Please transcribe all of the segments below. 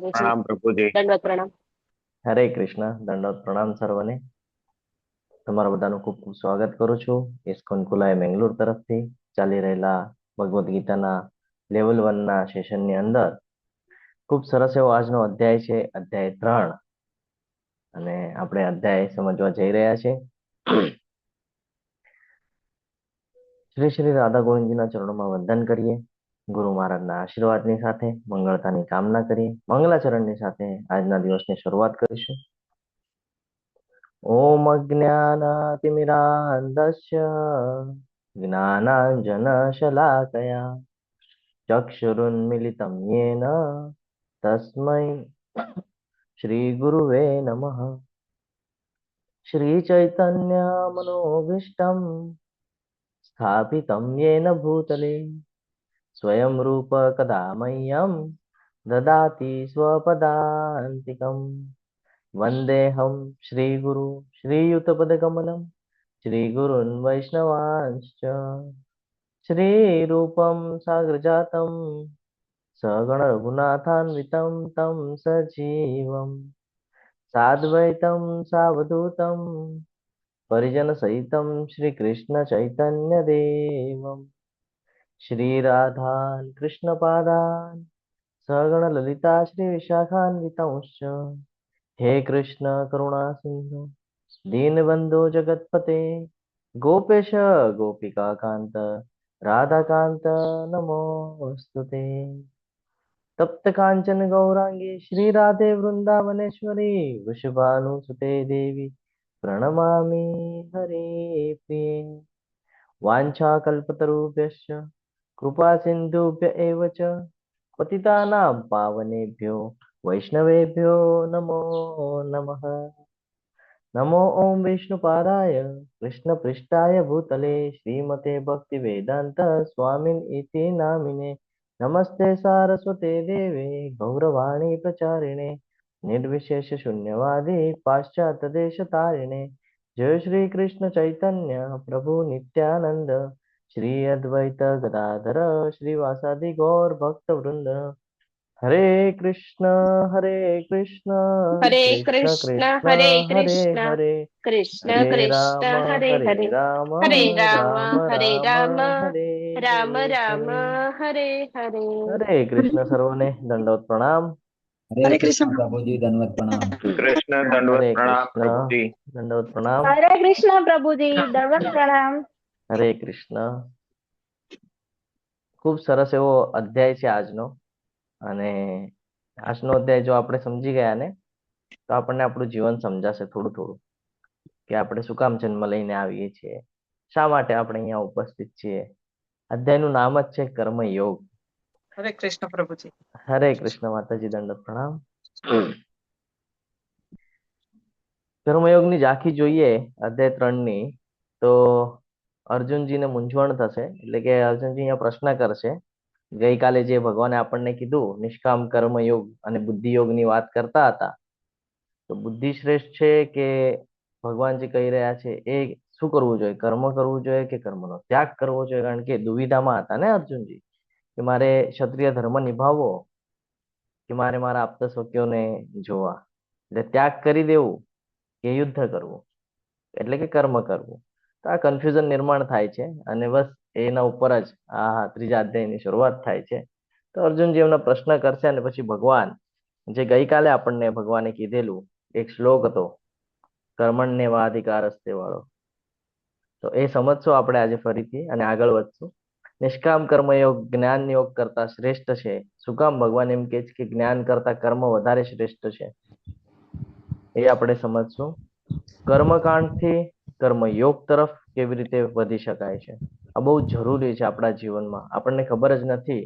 પ્રભુજી. પ્રણામ પ્રભુજી. દંડવત પ્રણામ. હરે કૃષ્ણ. દંડવત પ્રણામ સર્વને. તમારા બધાનું ખૂબ ખૂબ સ્વાગત કરું છું ઇસ્કોન કુલાય મેંગલોર તરફથી ચાલી રહેલા ભગવદ્ ગીતાના લેવલ 1 ના સેશનની અંદર ખૂબ સરસ એવો આજનો અધ્યાય છે, અધ્યાય 3, અને આપણે અધ્યાય સમજવા જઈ રહ્યા છે. શ્રી શ્રી રાધા ગોવિંદજીના ચરણોમાં વંદન કરીએ. ગુરુ મહારાજના આશીર્વાદની સાથે મંગળતાની કામના કરીએ. મંગલાચરણની સાથે આજના દિવસની શરૂઆત કરીશું. ઓમ અજ્ઞાનાતિમિરાંધસ્ય જ્ઞાનાંજનશલાકયા ચક્ષુરુન્મિલિतं येन તસ્મૈ શ્રી ગુરુવે નમઃ. શ્રી ચૈતન્ય મનોભીષ્ટં સ્થાપિतं येन भूतले स्वयं रूप कदा मह्यं ददाति स्वपदान्तिकं. वन्देऽहं श्रीगुरु श्रीयुतपदकमलं श्रीगुरुन् वैष्णवांश्च श्रीरूपं साग्रजातं सगणरघुनाथान्वितं तं सजीवं साद्वैतं सावधूतं परिजनसहितं श्रीकृष्णचैतन्यदेवं श्रीराधान् कृष्णपादान् सगणललिता श्रीविशाखान्वितंश्च. हे कृष्ण करुणा सिंधु दीनबंधो जगत्पते गोपेश गोपिकाकांत राधाकांत नमोस्तुते. तप्त कांचन गौरांगी श्री राधे वृंदावनेश्वरी वृषभानुसुते देवी प्रणमामि हरे प्रिये. वाञ्छाकल्पतरुभ्यश्च कृपा सिन्धुभ्य एव च पतितानां पावनेभ्यो वैष्णवेभ्यो नमो नमः. नमो ओम विष्णुपादाय कृष्णपृष्ठाय भूतले श्रीमते भक्तिवेदांत स्वामिन् इति नामिने. नमस्ते सारस्वते देवे गौरवाणी प्रचारिणे निर्विशेष शून्यवादी पाश्चात्यदेशतारिणे. जय श्री कृष्ण चैतन्य प्रभु नित्यानंद श्री अद्वैत गदाधर श्रीवासादि गौर भक्त वृंद. हरे कृष्ण कृष्ण હરે कृष्ण કૃષ્ણ कृष्ण હરે हरे કૃષ્ણ हरे કૃષ્ણ हरे કૃષ્ણ राम હરે હરે राम હરે રામ राम હરે राम રામ हरे રામ રામ हरे. હરે હરે. हरे कृष्ण सर्वने दंडवत प्रणाम. हरे कृष्ण प्रभुजी दंडवत प्रणाम। કૃષ્ણ દંડવત हरे પ્રણામ कृष्ण પ્રભુજી. दंडवत प्रणाम. हरे कृष्ण प्रभुजी दंडवत प्रणाम। हरे कृष्ण. ખૂબ સરસ એવો અધ્યાય છે આજનો, અને આજનો અધ્યાય જો આપણે સમજી ગયા ને તો આપણને આપણું જીવન સમજાશે થોડું થોડું, કે આપણે શું કામ જન્મ લઈને આવીએ છીએ, શા માટે આપણે અહીંયા ઉપસ્થિત છીએ. અધ્યાયનું નામ જ છે કર્મયોગ. हरे कृष्ण प्रभुजी। હરે કૃષ્ણ માતાજી, દંડવત પ્રણામ. કર્મયોગની ઝાંખી જોઈએ અધ્યાય 3ની, તો અર્જુનજીને મૂંઝવણ થશે. એટલે કે અર્જુનજી અહીંયા પ્રશ્ન કરશે. ગઈકાલે જે ભગવાને આપણને કીધું નિષ્કામ કર્મયોગ અને બુદ્ધિયોગની વાત કરતા હતા, તો બુદ્ધિ શ્રેષ્ઠ છે કે ભગવાન જે કહી રહ્યા છે એ શું કરવું જોઈએ, કર્મ કરવું જોઈએ કે કર્મનો ત્યાગ કરવો જોઈએ? કારણ કે દુવિધામાં હતા ને અર્જુનજી, કે મારે ક્ષત્રિય ધર્મ નિભાવવો કે મારે મારા આપ્ત સખ્યોને જોવા, એટલે ત્યાગ કરી દેવું કે યુદ્ધ કરવું, એટલે કે કર્મ કરવું. તો આ કન્ફ્યુઝન નિર્માણ થાય છે, અને બસ એના ઉપર જ આ ત્રીજા અધ્યાયની શરૂઆત થાય છે. તો અર્જુનજી એમનો પ્રશ્ન કરશે, અને પછી ભગવાન જે ગઈકાલે આપણને ભગવાને કીધેલું એક શ્લોક હતો કર્મણ્યવાધિકારસ્તે વાળો, તો એ સમજશો આપણે આજે ફરીથી અને આગળ વધશું. નિષ્કામ કર્મયોગ જ્ઞાન યોગ કરતા શ્રેષ્ઠ છે. શું કામ ભગવાન એમ કે છે કે જ્ઞાન કરતા કર્મ વધારે શ્રેષ્ઠ છે, એ આપણે સમજશું. કર્મકાંડથી કર્મયોગ તરફ કેવી રીતે વધી શકાય છે, આ બહુ જરૂરી છે આપણા જીવનમાં. આપણને ખબર જ નથી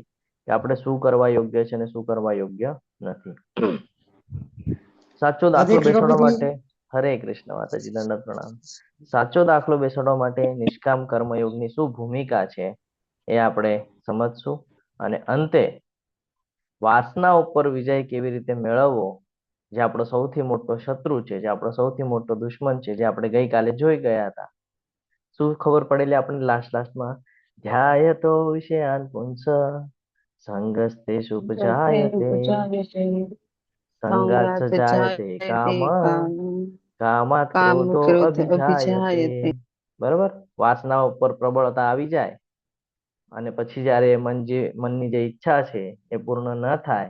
કે આપણે શું કરવા યોગ્ય છે અને શું કરવા યોગ્ય નથી. સાચો દાખલો બેસાડવા માટે, હરે કૃષ્ણ માતાજી, દંડવત પ્રણામ. સાચો દાખલો બેસાડવા માટે નિષ્કામ કર્મયોગની શું ભૂમિકા છે એ આપણે સમજશું. અને અંતે વાસના ઉપર વિજય કેવી રીતે મેળવવો, જે આપણો સૌથી મોટો શત્રુ છે, જે આપણો સૌથી મોટો દુશ્મન છે, જે આપણે ગઈકાલે જોઈ ગયા હતા. શું ખબર પડેલી આપણને લાસ્ટમાં? ધ્યાયતો વિષયાન પુંસ સંગસ્તે શુભ જાયતે સંગાત સંગાત સજાયતે જાયતે કામ, કામાત કામ ક્રોધો ક્રોધ અભિજાયતે. અભિજાયતે. બરાબર, વાસના ઉપર પ્રબળતા આવી જાય અને પછી જ્યારે મનની જે ઈચ્છા છે એ પૂર્ણ ન થાય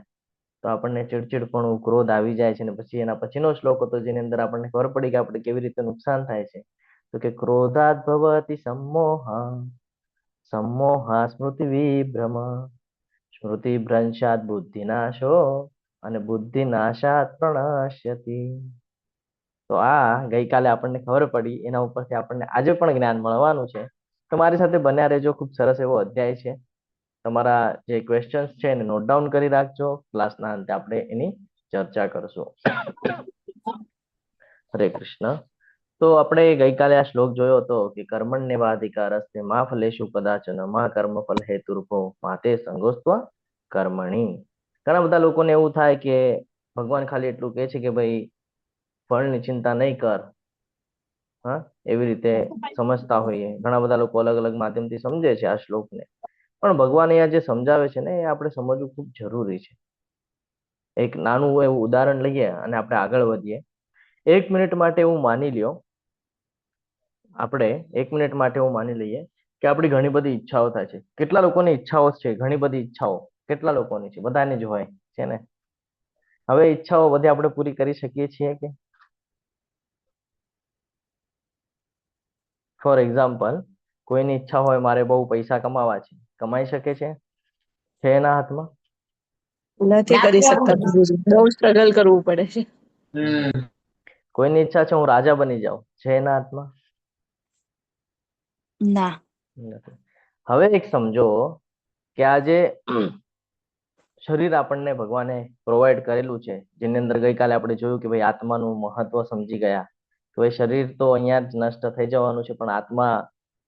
તો આપણને ચીડચીડપણું, ક્રોધ આવી જાય છે. અને પછી એના પછીનો શ્લોક હતો જેની અંદર આપણને ખબર પડી કે આપણે કેવી રીતે નુકસાન થાય છે. તો કે ક્રોધાત ભવતિ સમ્મોહ, સમ્મોહા સ્મૃતિ વિભ્રમ, સ્મૃતિ ભ્રંશાત બુદ્ધિનાશો, અને બુદ્ધિનાશાત પ્રણશ્યતિ. તો આ ગઈકાલે આપણને ખબર પડી, એના ઉપરથી આપણને આજે પણ જ્ઞાન મળવાનું છે. તમારી સાથે બન્યા રહેજો. ખૂબ સરસ એવો અધ્યાય છે. તમારા જે ક્વેશ્ચન્સ છે એને નોટ ડાઉન કરી રાખજો. ક્લાસના અંતે આપણે એની ચર્ચા કરશું. હરે કૃષ્ણ. તો આપણે ગઈકાલે આ શ્લોક જોયો હતો કે કર્મણ્યેવાધિકારસ્તે મા ફલેષુ કદાચન મા કર્મ ફલ હેતુર્ભો માતે સંગોસ્ત્વ કર્મણી. ઘણા બધા લોકોને એવું થાય કે ભગવાન ખાલી એટલું કહે છે કે ભાઈ ફળની ચિંતા નહીં કર. હા, એવી રીતે સમજતા હોઈએ. ઘણા બધા લોકો અલગ અલગ માધ્યમથી સમજે છે આ શ્લોકને. પણ ભગવાન અહીંયા જે સમજાવે છે ને એ આપણે સમજવું ખૂબ જરૂરી છે. એક નાનું એવું ઉદાહરણ લઈએ અને આપણે આગળ વધીએ. 1 મિનિટ માટે એવું માની લ્યો, આપણે 1 મિનિટ માટે એવું માની લઈએ કે આપણી ઘણી બધી ઈચ્છાઓ થાય છે. કેટલા લોકોની ઈચ્છાઓ છે? ઘણી બધી ઈચ્છાઓ કેટલા લોકોની છે? બધાની જ હોય છે ને. હવે ઈચ્છાઓ બધી આપણે પૂરી કરી શકીએ છીએ કે? ફોર એક્ઝામ્પલ, કોઈની ઈચ્છા હોય મારે બહુ પૈસા કમાવા છે, કમાઈ શકે છે? છે એના હાથમાં? નથી કરી શકતા ગુરુજી. બહુ સ્ટ્રગલ કરવું પડે છે. કોઈની ઈચ્છા છે હું રાજા બની જાઉં, છે એના હાથમાં? ના. નથી. હવે એક સમજો કે આ જે શરીર આપણને ભગવાને પ્રોવાઈડ કરેલું છે, જેની અંદર ગઈકાલે આપણે જોયું કે ભાઈ આત્માનું મહત્વ સમજી ગયા. તો એ શરીર તો અહીંયા જ નષ્ટ થઈ જવાનું છે, પણ આત્મા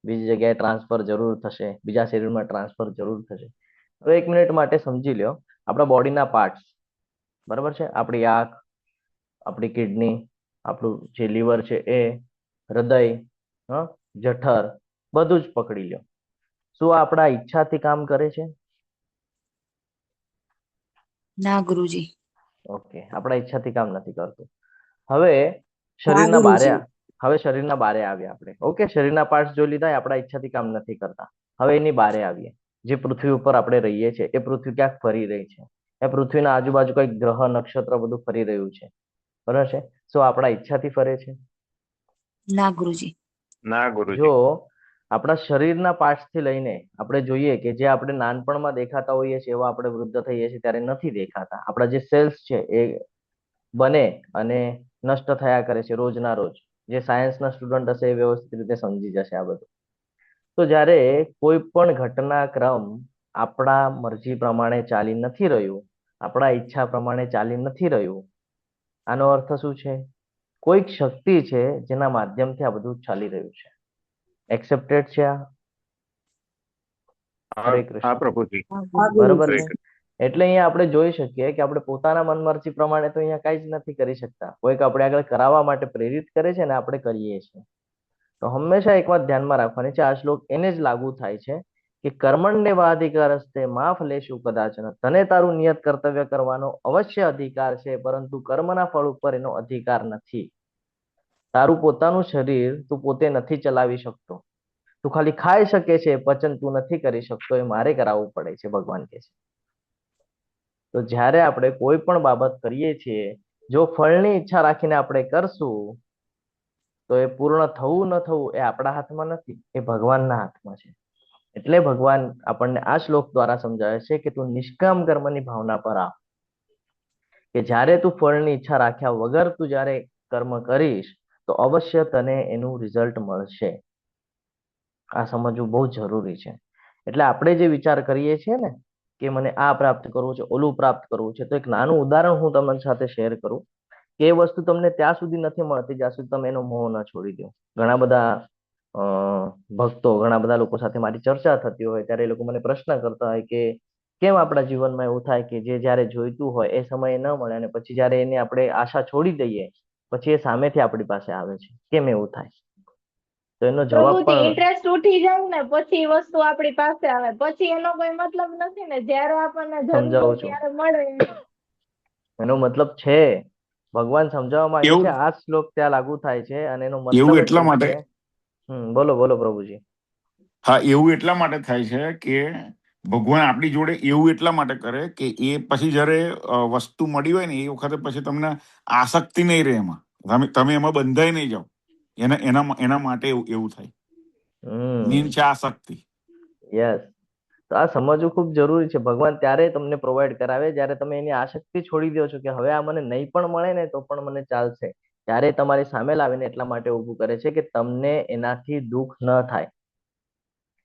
બીજી જગ્યાએ ટ્રાન્સફર જરૂર થશે, બીજા શરીરમાં ટ્રાન્સફર જરૂર થશે. હવે 1 મિનિટ માટે સમજી લ્યો આપણા બોડીના પાર્ટ્સ, બરાબર છે? આપણી આંખ, આપણી કિડની, આપણું જે લીવર છે એ, હૃદય, જઠર, બધું જ પકડી લ્યો. શું આ આપણા ઈચ્છાથી કામ કરે છે? ના ગુરુજી. ઓકે, આપણા ઈચ્છાથી કામ નથી કરતું. હવે શરીરના બારે આવ્યા આપણે. ઓકે, શરીરના પાર્ટ્સ જોઈ લીધા, આપણા ઈચ્છાથી કામ નથી કરતા. હવે એની બારે આવીએ. જે પૃથ્વી ઉપર આપણે રહીએ છીએ એ પૃથ્વી ક્યાંક ફરી રહી છે. એ પૃથ્વીના આજુબાજુ કઈક ગ્રહ, નક્ષત્ર બધું ફરી રહ્યું છે, બરાબર છે? શું આપણા ઈચ્છાથી ફરે છે? ના ગુરુજી. જો આપણા શરીરના પાર્ટ્સ થી લઈને આપણે જોઈએ કે જે આપણે નાનપણમાં દેખાતા હોઈએ છીએ એવા આપણે વૃદ્ધ થઈએ છીએ ત્યારે નથી દેખાતા. આપણા જે સેલ્સ છે એ બને અને નષ્ટ થયા કરે છે રોજના રોજ. જે સાયન્સના સ્ટુડન્ટ હશે એ વ્યવસ્થિત રીતે સમજી જશે આ બધું. તો જ્યારે કોઈ પણ ઘટનાક્રમ આપણા મરજી પ્રમાણે ચાલી નથી રહ્યું, આપણા ઈચ્છા પ્રમાણે ચાલી નથી રહ્યું, આનો અર્થ શું છે? કોઈક શક્તિ છે જેના માધ્યમથી આ બધું ચાલી રહ્યું છે. એક્સેપ્ટેડ છે આ? હરે કૃષ્ણ. બરોબર છે. એટલે અહીંયા આપણે જોઈ શકીએ કે આપણે પોતાના મનમરજી પ્રમાણે તો અહીંયા કઈ જ નથી કરી શકતા. કોઈક આપણે આગળ કરાવવા માટે પ્રેરિત કરે છે ને આપણે કરીએ છીએ. તો હંમેશા એક વાત ધ્યાનમાં રાખવાની છે, આ શ્લોક એને જ લાગુ થાય છે કે કર્મણ્યેવાધિકારસ્તે મા ફલેષુ કદાચન. તને તારું નિયત કર્તવ્ય કરવાનો અવશ્ય અધિકાર છે, પરંતુ કર્મના ફળ ઉપર એનો અધિકાર નથી. તારું પોતાનું શરીર તું પોતે નથી ચલાવી શકતો. તું ખાલી ખાઈ શકે છે, પચન તું નથી કરી શકતો, એ મારે કરાવવું પડે છે, ભગવાન કહે છે. તો જ્યારે આપણે કોઈ પણ બાબત કરીએ છીએ, જો ફળની ઈચ્છા રાખીને આપણે કરશું તો એ પૂર્ણ થવું ન થવું એ આપણા હાથમાં નથી, એ ભગવાનના હાથમાં છે. એટલે ભગવાન આપણને આ શ્લોક દ્વારા સમજાવે છે કે તું નિષ્કામ કર્મની ભાવના પર આવ. કે જ્યારે તું ફળની ઈચ્છા રાખ્યા વગર તું જ્યારે કર્મ કરીશ તો અવશ્ય તને એનું રિઝલ્ટ મળશે. આ સમજવું બહુ જરૂરી છે. એટલે આપણે જે વિચાર કરીએ છીએ ને કે મને આ પ્રાપ્ત કરવું છે, ઓલું પ્રાપ્ત કરવું છે, તો એક નાનું ઉદાહરણ હું તમારી સાથે શેર કરું કે એ વસ્તુ તમને ત્યાં સુધી નથી મળતી જ્યાં સુધી તમે એનો મોહ ન છોડી દો. ઘણા બધા ભક્તો, ઘણા બધા લોકો સાથે મારી ચર્ચા થતી હોય ત્યારે એ લોકો મને પ્રશ્ન કરતા હોય કે કેમ આપણા જીવનમાં એવું થાય કે જે જ્યારે જોઈતું હોય એ સમયે ન મળે અને પછી જ્યારે એને આપણે આશા છોડી દઈએ પછી એ સામેથી આપણી પાસે આવે છે, કેમ એવું થાય? તો એનો જવાબ પ્રભુજી પણ ઇન્ટરેસ્ટ ઉઠી જાય ને પછી વસ્તુ આપણી પાસે આવે, પછી એનો કોઈ મતલબ નથી ને. જ્યારે આપણને જરૂર હોય સમજાવું છું. ત્યારે મળે. એનો મતલબ છે, ભગવાન સમજાવવા માંગે છે, એવું આ શ્લોક ત્યાં લાગુ થાય છે અને એનો એવું મતલબ એટલા એટલો માટે છે. બોલો બોલો પ્રભુજી. હા, એવું એટલા માટે થાય છે કે ભગવાન આપણી જોડે એવું એટલા માટે કરે કે એ પછી જ્યારે વસ્તુ મળી હોય ને એ વખતે પછી તમને આસક્તિ નહીં રહે એમાં. તમે એમાં બંધાઈ નહીં જાઓ. એના માટે એવું થાય. મેન છે આસક્તિ. યસ. તો આ સમજવું ખૂબ જરૂરી છે. ભગવાન ત્યારે તમને પ્રોવાઈડ કરાવે જ્યારે તમે એની આસક્તિ છોડી દો છો કે હવે આ મને નહીં પણ મળે ને તો પણ મને ચાલશે. ત્યારે તમારી સામે લાવીને એટલા માટે ઊભું કરે છે કે તમને એનાથી દુઃખ ન થાય.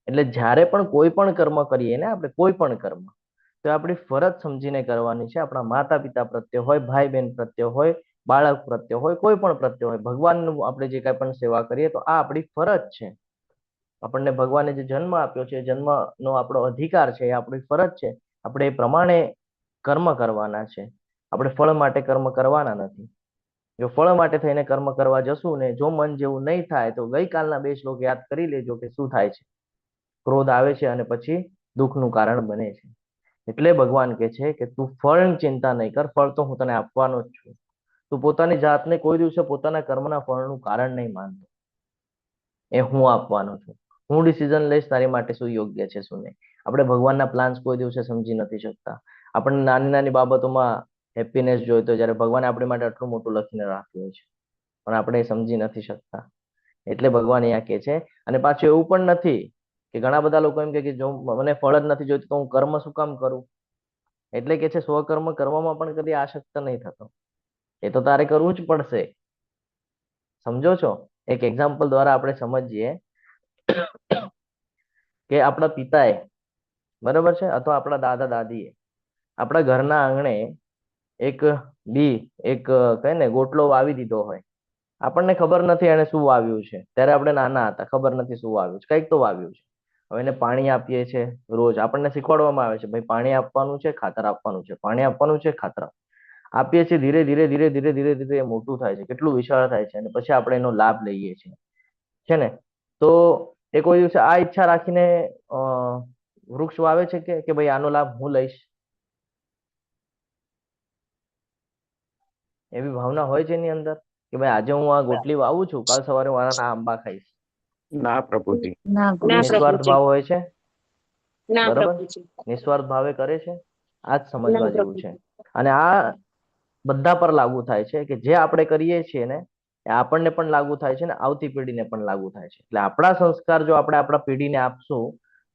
એટલે જ્યારે પણ કોઈ પણ કર્મ કરીએ ને આપણે, કોઈ પણ કર્મ, તો આપણી ફરજ સમજીને કરવાની છે. આપણા માતા પિતા પ્રત્યે હોય, ભાઈ બહેન પ્રત્યે હોય, બાળક પ્રત્યે હોય, કોઈ પણ પ્રત્યે હોય, ભગવાનનું આપણે જે કાંઈ પણ સેવા કરીએ તો આ આપણી ફરજ છે. આપણને ભગવાને જે જન્મ આપ્યો છે, જન્મનો આપણો અધિકાર છે, એ આપણી ફરજ છે. આપણે એ પ્રમાણે કર્મ કરવાના છે. આપણે ફળ માટે કર્મ કરવાના નથી. જો ફળ માટે થઈને કર્મ કરવા જશું ને, જો મન જેવું નહીં થાય તો ગઈકાલના 2 શ્લોક યાદ કરી લેજો કે શું થાય છે. ક્રોધ આવે છે અને પછી દુઃખનું કારણ બને છે. એટલે ભગવાન કહે છે કે તું ફળની ચિંતા નહીં કર, ફળ તો હું તને આપવાનો જ છું. તું પોતાની જાતને કોઈ દિવસે પોતાના કર્મના ફળનું કારણ નહીં માનતો. એ હું આપવાનો છું. હું ડિસિઝન લઈશ તારી માટે શું યોગ્ય છે શું નહીં. આપણે ભગવાનના પ્લાન્સ કોઈ દિવસે સમજી નથી શકતા. આપણને નાની નાની બાબતોમાં હેપીનેસ જોઈતો જ્યારે ભગવાને આપણી માટે આટલું મોટું લખીને રાખ્યું છે, પણ આપણે એ સમજી નથી શકતા. એટલે ભગવાન અહીંયા કહે છે. અને પાછું એવું પણ નથી કે ઘણા બધા લોકો એમ કે જો મને ફળ જ નથી જોઈતું તો હું કર્મ શું કામ કરું. એટલે કે છે સ્વકર્મ કરવામાં પણ કદી આસક્ત નહીં થતો. એ તો તારે કરવું જ પડશે. સમજો છો? એક એક્ઝામ્પલ દ્વારા આપણે સમજીએ કે આપણા પિતાએ, બરાબર છે, અથવા આપણા દાદા દાદીએ આપણા ઘરના આંગણે એક કહે ને ગોટલો વાવી દીધો હોય. આપણને ખબર નથી એને શું વાવ્યું છે. ત્યારે આપણે નાના હતા, ખબર નથી શું વાવ્યું છે, કંઈક તો વાવ્યું છે. હવે એને પાણી આપીએ છીએ રોજ. આપણને શીખવાડવામાં આવે છે ભાઈ પાણી આપવાનું છે, ખાતર આપવાનું છે, પાણી આપવાનું છે, ખાતર આપીએ છીએ. ધીરે ધીરે ધીરે ધીરે ધીરે ધીરે એ મોટું થાય છે, કેટલું વિશાળ થાય છે, અને પછી આપણે એનો લાભ લઈએ છીએ, છે ને. તો એ કોઈ દિવસે આ ઈચ્છા રાખીને વૃક્ષ વાવે છે કે ભાઈ આનો લાભ હું લઈશ? એવી ભાવના હોય છે એની અંદર કે ભાઈ આજે હું આ ગોટલી વાવું છું, કાલ સવારે હું આના આંબા ખાઈશ. ના પ્રભુજી. ના નિસ્વાર્થ પ્રભુજી, ભાવ હોય છે, ના બરાબર? પ્રભુજી, નિસ્વાર્થ ભાવે કરે છે. આ જ ના સમજવા જેવું છે. પ્રભુજી. અને આ બધા પર લાગુ થાય છે કે જે આપણે કરીએ છીએ ને એ આપણને પણ લાગુ થાય છે ને આવતી પેઢીને પણ લાગુ થાય છે. એટલે આપણા સંસ્કાર જો આપણે આપણા પેઢીને આપશું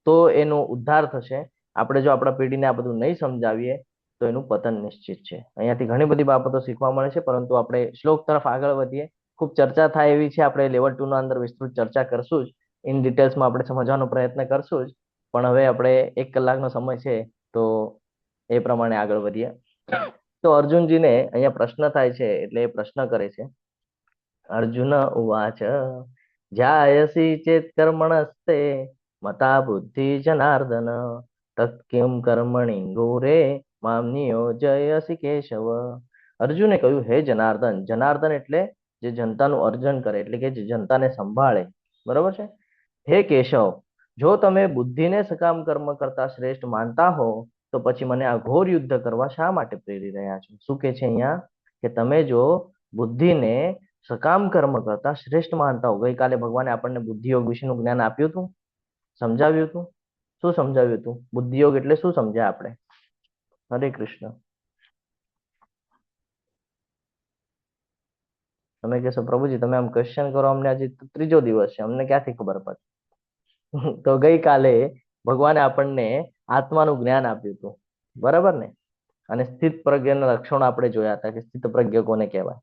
તો એનો ઉદ્ધાર થશે. આપણે જો આપણા પેઢીને આ બધું નહીં સમજાવીએ તો એનું પતન નિશ્ચિત છે. અહીંયાથી ઘણી બધી બાબતો શીખવા મળે છે, પરંતુ આપણે શ્લોક તરફ આગળ વધીએ. ખૂબ ચર્ચા થાય એવી છે. આપણે લેવલ 2 ના અંદર વિસ્તૃત ચર્ચા કરશું જ. ઇન ડિટેલ્સમાં આપણે સમજવાનો પ્રયત્ન કરશું જ. પણ હવે આપણે 1 કલાકનો સમય છે તો એ પ્રમાણે આગળ વધીએ. તો અર્જુનજીને અહીંયા પ્રશ્ન થાય છે, એટલે એ પ્રશ્ન કરે છે. અર્જુન ઉવાચ જાયસી ચેત કર્મણસ્તે મતા બુદ્ધિ જનાર્દન તત્કિમ કર્મણી ઘોરે મામ નિયોજયસી કેશવ. અર્જુને કહ્યું, હે જનાર્દન. જનાર્દન એટલે જે જનતાનું અર્જન કરે, એટલે કે જે જનતાને સંભાળે, બરોબર છે. હે કેશવ, જો તમે બુદ્ધિને સકામ કર્મ કરતા શ્રેષ્ઠ માનતા હો તો પછી મને આ ઘોર યુદ્ધ કરવા શા માટે પ્રેરી રહ્યા છો? શું કે છે અહીંયા કે તમે જો બુદ્ધિને સકામ કર્મ કરતા શ્રેષ્ઠ માનતા હો. ગઈકાલે ભગવાને આપણને બુદ્ધિયોગ વિશેનું જ્ઞાન આપ્યું હતું, સમજાવ્યું હતું. શું સમજાવ્યું હતું? બુદ્ધિયોગ એટલે શું સમજ્યા આપણે? હરે કૃષ્ણ. તમે કહેશો પ્રભુજી તમે આમ ક્વેશ્ચન કરો, અમને આજે 3જો દિવસ છે, અમને ક્યાંથી ખબર પડે? તો ગઈકાલે ભગવાને આપણને આત્માનું જ્ઞાન આપ્યું હતું, બરાબર ને? અને સ્થિત પ્રજ્ઞાના લક્ષણો આપણે જોયા હતા કે સ્થિત પ્રજ્ઞ કોને કહેવાય.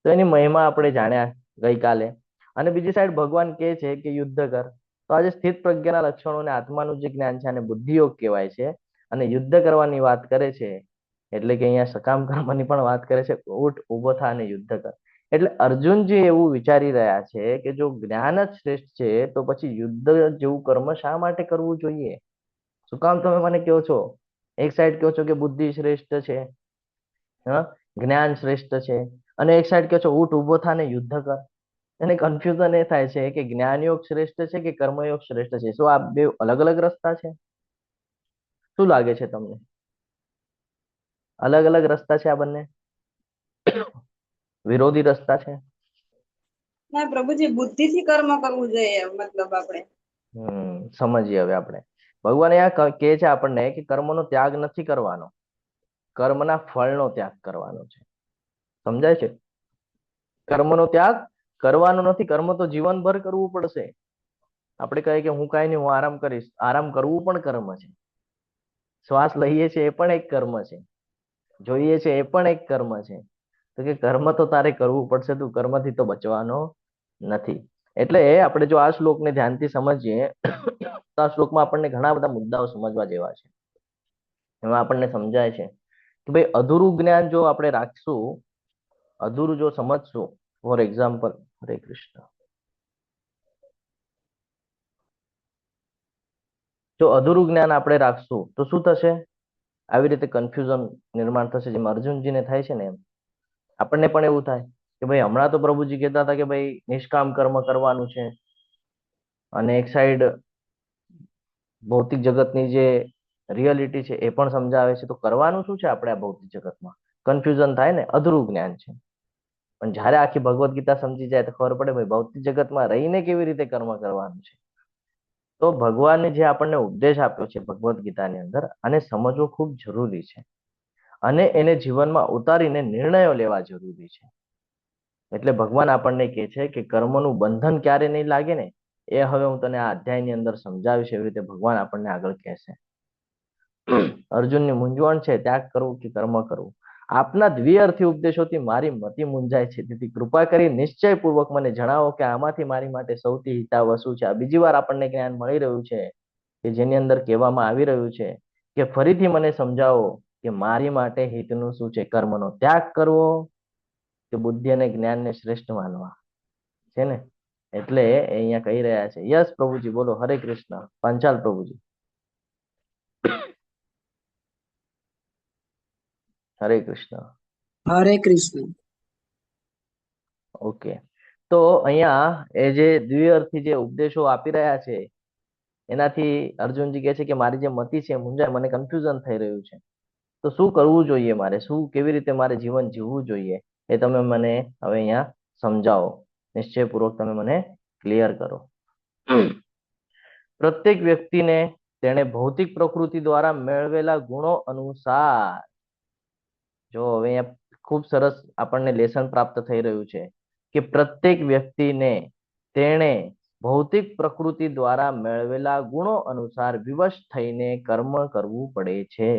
તો એની મહિમા આપણે જાણ્યા ગઈકાલે. અને બીજી સાઈડ ભગવાન કહે છે કે યુદ્ધ કર. તો આજે સ્થિત પ્રજ્ઞાના લક્ષણો અને આત્માનું જે જ્ઞાન છે અને બુદ્ધિયોગ કહેવાય છે. અને યુદ્ધ કરવાની વાત કરે છે, એટલે કે અહીંયા સકામ કર્મની પણ વાત કરે છે. ઉઠ, ઉભો થા અને યુદ્ધ કર. એટલે અર્જુનજી એવું વિચારી રહ્યા છે કે જો જ્ઞાન જ શ્રેષ્ઠ છે તો પછી યુદ્ધ જેવું કર્મ શા માટે કરવું જોઈએ? શું કામ તમે મને કહો છો? એક સાઈડ કહો છો કે બુદ્ધિ શ્રેષ્ઠ છે, જ્ઞાન શ્રેષ્ઠ છે, અને એક સાઈડ કહો છો ઉઠ, ઉભો થા ને યુદ્ધ કર. એને કન્ફ્યુઝન એ થાય છે કે જ્ઞાનયોગ શ્રેષ્ઠ છે કે કર્મયોગ શ્રેષ્ઠ છે. શું આ બે અલગ અલગ રસ્તા છે? શું લાગે છે તમને? અલગ અલગ રસ્તા છે આ બંને? વિરોધી રસ્તા છે? ના પ્રભુજી, બુદ્ધિથી કર્મ કરવું જોઈએ, મતલબ આપણે. સમજીએ હવે આપણે. ભગવાન અહીંયા કહે છે આપણને કે કર્મનો ત્યાગ નથી કરવાનો, કર્મના ફળનો ત્યાગ કરવાનો છે. સમજાય છે? કર્મનો ત્યાગ કરવાનો નથી. કર્મ તો જીવનભર કરવું પડશે. આપણે કહીએ કે હું કાંઈ નહીં, હું આરામ કરીશ. આરામ કરવું પણ કર્મ છે. શ્વાસ લઈએ છીએ એ પણ એક કર્મ છે. જોઈએ છે એ પણ એક કર્મ છે. તો કે કર્મ તો તારે કરવું પડશે, તું કર્મથી તો બચવાનો નથી. એટલે આપણે જો આ શ્લોકને ધ્યાનથી સમજીએ તો આ શ્લોકમાં આપણને ઘણા બધા મુદ્દાઓ સમજવા જેવા છે. એમાં આપણને સમજાય છે કે ભાઈ અધૂરું જ્ઞાન જો આપણે રાખશું, અધૂરું જો સમજશું, ફોર એક્ઝામ્પલ, હરે કૃષ્ણ, જો અધૂરું જ્ઞાન આપણે રાખશું તો શું થશે? આવી રીતે કન્ફ્યુઝન નિર્માણ થશે, જેમ અર્જુનજીને થાય છે ને એમ આપણને પણ એવું થાય કે ભાઈ હમણાં તો પ્રભુજી કહેતા હતા કે ભાઈ નિષ્કામ કર્મ કરવાનું છે, અને એક સાઈડ ભૌતિક જગતની જે રિયાલિટી છે એ પણ સમજાવે છે. તો કરવાનું શું છે આપણે આ ભૌતિક જગતમાં? કન્ફ્યુઝન થાય ને, અધૂરું જ્ઞાન છે. પણ જ્યારે આખી ભગવદ્ ગીતા સમજી જાય તો ખબર પડે ભાઈ ભૌતિક જગતમાં રહીને કેવી રીતે કર્મ કરવાનું છે. તો ભગવાને જે આપણને ઉપદેશ આપ્યો છે ભગવદ્ ગીતાની અંદર, આને સમજવું ખૂબ જરૂરી છે, અને એને જીવનમાં ઉતારીને નિર્ણયો લેવા જરૂરી છે. એટલે ભગવાન આપણને કહે છે કે કર્મનું બંધન ક્યારે નહીં લાગે ને, એ હવે હું તને આ અધ્યાયની અંદર સમજાવીશ. એવી રીતે ભગવાન આપણને આગળ કહેશે. અર્જુનની મૂંઝવણ છે ત્યાગ કરવું કે કર્મ કરવું. આપના દ્વિઅર્થી ઉપદેશોથી મારી મતિ મૂંઝાય છે, તેથી કૃપા કરી નિશ્ચયપૂર્વક મને જણાવો કે આમાંથી મારી માટે સૌથી હિતાવહ શું છે. આ બીજી વાર આપણને જ્ઞાન મળી રહ્યું છે કે જેની અંદર કહેવામાં આવી રહ્યું છે કે ફરીથી મને સમજાવો કે મારી માટે હિતનું શું છે. કર્મનો ત્યાગ કરવો કે બુદ્ધિ અને જ્ઞાનને શ્રેષ્ઠ માનવા છે ને? એટલે અહીંયા કહી રહ્યા છે. યસ પ્રભુજી, બોલો. હરે કૃષ્ણ. પાંચાલ પ્રભુજી, હરે કૃષ્ણ. હરે કૃષ્ણ. ઓકે, તો અહીંયા એ જે દ્વિઅર્થી જે ઉપદેશો આપી રહ્યા છે એનાથી અર્જુનજી કહે છે કે મારી જે મતિ છે મુંજાય, મને કન્ફ્યુઝન થઈ રહ્યું છે. તો શું કરવું જોઈએ મારે? શું કેવી રીતે મારે જીવન જીવવું જોઈએ એ તમે મને હવે અહીંયા સમજાવો. નિશ્ચયપૂર્વક તમે મને ક્લિયર કરો. પ્રત્યેક વ્યક્તિને તેણે ભૌતિક પ્રકૃતિ દ્વારા મેળવેલા ગુણો અનુસાર, જો હવે અહીંયા ખૂબ સરસ આપણને લેસન પ્રાપ્ત થઈ રહ્યું છે કે પ્રત્યેક વ્યક્તિને તેણે ભૌતિક પ્રકૃતિ દ્વારા મેળવેલા ગુણો અનુસાર વિવશ થઈને કર્મ કરવું પડે છે.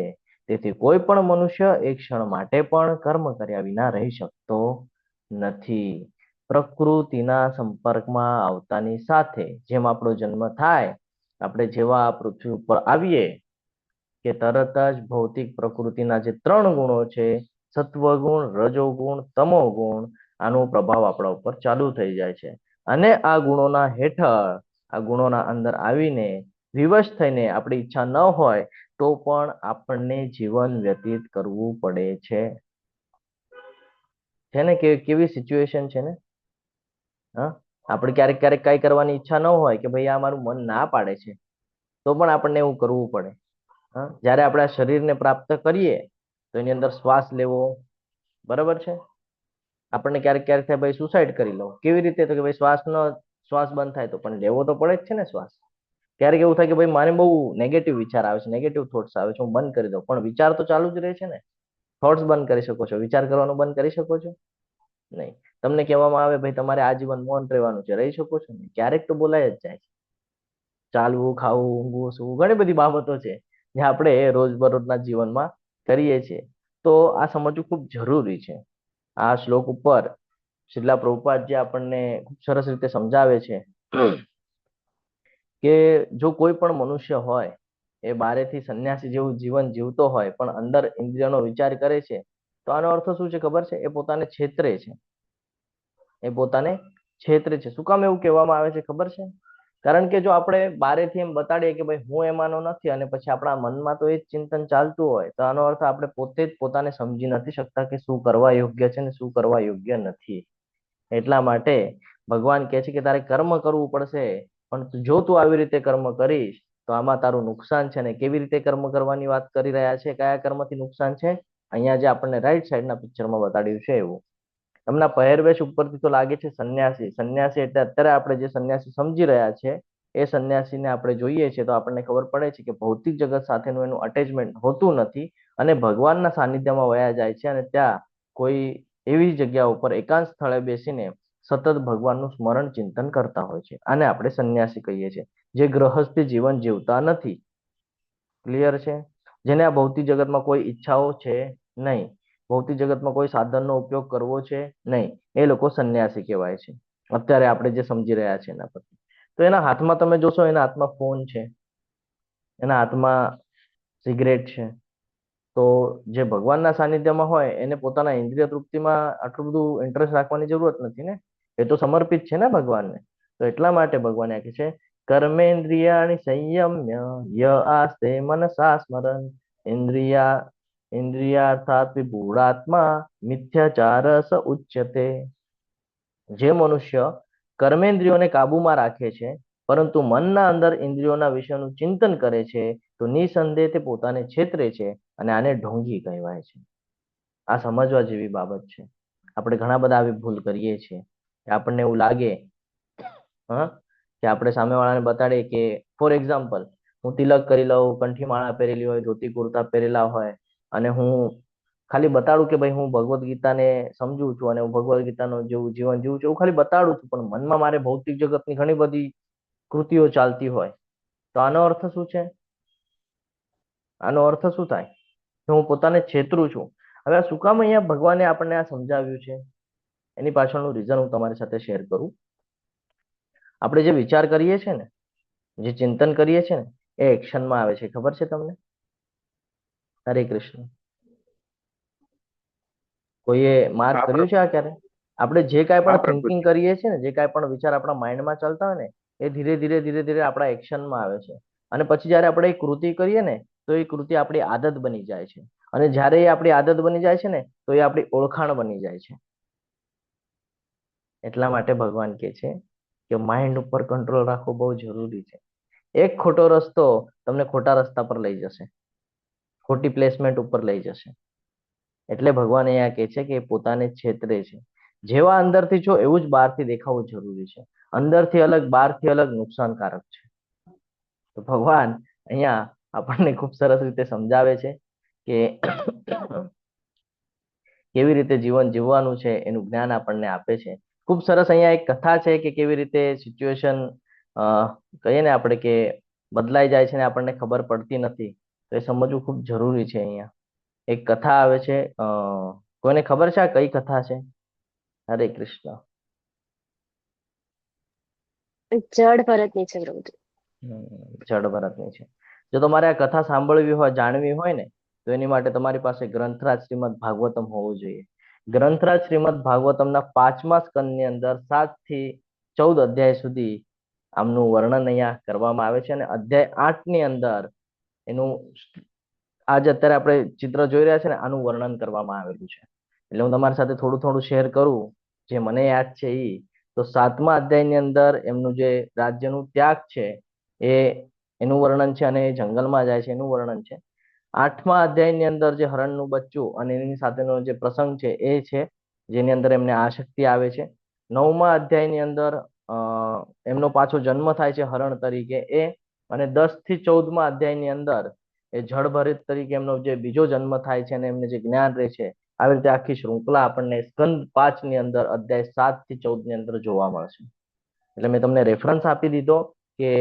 તેથી કોઈ પણ મનુષ્ય એક ક્ષણ માટે પણ કર્મ કર્યા વિના રહી શકતો નથી. પ્રકૃતિના સંપર્કમાં આવતાની સાથે જેમ આપણો જન્મ થાય, આપણે જેવા આ પૃથ્વી ઉપર આવીએ કે તરત જ ભૌતિક પ્રકૃતિના જે 3 ગુણો છે, સત્વગુણ, રજોગુણ, તમોગુણ, આનો પ્રભાવ આપણા ઉપર ચાલુ થઈ જાય છે. અને આ ગુણોના હેઠળ, આ ગુણોના અંદર આવીને વિવશ થઈને આપણી ઈચ્છા ન હોય તો પણ આપણને જીવન વ્યતીત કરવું પડે છે. છે ને? કેવી સિચ્યુએશન છે ને? હા, આપણે ક્યારેક ક્યારેક કઈ કરવાની ઈચ્છા ન હોય કે ભાઈ આ મારું મન ના પાડે છે, તો પણ આપણને એવું કરવું પડે. જ્યારે આપણે આ શરીરને પ્રાપ્ત કરીએ તો એની અંદર શ્વાસ લેવો, બરાબર છે? આપણને ક્યારેક ક્યારેક થાય ભાઈ સુસાઇડ કરી લો. કેવી રીતે? તો કે ભાઈ શ્વાસ બંધ થાય તો પણ લેવો તો પડે જ છે ને શ્વાસ. ક્યારેક એવું થાય કે ભાઈ મારે બહુ નેગેટિવ વિચાર આવે છે, નેગેટિવ થોટ્સ આવે છે, હું બંધ કરી દઉં, પણ વિચાર તો ચાલુ જ રહે છે ને. થોટ્સ બંધ કરી શકો છો, વિચાર કરવાનું બંધ કરી શકો છો? નહીં. તમને કહેવામાં આવે ભાઈ તમારે આજીવન મૌન રહેવાનું છે, રહી શકો છો? નહીં. ક્યારેક તો બોલાય જ જાય છે. ચાલવું, ખાવું, ઊંઘવું, સૂવું, ઘણી બધી બાબતો છે જે આપણે રોજબરોજના જીવનમાં કરીએ છીએ. તો આ સમજવું ખૂબ જરૂરી છે. આ શ્લોક ઉપર શ્રીલા પ્રભુપાદ જે આપણને ખૂબ સરસ રીતે સમજાવે છે કે જો કોઈ પણ મનુષ્ય હોય એ બારેથી સંન્યાસી જેવું જીવન જીવતો હોય પણ અંદર ઇન્દ્રિયનો વિચાર કરે છે, તો આનો અર્થ શું છે ખબર છે? એ પોતાને છેતરે છે. એ પોતાને છેતરે છે. શું કામ એવું કહેવામાં આવે છે ખબર છે? કારણ કે જો આપણે બારેથી એમ બતાડીએ કે ભાઈ હું એમાંનો નથી, અને પછી આપણા મનમાં તો એ જ ચિંતન ચાલતું હોય, તો આનો અર્થ આપણે પોતે જ પોતાને સમજી નથી શકતા કે શું કરવા યોગ્ય છે ને શું કરવા યોગ્ય નથી. એટલા માટે ભગવાન કહે છે કે તારે કર્મ કરવું પડશે, પણ જો તું આવી રીતે કર્મ કરીશ તો આમાં તારું નુકસાન છે. ને કેવી રીતે કર્મ કરવાની વાત કરી રહ્યા છે? કયા કર્મથી નુકસાન છે? અહીંયા જે આપણને રાઈટ સાઈડના પિક્ચરમાં બતાડ્યું છે એવું. એમના પહેરવેશ ઉપરથી તો લાગે છે સંન્યાસી. સંન્યાસી એટલે અત્યારે આપણે જે સંન્યાસી સમજી રહ્યા છે એ સંન્યાસીને આપણે જોઈએ છીએ તો આપણને ખબર પડે છે કે ભૌતિક જગત સાથેનું એનું અટેચમેન્ટ હોતું નથી અને ભગવાનના સાનિધ્યમાં વયા જાય છે અને ત્યાં કોઈ એવી જગ્યા ઉપર એકાંત સ્થળે બેસીને સતત ભગવાનનું સ્મરણ ચિંતન કરતા હોય છે. આને આપણે સંન્યાસી કહીએ છીએ, જે ગ્રહસ્થી જીવન જીવતા નથી. ક્લિયર છે? જેને આ ભૌતિક જગતમાં કોઈ ઈચ્છાઓ છે નહીં, ભૌતિક જગતમાં કોઈ સાધનનો ઉપયોગ કરવો છે નહીં, એ લોકો સંન્યાસી કહેવાય છે. અત્યારે આપણે જે સમજી રહ્યા છે એના પરથી. તો એના હાથમાં તમે જોશો, એના હાથમાં ફોન છે, એના હાથમાં સિગરેટ છે. તો જે ભગવાનના સાનિધ્યમાં હોય એને પોતાના ઇન્દ્રિય તૃપ્તિમાં આટલું બધું ઇન્ટરેસ્ટ રાખવાની જરૂરત નથી ને, એ તો સમર્પિત છે ને ભગવાનને. તો એટલા માટે ભગવાન કહે છે કર્મેન્દ્રિયાણિ સંયમ્ય ય આસ્તે મનસા સ્મરન ઇન્દ્રિયાર્થાત વિભૂઢાત્મા મિથ્યાચાર સ ઉચ્યતે. જે મનુષ્ય કર્મેન્દ્રિયોને કાબુમાં રાખે છે પરંતુ મનના અંદર ઇન્દ્રિયોના વિષયનું ચિંતન કરે છે તો નિસંદેહ તે પોતાને છેતરે છે અને આને ઢોંગી કહેવાય છે. આ સમજવા જેવી બાબત છે. આપણે ઘણા બધા આવી ભૂલ કરીએ છીએ. આપણને એવું લાગે કે આપણે સામેવાળાને બતાડીએ કે ફોર એક્ઝામ્પલ હું તિલક કરી લઉં, કંઠી માળા પહેરેલી હોય, ધોતી કુર્તા પહેરેલા હોય અને હું ખાલી બતાડું કે ભાઈ હું ભગવદ્ ગીતાને સમજું છું અને હું ભગવદ્ ગીતાનું જેવું જીવન જીવું છું એવું ખાલી બતાડું છું, પણ મનમાં મારે ભૌતિક જગતની ઘણી બધી કૃતિઓ ચાલતી હોય, તો આનો અર્થ શું છે? આનો અર્થ શું થાય? હું પોતાને છેતરું છું. હવે આ શું કામ અહીંયા ભગવાને આપણને આ સમજાવ્યું છે? એની પાછળનું રીઝન હું તમારી સાથે શેર કરું. આપણે જે વિચાર કરીએ છીએ ને, જે ચિંતન કરીએ છીએ ને, એ એક્શનમાં આવે છે. ખબર છે તમને? હરે કૃષ્ણ. કોઈએ માર્ક કર્યું છે આ ક્યારે? આપણે જે કાંઈ પણ થિંકિંગ કરીએ છીએ ને, જે કાંઈ પણ વિચાર આપણા માઇન્ડમાં ચાલતા હોય ને, એ ધીરે ધીરે આપણા એક્શનમાં આવે છે. અને પછી જ્યારે આપણે એ કૃતિ કરીએ ને તો એ કૃતિ આપણી આદત બની જાય છે. અને જ્યારે એ આપણી આદત બની જાય છે ને તો એ આપણી ઓળખાણ બની જાય છે. એટલા માટે ભગવાન કહે છે કે માઇન્ડ ઉપર કંટ્રોલ રાખવો બહુ જરૂરી છે. એક ખોટો રસ્તો તમને ખોટા રસ્તા પર લઈ જશે, ખોટી પ્લેસમેન્ટ ઉપર લઈ જશે. એટલે ભગવાન અહીંયા કહે છે કે પોતાને છેતરે છે. જેવા અંદરથી છો એવું જ બહારથી દેખાવું જરૂરી છે. અંદરથી અલગ, બહારથી અલગ નુકસાનકારક છે. તો ભગવાન અહીંયા આપણને ખૂબ સરસ રીતે સમજાવે છે કે કેવી રીતે જીવન જીવવાનું છે એનું જ્ઞાન આપણને આપે છે. ખૂબ સરસ અહીંયા એક કથા છે કે કેવી રીતે સિચ્યુએશન કહીએ ને આપણે કે બદલાઈ જાય છે ને આપણને ખબર પડતી નથી. તો એ સમજવું ખૂબ જરૂરી છે. અહીંયા એક કથા આવે છે, કોઈને ખબર છે આ કઈ કથા છે? હરે કૃષ્ણ. જડ ભરતની છે પ્રભુજી. જડ ભરતની છે. જો તમારે આ કથા સાંભળવી હોય, જાણવી હોય ને, તો એની માટે તમારી પાસે ગ્રંથરાજ શ્રીમદ ભાગવતમ હોવું જોઈએ. ગ્રંથરાજ શ્રીમદ ભાગવતમના 5મા સ્કંદની અંદર 7 થી 14 અધ્યાય સુધી આમનું વર્ણન અહીંયા કરવામાં આવે છે. અને અધ્યાય 8 ની અંદર એનું આજે અત્યારે આપણે ચિત્ર જોઈ રહ્યા છે ને, આનું વર્ણન કરવામાં આવેલું છે. એટલે હું તમારી સાથે થોડું થોડું શેર કરું જે મને યાદ છે. તો 7મા અધ્યાયની અંદર એમનું જે રાજ્યનું ત્યાગ છે એનું વર્ણન છે અને જંગલમાં જાય છે એનું વર્ણન છે. 8મા અધ્યાયની અંદર જે હરણનું બચ્ચું અને એની સાથેનો જે પ્રસંગ છે એ છે, જેની અંદર એમને આસક્તિ આવે છે. 9મા અધ્યાયની અંદર એમનો પાછો જન્મ થાય છે હરણ તરીકે એ, અને 10 થી 14મા અધ્યાયની અંદર એ જળભરિત તરીકે એમનો જે બીજો જન્મ થાય છે અને એમને જે જ્ઞાન રહે છે. આવી રીતે આખી શૃંખલા આપણને સ્કંદ 5 ની અંદર અધ્યાય 7 થી 14 ની અંદર જોવા મળશે. એટલે મેં તમને રેફરન્સ આપી દીધો કે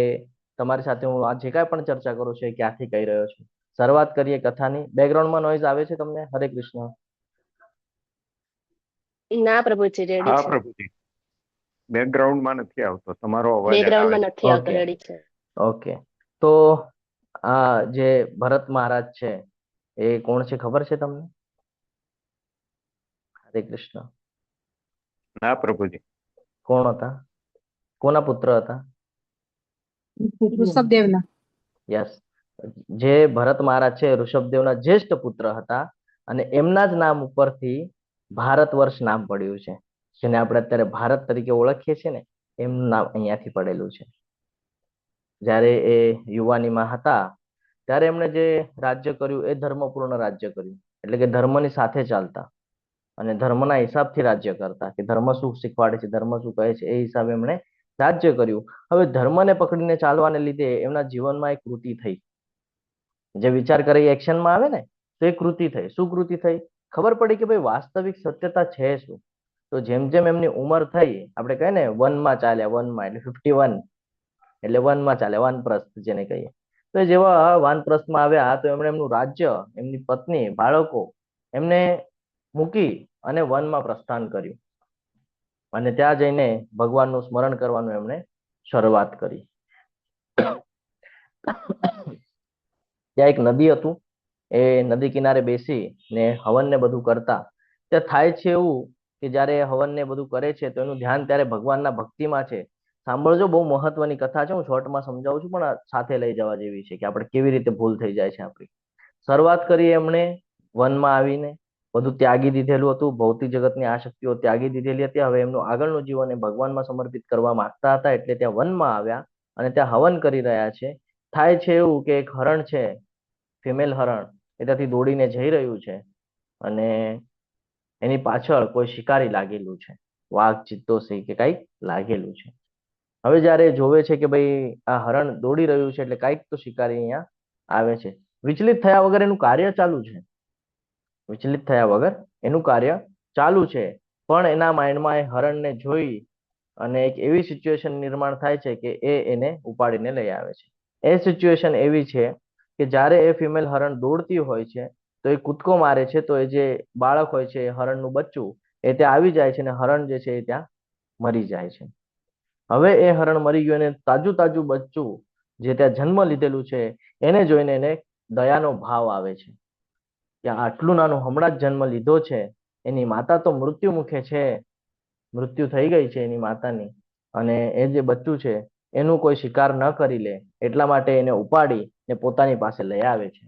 તમારી સાથે હું આ જે કાંઈ પણ ચર્ચા કરું છું એ ક્યાંથી કહી રહ્યો છું. શરૂઆત કરીએ કથાની. બેકગ્રાઉન્ડમાં નોઈઝ આવે છે તમને? હરે કૃષ્ણ. ના પ્રભુજી, રેડી હા છે. પ્રભુજી, બેકગ્રાઉન્ડમાં નથી આવતો તમારો અવાજ. બેકગ્રાઉન્ડમાં નથી આવતો, ઓકે રેડી છે. ઓકે. તો આ જે ભરત મહારાજ છે એ કોણ છે ખબર છે તમને? હરે કૃષ્ણ. ના પ્રભુજી. કોણ હતા? કોના પુત્ર હતા? ઋષભદેવના. યસ. જે ભરત મહારાજ છે ઋષભદેવના જ્યેષ્ઠ પુત્ર હતા અને એમના જ નામ ઉપરથી ભારત વર્ષ નામ પડ્યું છે, જેને આપણે અત્યારે ભારત તરીકે ઓળખીએ છીએ ને, એમનું નામ અહીંયાથી પડેલું છે. જ્યારે એ યુવાનીમાં હતા ત્યારે એમણે જે રાજ્ય કર્યું એ ધર્મપૂર્ણ રાજ્ય કર્યું. એટલે કે ધર્મની સાથે ચાલતા અને ધર્મના હિસાબથી રાજ્ય કરતા, કે ધર્મ શું શીખવાડે છે, ધર્મ શું કહે છે, એ હિસાબે એમણે રાજ્ય કર્યું. હવે ધર્મને પકડીને ચાલવાને લીધે એમના જીવનમાં એક કૃતિ થઈ. જે વિચાર કરે એ એક્શનમાં આવે ને, તો એ કૃતિ થઈ. શું કૃતિ થઈ? ખબર પડી કે ભાઈ વાસ્તવિક સત્યતા છે શું. તો જેમ જેમ એમની ઉંમર થઈ, આપણે કહીએ ને વનમાં ચાલ્યા, વનમાં એટલે 51, એટલે વનમાં ચાલ્યા, વાનપ્રસ્થ જેને કહીએ. તો જેવા વાનપ્રસ્થમાં આવ્યા તો એમણે એમનું રાજ્ય, એમની પત્ની, બાળકો એમને મૂકી અને વનમાં પ્રસ્થાન કર્યું. અને ત્યાં જઈને ભગવાનનું સ્મરણ કરવાનું એમણે શરૂઆત કરી. ત્યાં એક નદી હતું. એ નદી કિનારે બેસી ને હવન ને બધું કરતા. ત્યાં થાય છે એવું કે જ્યારે હવન ને બધું કરે છે તો એનું ધ્યાન ત્યારે ભગવાનના ભક્તિમાં છે. સાંભળજો, બહુ મહત્વની કથા છે. હું શોર્ટમાં સમજાવું છું, પણ સાથે લઈ જવા જેવી છે કે આપણે કેવી રીતે ભૂલ થઈ જાય છે આપણી. શરૂઆત કરી એમણે વનમાં આવીને. બધું ત્યાગી દીધેલું હતું, ભૌતિક જગતની આસક્તિઓ ત્યાગી દીધેલી હતી. હવે એમનું આગળનું જીવન એ ભગવાનમાં સમર્પિત કરવા માંગતા હતા, એટલે ત્યાં વનમાં આવ્યા અને ત્યાં હવન કરી રહ્યા છે. થાય છે એવું કે એક હરણ છે, ફિમેલ હરણ, એ ત્યાંથી દોડીને જઈ રહ્યું છે અને એની પાછળ કોઈ શિકારી લાગેલું છે, વાઘ, ચિત્તો સિંહ કે કઈક લાગેલું છે. હવે જયારે જોવે છે કે ભાઈ આ હરણ દોડી રહ્યું છે એટલે કઈક તો શિકારી અહીંયા આવે છે. વિચલિત થયા વગર એનું કાર્ય ચાલુ છે. વિચલિત થયા વગર એનું કાર્ય ચાલુ છે. પણ એના માઇન્ડમાં એ હરણને જોઈ અને એક એવી સિચ્યુએશન નિર્માણ થાય છે કે એ એને ઉપાડીને લઈ આવે છે. એ સિચ્યુએશન એવી છે કે જ્યારે એ ફિમેલ હરણ દોડતી હોય છે તો એ કૂદકો મારે છે, તો એ જે બાળક હોય છે, હરણનું બચ્ચું, એ ત્યાં આવી જાય છે અને હરણ જે છે એ ત્યાં મરી જાય છે. હવે એ હરણ મરી ગયું અને તાજું તાજું બચ્ચું જે ત્યાં જન્મ લીધેલું છે એને જોઈને એને દયાનો ભાવ આવે છે કે આટલું નાનું હમણાં જ જન્મ લીધો છે, એની માતા તો મૃત્યુ મુખે છે, મૃત્યુ થઈ ગઈ છે એની માતાની, અને એ જે બચ્ચું છે એનું કોઈ શિકાર ન કરી લે એટલા માટે એને ઉપાડી ને પોતાની પાસે લઈ આવે છે.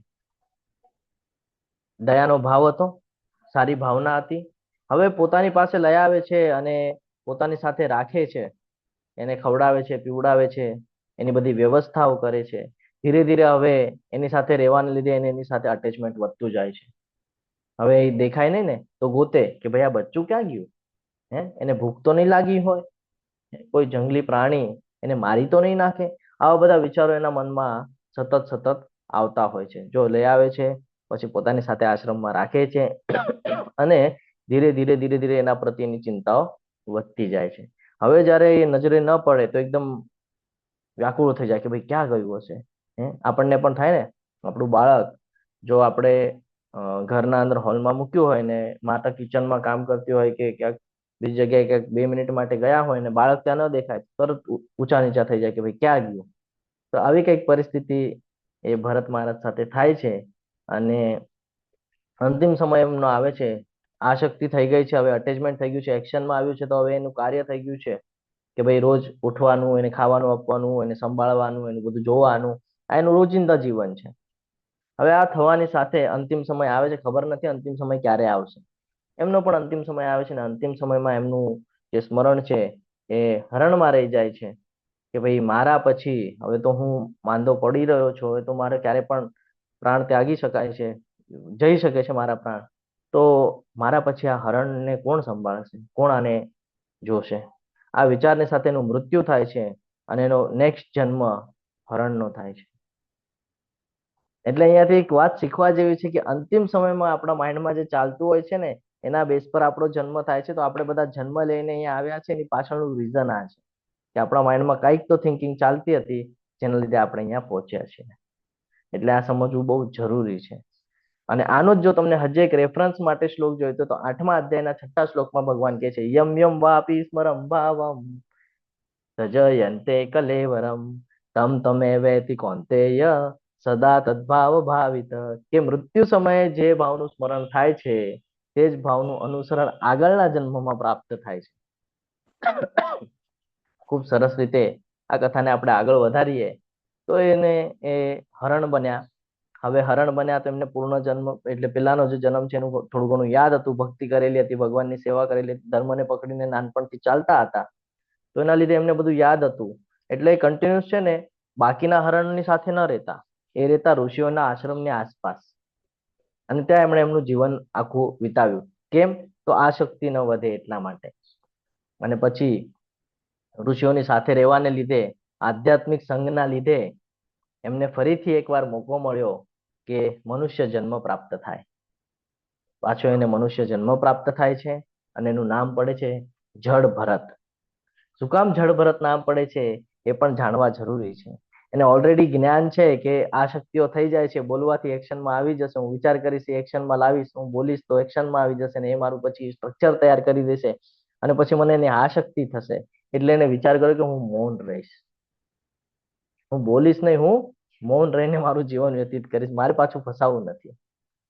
દયાનો ભાવ હતો, સારી ભાવના હતી. હવે પોતાની પાસે લઈ આવે છે અને પોતાની સાથે રાખે છે, એને ખવડાવે છે, પીવડાવે છે, એની બધી વ્યવસ્થાઓ કરે છે. ધીરે ધીરે હવે એની સાથે રહેવાને લીધે એને એની સાથે અટેચમેન્ટ વધતું જાય છે. હવે એ દેખાય નહીં ને તો ગોતે કે ભાઈ આ બચ્ચું ક્યાં ગયું, એને ભૂખ તો નહીં લાગી હોય, કોઈ જંગલી પ્રાણી એને મારી તો નહીં નાખે. આવા બધા વિચારો એના મનમાં સતત સતત આવતા હોય છે. જો લઈ આવે છે પછી પોતાની સાથે આશ્રમમાં રાખે છે અને ધીરે ધીરે ધીરે ધીરે એના પ્રત્યેની ચિંતાઓ વધતી જાય છે. હવે જ્યારે એ નજરે ન પડે તો એકદમ વ્યાકુળ થઈ જાય કે ભાઈ ક્યાં ગયું હશે. આપણને પણ થાય ને, આપણું બાળક જો આપણે ઘરના અંદર હોલમાં મૂક્યું હોય ને માતા કિચનમાં કામ કરતી હોય કે ક્યાંક બીજી જગ્યાએ ક્યાંક 2 મિનિટ માટે ગયા હોય ને બાળક ત્યાં ન દેખાય, તરત ઊંચા નીચા થઈ જાય કે ભાઈ ક્યાં ગયું. તો આવી કઈક પરિસ્થિતિ એ ભરત મહારાજ સાથે થાય છે અને અંતિમ સમય એમનો આવે છે. આસક્તિ થઈ ગઈ છે, હવે અટેચમેન્ટ થઈ ગયું છે, એક્શનમાં આવ્યું છે, તો હવે એનું કાર્ય થઈ ગયું છે કે ભાઈ રોજ ઉઠવાનું, એને ખાવાનું આપવાનું, એને સંભાળવાનું, એનું બધું જોવાનું, આ એનું રોજિંદા જીવન છે. હવે આ થવાની સાથે અંતિમ સમય આવે છે. ખબર નથી અંતિમ સમય ક્યારે આવશે. એમનો પણ અંતિમ સમય આવે છે ને અંતિમ સમયમાં એમનું જે સ્મરણ છે એ હરણમાં રહી જાય છે કે ભાઈ મારા પછી હવે તો હું માંદો પડી રહ્યો છું, હવે તો મારે ક્યારે પણ પ્રાણ ત્યાગી શકાય છે, જઈ શકે છે મારા પ્રાણ, તો મારા પછી આ હરણને કોણ સંભાળશે, કોણ આને જોશે. આ વિચારની સાથે એનું મૃત્યુ થાય છે અને એનો નેક્સ્ટ જન્મ હરણનો થાય છે. એટલે અહીંયાથી એક વાત શીખવા જેવી છે કે અંતિમ સમયમાં આપણા માઇન્ડમાં જે ચાલતું હોય છે ને એના બેઝ પર આપણો જન્મ થાય છે. તો આપણે બધા જન્મ લઈને અહીંયા આવ્યા છે એની પાછળનું રીઝન આ છે કે આપણા માઇન્ડમાં કંઈક તો થિંકિંગ ચાલતી હતી જેના લીધે આપણે અહીંયા પહોંચ્યા છીએ. એટલે આ સમજવું બહુ જરૂરી છે. અને આનો જ જો તમને હજી એક રેફરન્સ માટે શ્લોક જોઈતો તો 8મા અધ્યાયના 6થા શ્લોકમાં ભગવાન કહે છે યમ યમ વાપી સ્મરમ ભાવમ સજયંતે કલેવરમ તમ તમે વેતિ કોંતેય સદા તદ્ભાવ ભાવિત. કે મૃત્યુ સમયે જે ભાવનું સ્મરણ થાય છે તે જ ભાવનું અનુસરણ આગળના જન્મમાં પ્રાપ્ત થાય છે. ખૂબ સરસ રીતે આ કથાને આપણે આગળ વધારીએ તો એને એ હરણ બન્યા. હવે હરણ બન્યા તો એમને પૂર્ણ જન્મ એટલે પેલાનો જે જન્મ છે એનું થોડું ઘણું યાદ હતું, ભક્તિ કરેલી હતી, ભગવાનની સેવા કરેલી હતી, ધર્મને પકડીને નાનપણથી ચાલતા હતા, તો એના લીધે એમને બધું યાદ હતું. એટલે કન્ટિન્યુઅસ છે ને બાકીના હરણની સાથે ન રહેતા, એ રહેતા ઋષિઓના આશ્રમની આસપાસ. અને ત્યાં એમણે એમનું જીવન આખું વિતાવ્યું. કેમ? તો આ શક્તિ ન વધે એટલા માટે. અને પછી ઋષિઓની સાથે રહેવાને લીધે, આધ્યાત્મિક સંઘના લીધે એમને ફરીથી એકવાર મોકો મળ્યો કે મનુષ્ય જન્મ પ્રાપ્ત થાય. પાછો એને મનુષ્ય જન્મ પ્રાપ્ત થાય છે અને એનું નામ પડે છે જડ ભરત. શું કામ જડ ભરત નામ પડે છે એ પણ જાણવા જરૂરી છે. એને ઓલરેડી જ્ઞાન છે કે આ શક્તિઓ થઈ જાય છે, બોલવાથી એક્શનમાં આવી જશે, હું વિચાર કરીશ એક્શનમાં લાવીશ, હું બોલીશ તો એક્શનમાં આવી જશે, ને એ મારું પછી સ્ટ્રક્ચર તૈયાર કરી દેશે અને પછી મને એની આ શક્તિ થશે. એટલે એને વિચાર કર્યો કે હું મૌન રહીશ, હું બોલીશ નહીં, હું મૌન રહીને મારું જીવન વ્યતીત કરીશ, મારે પાછું ફસાવું નથી.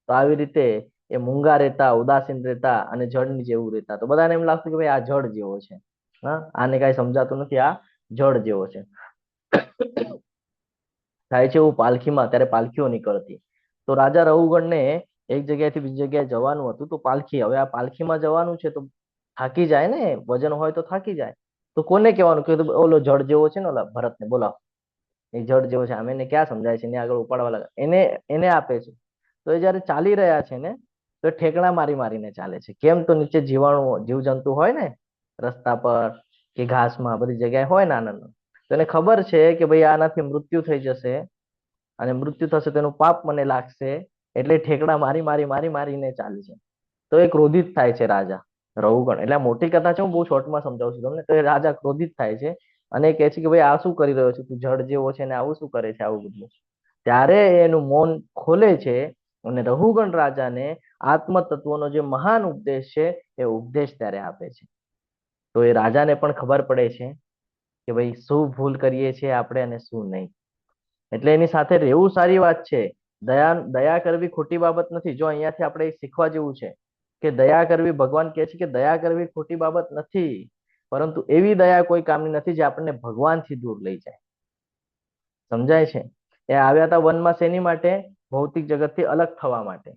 તો આવી રીતે એ મૂંગા રહેતા, ઉદાસીન રહેતા અને જળની જેવું રહેતા. તો બધાને એમ લાગતું કે ભાઈ આ જળ જેવો છે, હા, આને કઈ સમજાતું નથી, આ જળ જેવો છે. થાય છે એવું પાલખીમાં, ત્યારે પાલખીઓ નીકળતી, તો રાજા રઘુગણને એક જગ્યાએથી બીજી જગ્યાએ જવાનું હતું. તો પાલખી, હવે આ પાલખીમાં જવાનું છે તો થાકી જાય ને, વજન હોય તો થાકી જાય. તો કોને કહેવાનું કે ઓલો જળ જેવો છે ને, ઓલા ભરતને બોલાવો, એ જળ જેવો છે, આમ એને ક્યાં સમજાય છે, એને આગળ ઉપાડવા લાગે, એને આપે છે. તો એ જયારે ચાલી રહ્યા છે ને, તો ઠેકડા મારી મારીને ચાલે છે. કેમ? તો નીચે જીવજંતુ હોય ને રસ્તા પર કે ઘાસમાં, બધી જગ્યાએ હોય નાના નાના, તો એને ખબર છે કે ભાઈ આનાથી મૃત્યુ થઈ જશે અને મૃત્યુ થશે તેનું પાપ મને લાગશે, એટલે ઠેકડા મારી મારી મારી મારીને ચાલે છે. તો એ ક્રોધિત થાય છે રાજા રઘુગણ. એટલે આ મોટી કથા છે, હું બહુ શોર્ટમાં સમજાવું છું તમને. તો એ રાજા ક્રોધિત થાય છે અને કહે છે કે ભાઈ આ શું કરી રહ્યો છે તું, જળ જેવો છે ને આવું શું કરે છે, આવું બધું. ત્યારે એનું મૌન ખોલે છે અને રઘુગણ રાજાને આત્મ તત્વનો જે મહાન ઉપદેશ છે એ ઉપદેશ ત્યારે આપે છે. તો એ રાજાને પણ ખબર પડે છે કે ભાઈ શું ભૂલ કરીએ છીએ આપણે અને શું નહીં. એટલે એની સાથે રહેવું સારી વાત છે. દયા કરવી ખોટી બાબત નથી. જો અહીંયાથી આપણે શીખવા જેવું છે કે દયા કરવી, ભગવાન કહે છે કે દયા કરવી ખોટી બાબત નથી, પરંતુ એવી દયા કોઈ કામની નથી જે આપણને ભગવાનથી દૂર લઈ જાય. સમજાય છે? એ આવ્યા હતા વનમાં શેની માટે? ભૌતિક જગતથી અલગ થવા માટે,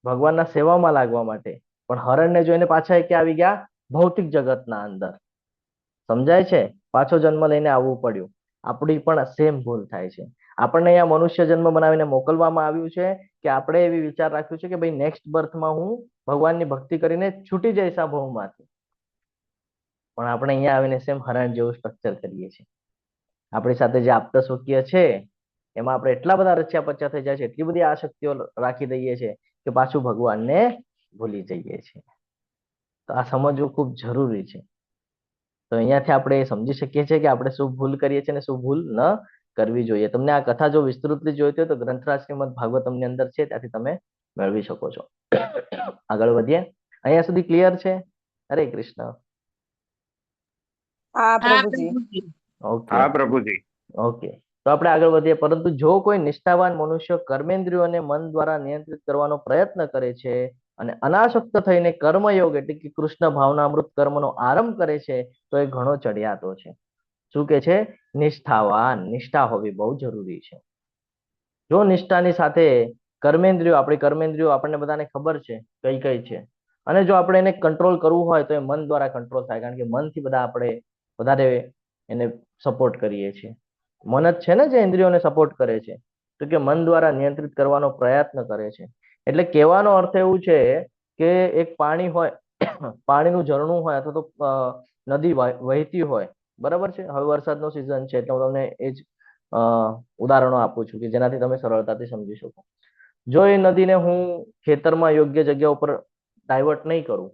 ભગવાનના સેવામાં લાગવા માટે. પણ હરણને જોઈને પાછા એ ક્યાં આવી ગયા? ભૌતિક જગતના અંદર. સમજાય છે? પાછો જન્મ લઈને આવવું પડ્યું. આપણી પણ સેમ ભૂલ થાય છે. આપણને અહીંયા મનુષ્ય જન્મ બનાવીને મોકલવામાં આવ્યું છે કે આપણે એવી વિચાર રાખ્યું છે કે ભાઈ નેક્સ્ટ બર્થમાં હું ભગવાનની ભક્તિ કરીને છૂટી જઈશ આ ભવમાંથી. પણ આપણે અહીંયા આવીને સેમ હરણ જેવું સ્ટ્રક્ચર કરીએ છીએ. આપણી સાથે જે આપત સ્વકીય છે એમાં આપણે એટલા બધા રચ્યા પચ્યા થઈ જાય છે, એટલી બધી આસક્તિઓ રાખી દઈએ છીએ કે પાછું ભગવાનને ભૂલી જઈએ છીએ. તો આ સમજવું ખૂબ જરૂરી છે. તો અહીંયાથી આપણે સમજી શકીએ છીએ કે આપણે શું ભૂલ કરીએ છીએ અને શું ભૂલ ન કરવી જોઈએ. તમને આ કથા જો વિસ્તૃતલી જોઈતી હોય તો ગ્રંથરાજ શ્રીમદ ભાગવતમની અંદર છે, ત્યાંથી તમે મેળવી શકો છો. આગળ વધીએ. અહીંયા સુધી ક્લિયર છે? હરે કૃષ્ણ. હા પ્રભુજી. ઓકે હા પ્રભુજી. ઓકે, તો આપણે આગળ વધીએ. પરંતુ જો કોઈ નિષ્ઠાવાન મનુષ્ય કર્મેન્દ્રિયોને મન દ્વારા નિયંત્રિત કરવાનો પ્રયત્ન કરે છે અને અનાસક્ત થઈને કર્મયોગ એટલે કે કૃષ્ણ ભાવનામૃત કર્મનો આરંભ કરે છે તો એ ઘણો ચડિયાતો છે. શું કે છે? નિષ્ઠાવાન. નિષ્ઠા હોવી બહુ જરૂરી છે. જો નિષ્ઠાની સાથે કર્મેન્દ્રિયો, આપણી કર્મેન્દ્રિયો આપણને બધાને ખબર છે કઈ કઈ છે, અને જો આપણે એને કંટ્રોલ કરવું હોય તો એ મન દ્વારા કંટ્રોલ થાય, કારણ કે મનથી બધા આપણે વધારે એને સપોર્ટ કરીએ છીએ. મન જ છે ને જે ઇન્દ્રિયોને સપોર્ટ કરે છે. તો કે મન દ્વારા નિયંત્રિત કરવાનો પ્રયત્ન કરે છે. એટલે કહેવાનો અર્થ એવું છે કે એક પાણી હોય, પાણીનું ઝરણું હોય અથવા તો નદી વહેતી હોય, બરાબર છે. હવે વરસાદનો સિઝન છે એટલે હું તમને એ જ ઉદાહરણો આપું છું કે જેનાથી તમે સરળતાથી સમજી શકો. જો એ નદીને હું ખેતરમાં યોગ્ય જગ્યા ઉપર ડાયવર્ટ નહીં કરું,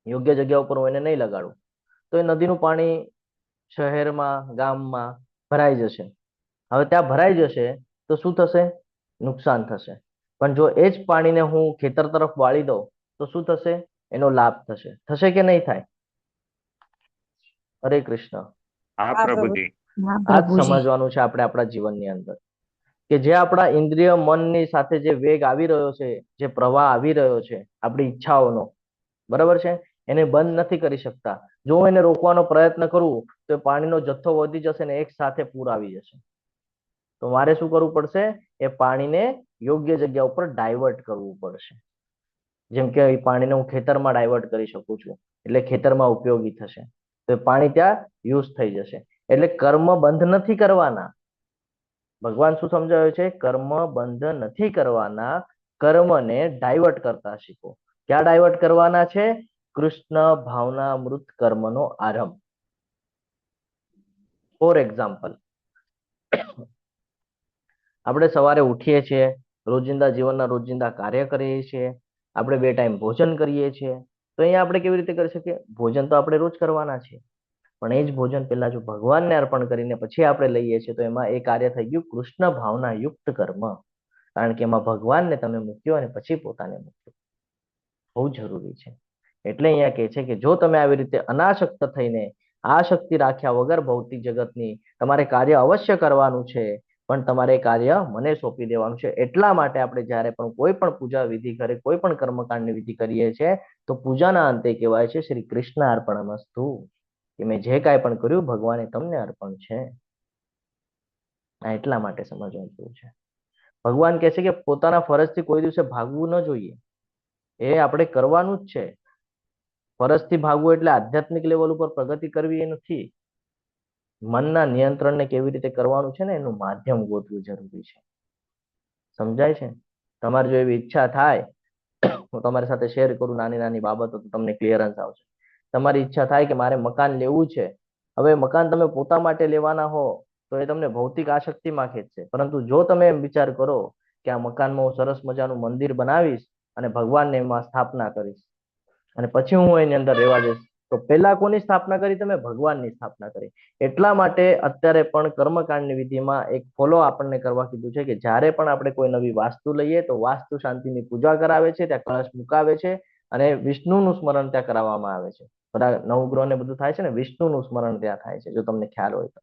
યોગ્ય જગ્યા ઉપર હું એને નહીં લગાડું, તો એ નદીનું પાણી શહેરમાં, ગામમાં ભરાઈ જશે. હવે ત્યાં ભરાઈ જશે તો શું થશે? નુકસાન થશે. પણ જો એ જ પાણીને હું ખેતર તરફ વાળી દઉં તો શું થશે? એનો લાભ થશે. થશે કે નહીં થાય? હરે કૃષ્ણ. હા પ્રભુજી. આ જ સમજવાનું છે આપણે આપણા જીવનની અંદર, કે જે આપણા ઇન્દ્રિય મનની સાથે જે વેગ આવી રહ્યો છે, જે પ્રવાહ આવી રહ્યો છે આપણી ઈચ્છાઓનો, બરાબર છે, એને બંધ નથી કરી શકતા. જો હું એને રોકવાનો પ્રયત્ન કરું તો પાણીનો જથ્થો વધી જશે ને એક સાથે પૂર આવી જશે. તો મારે શું કરવું પડશે? એ પાણીને યોગ્ય જગ્યા ઉપર ડાયવર્ટ કરવું પડશે. જેમ કે એ પાણીને હું ખેતરમાં ડાયવર્ટ કરી શકું છું, એટલે ખેતરમાં ઉપયોગી થશે, તો એ પાણી ત્યાં યુઝ થઈ જશે. એટલે કર્મ બંધ નથી કરવાના, ભગવાન શું સમજાવે છે? કર્મ બંધ નથી કરવાના, કર્મને ડાયવર્ટ કરતા શીખો. ક્યાં ડાયવર્ટ કરવાના છે? કૃષ્ણ ભાવનામૃત કર્મનો આરંભ. ફોર એક્ઝામ્પલ, આપણે સવારે ઉઠીએ છીએ, રોજિંદા જીવનના રોજિંદા કાર્ય કરીએ છીએ, આપણે 2 ટાઈમ ભોજન કરીએ છીએ. તો અહીંયા આપણે કેવી રીતે કરી શકીએ? ભોજન તો આપણે રોજ કરવાના છે, પણ એ જ ભોજન પહેલા જો ભગવાનને અર્પણ કરીને પછી આપણે લઈએ છીએ તો એમાં એ કાર્ય થઈ ગયું કૃષ્ણ ભાવના યુક્ત કર્મ. કારણ કે એમાં ભગવાનને તમે મૂક્યો અને પછી પોતાને મૂક્યો. બહુ જરૂરી છે. એટલે અહીંયા કહે છે કે જો તમે આવી રીતે અનાસક્ત થઈને આસક્તિ રાખ્યા વગર ભૌતિક જગતની તમારે કાર્ય અવશ્ય કરવાનું છે, પણ તમારે કાર્ય મને સોંપી દેવાનું છે. એટલા માટે આપણે જ્યારે પણ કોઈ પણ પૂજા વિધિ કરે, કોઈ પણ કર્મકાંડની વિધિ કરીએ છીએ તો પૂજાના અંતે કહેવાય છે શ્રી કૃષ્ણ અર્પણમસ્તુ, કે મેં જે કાંઈ પણ કર્યું ભગવાને તમને અર્પણ છે. આ એટલા માટે સમજવાનું છે. ભગવાન કહે છે કે પોતાના ફરજથી કોઈ દિવસે ભાગવું ન જોઈએ. એ આપણે કરવાનું જ છે. ફરજથી ભાગવું એટલે આધ્યાત્મિક લેવલ ઉપર પ્રગતિ કરવી એ નથી. મનના નિયંત્રણને કેવી રીતે કરવાનું છે ને એનું માધ્યમ ગોતવું જરૂરી છે. સમજાય છે? તમારી જો એવી ઈચ્છા થાય, હું તમારી સાથે શેર કરું નાની નાની બાબતો તો તમને ક્લિયરન્સ આવશે. તમારી ઈચ્છા થાય કે મારે મકાન લેવું છે. હવે મકાન તમે પોતા માટે લેવાના હો તો એ તમને ભૌતિક આસક્તિમાં ખેંચશે. પરંતુ જો તમે એમ વિચાર કરો કે આ મકાનમાં હું સરસ મજાનું મંદિર બનાવીશ અને ભગવાનને એમાં સ્થાપના કરીશ અને પછી હું એની અંદર રહેવા જઈશ, તો પહેલા કોની સ્થાપના કરી? તમે ભગવાનની સ્થાપના કરી. એટલા માટે અત્યારે પણ કર્મકાંડની વિધિમાં એક ફોલો આપણને કરવા કીધું છે કે જ્યારે પણ આપણે કોઈ નવી વાસ્તુ લઈએ તો વાસ્તુ શાંતિની પૂજા કરાવે છે, ત્યાં કળશ મુકાવે છે અને વિષ્ણુનું સ્મરણ ત્યાં કરાવવામાં આવે છે. બધા નવગ્રહ ને બધું થાય છે ને, વિષ્ણુનું સ્મરણ ત્યાં થાય છે, જો તમને ખ્યાલ હોય તો.